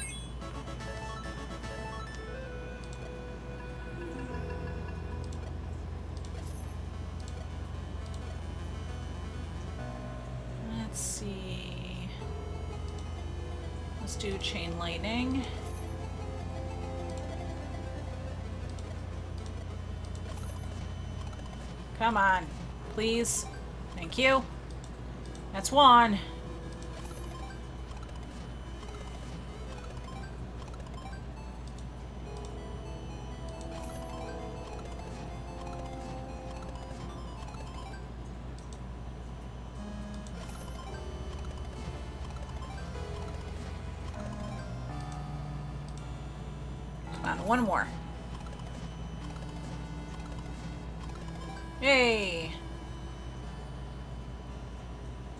Let's see. Let's do chain lightning. Come on, please. Thank you. That's one. One more. Yay!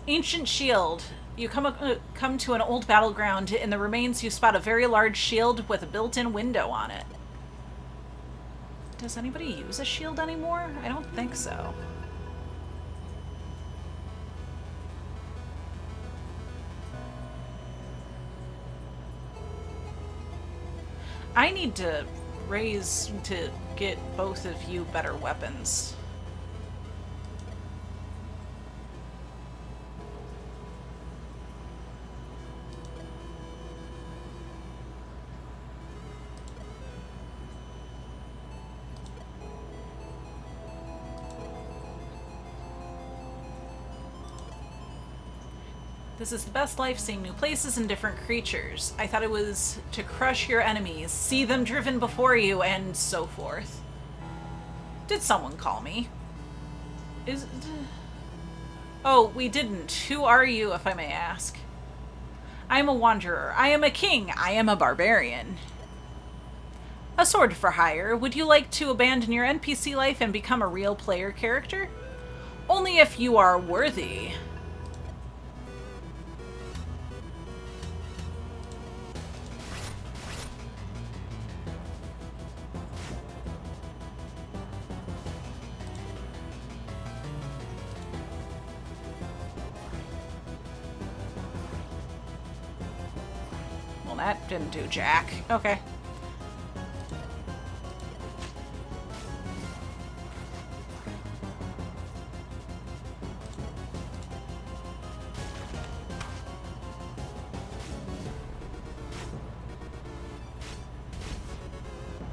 Ancient shield. You come to an old battleground. In the remains, you spot a very large shield with a built-in window on it. Does anybody use a shield anymore? I don't think so. I need to raise to get both of you better weapons. This is the best life, seeing new places and different creatures. I thought it was to crush your enemies, see them driven before you, and so forth. Did someone call me? Oh, we didn't. Who are you, if I may ask? I am a wanderer. I am a king. I am a barbarian. A sword for hire. Would you like to abandon your NPC life and become a real player character? Only if you are worthy. Well, that didn't do jack. Okay.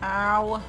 Ow.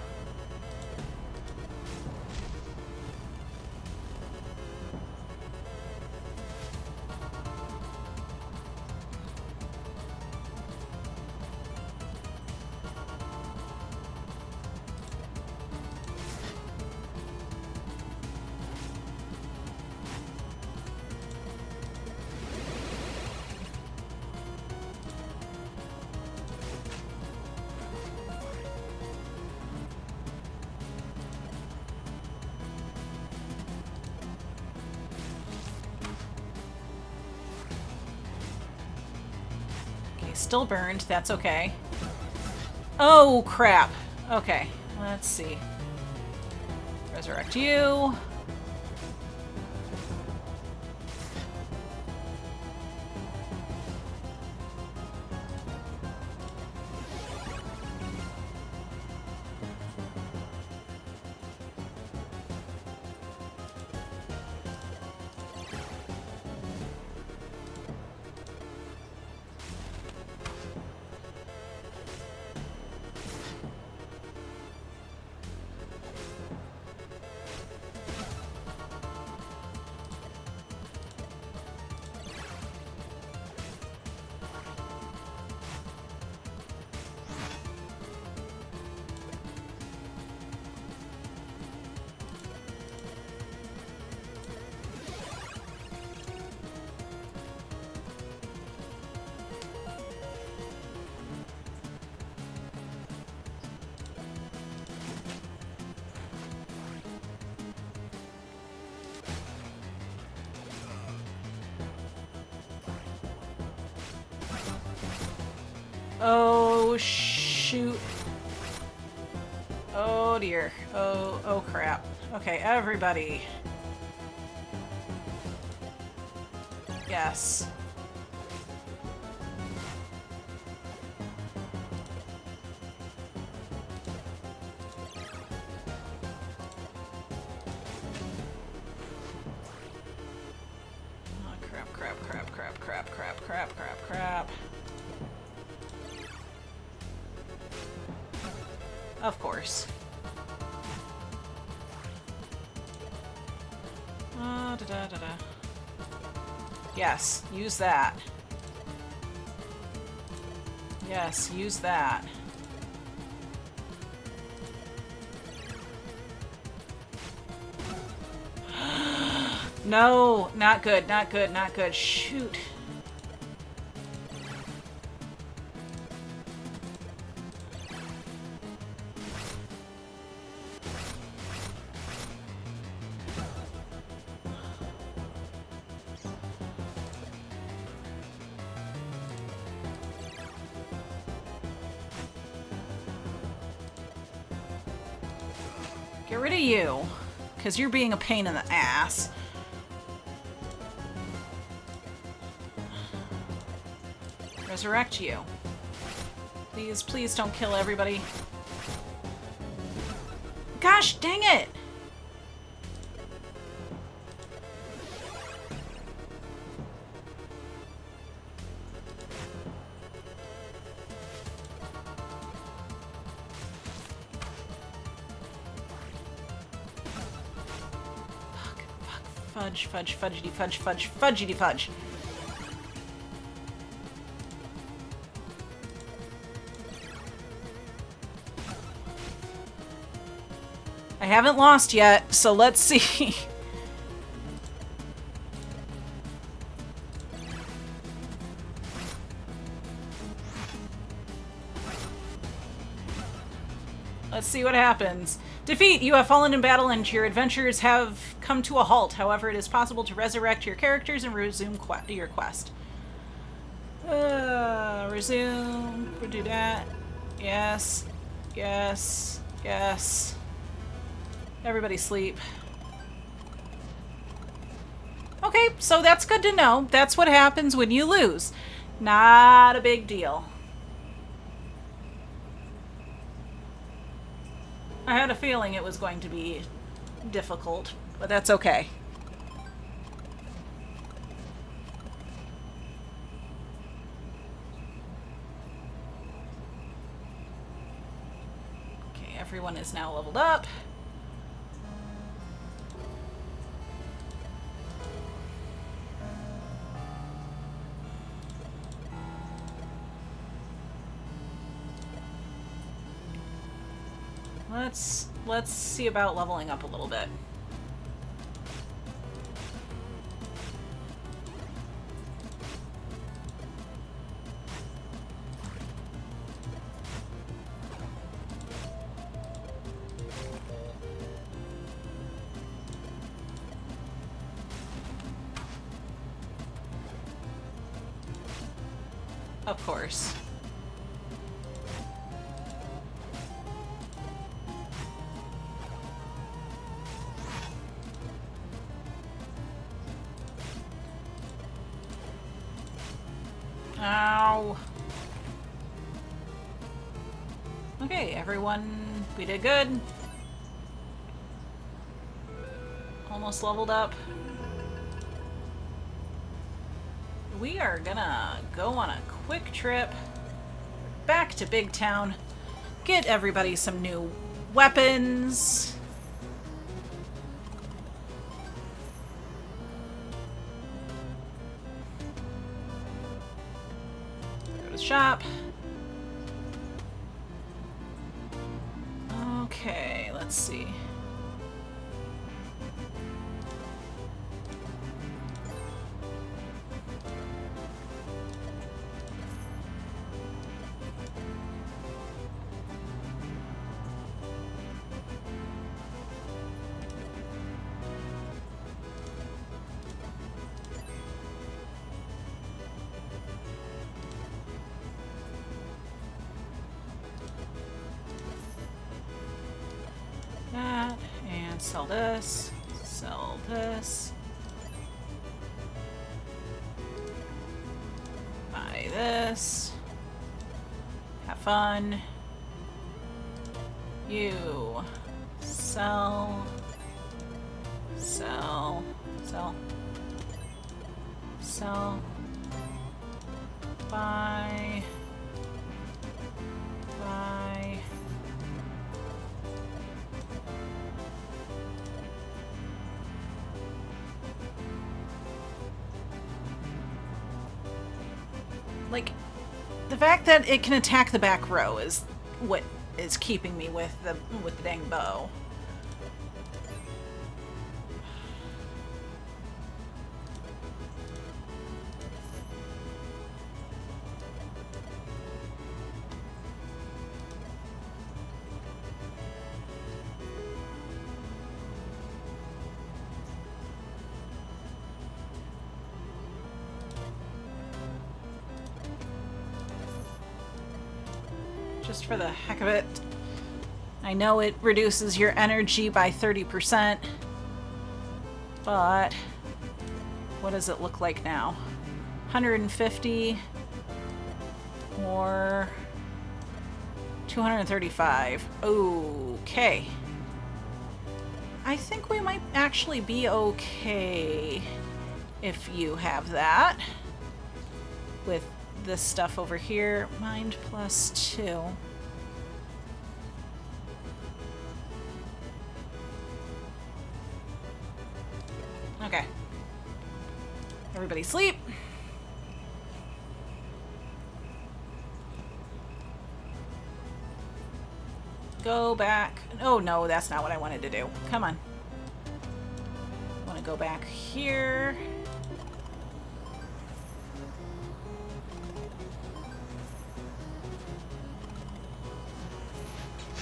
Still burned. That's okay. Oh, crap. Okay. Let's see. Resurrect you. Oh, shoot. Oh, dear. Oh, crap. Okay, everybody. Yes. Oh, crap, crap, crap, crap, crap, crap, crap, crap, crap. Of course. Da-da-da-da. Yes, use that. Yes, use that. No, not good, not good, not good. Shoot. Get rid of you, because you're being a pain in the ass. Resurrect you. Please, please don't kill everybody. Gosh, dang it! Fudge, fudge, fudgety, fudge, fudge, fudgety, fudge. haven't lost yet, so let's see. Let's see what happens. Defeat! You have fallen in battle and your adventures have come to a halt. However, it is possible to resurrect your characters and resume your quest. Resume. We'll do that. Yes. Yes. Yes. Everybody sleep. Okay, so that's good to know. That's what happens when you lose. Not a big deal. I had a feeling it was going to be difficult, but that's okay. Okay, everyone is now leveled up. Let's see about leveling up a little bit. Of course. Ow. Okay, everyone, we did good. Almost leveled up. We are gonna go on a quick trip back to Big Town, get everybody some new weapons. Shop. Okay, let's see. That, and sell this, sell this, buy this, have fun, you, sell, sell, sell, sell, buy, buy, like, the fact that it can attack the back row is what is keeping me with the dang bow. Just for the heck of it. I know it reduces your energy by 30%, but what does it look like now? 150 or 235. Okay. I think we might actually be okay if you have that. With this stuff over here, mind +2. Okay. Everybody sleep. go back. Oh no, that's not what I wanted to do. Come on. I want to go back here.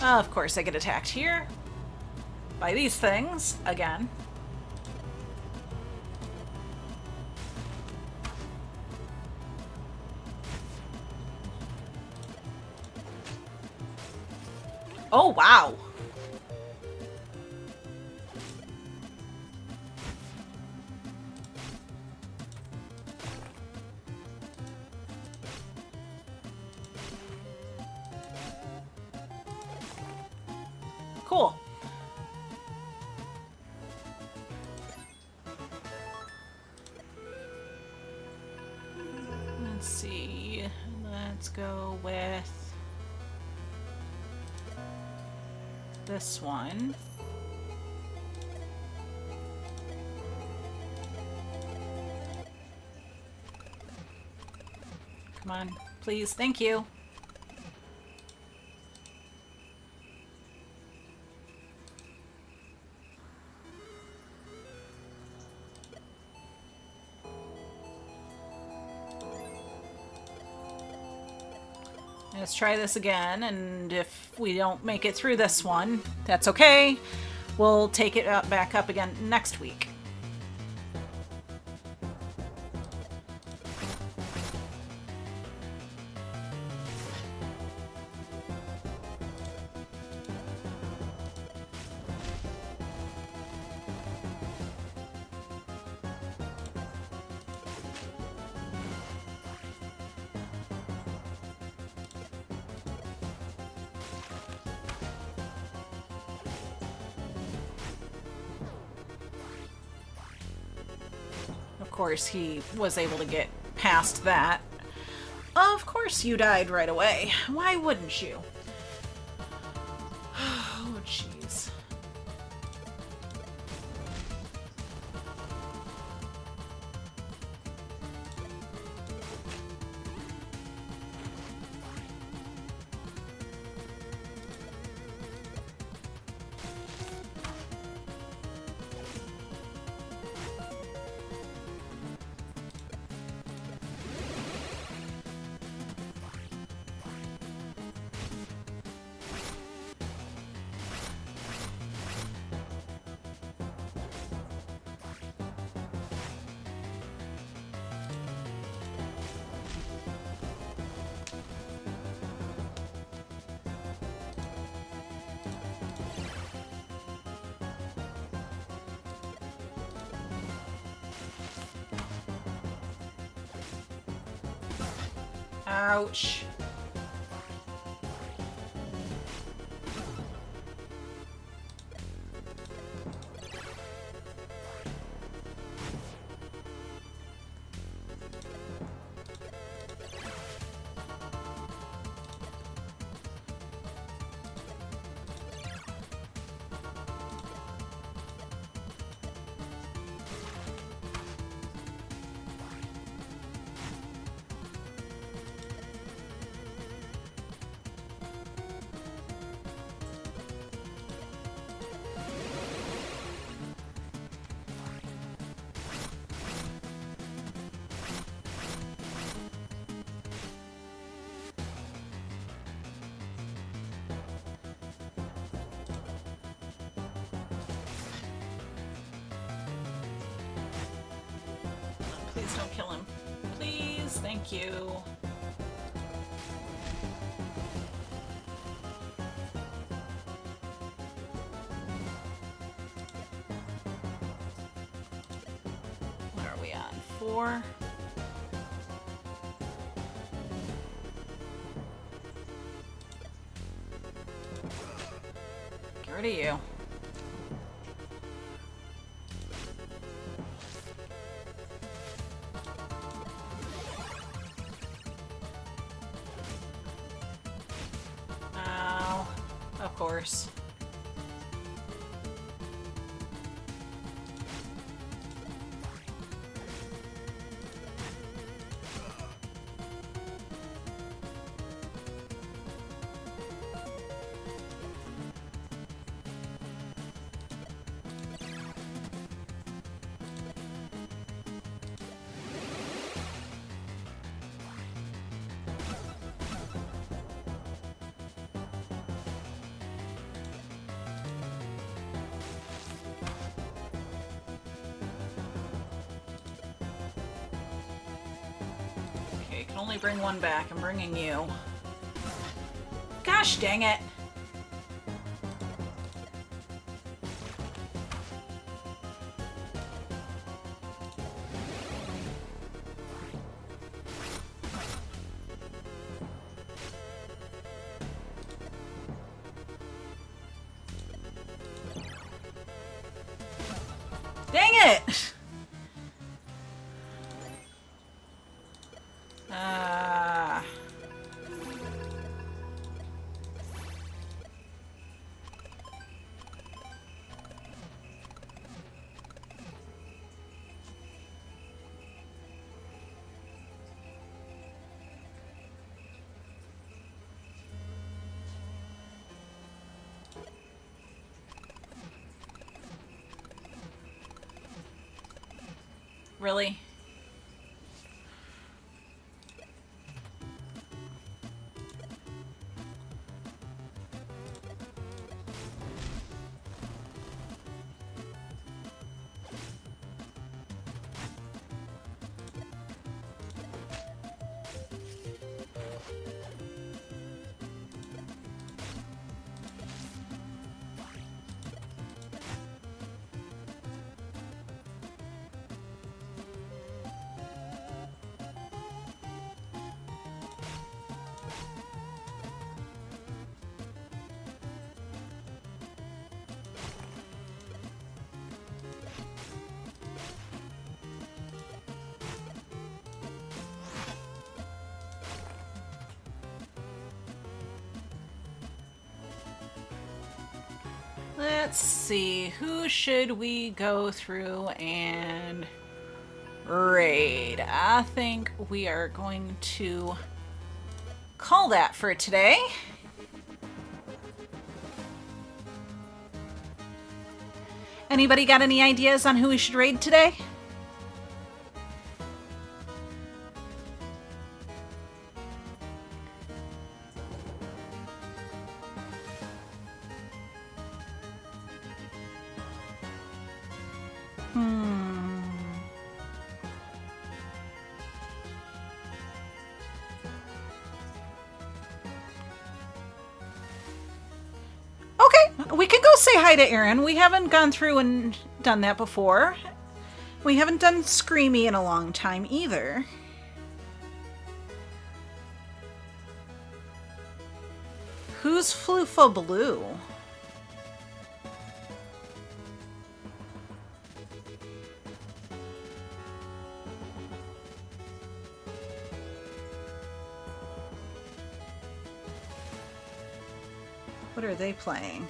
Of course I get attacked here by these things again. Oh, wow. Cool. Let's see. Let's go with this one. Come on, please. Thank you. Let's try this again, and if we don't make it through this one, that's okay. We'll take it back up again next week. Of course, he was able to get past that. Of course you died right away. Why wouldn't you? Oh, jeez. Ouch. Please don't kill him. Please, thank you. What are we on? 4? Get rid of you. Of course. only bring one back. I'm bringing you. Gosh dang it. Dang it! Really? Let's see, who should we go through and raid? I think we are going to call that for today. Anybody got any ideas on who we should raid today? We can go say hi to Aaron. We haven't gone through and done that before. We haven't done Screamy in a long time either. Who's Floofa Blue? What are they playing?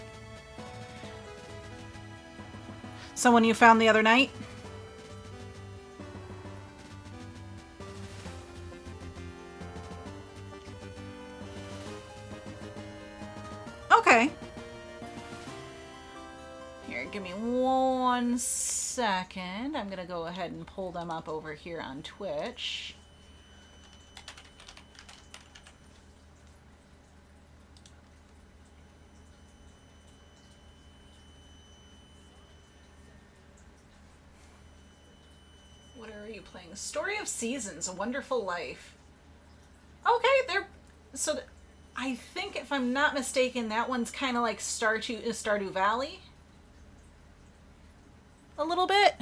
Someone you found the other night? Okay. Here, give me 1 second. I'm gonna go ahead and pull them up over here on Twitch. What are you playing? Story of Seasons, A Wonderful Life. Okay, I think if I'm not mistaken, that one's kind of like Stardew Valley. A little bit.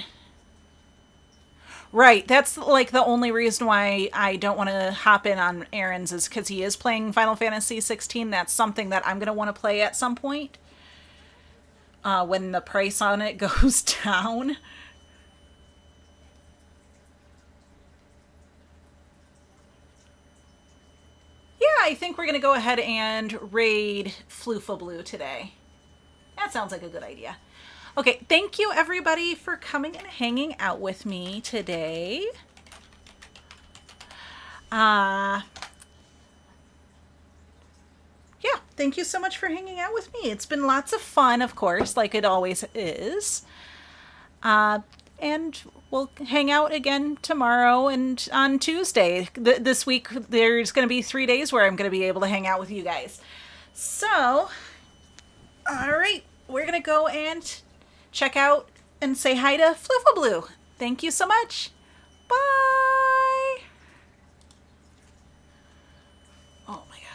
Right, that's like the only reason why I don't want to hop in on Aaron's is because he is playing Final Fantasy 16. That's something that I'm going to want to play at some point. When the price on it goes down. Yeah, I think we're going to go ahead and raid Floofa Blue today. That sounds like a good idea. Okay, thank you everybody for coming and hanging out with me today. Yeah, thank you so much for hanging out with me. It's been lots of fun, of course, like it always is. And we'll hang out again tomorrow and on Tuesday. This week, there's going to be 3 days where I'm going to be able to hang out with you guys. So, all right, we're going to go and check out and say hi to Floofa Blue. Thank you so much. Bye. Oh my god.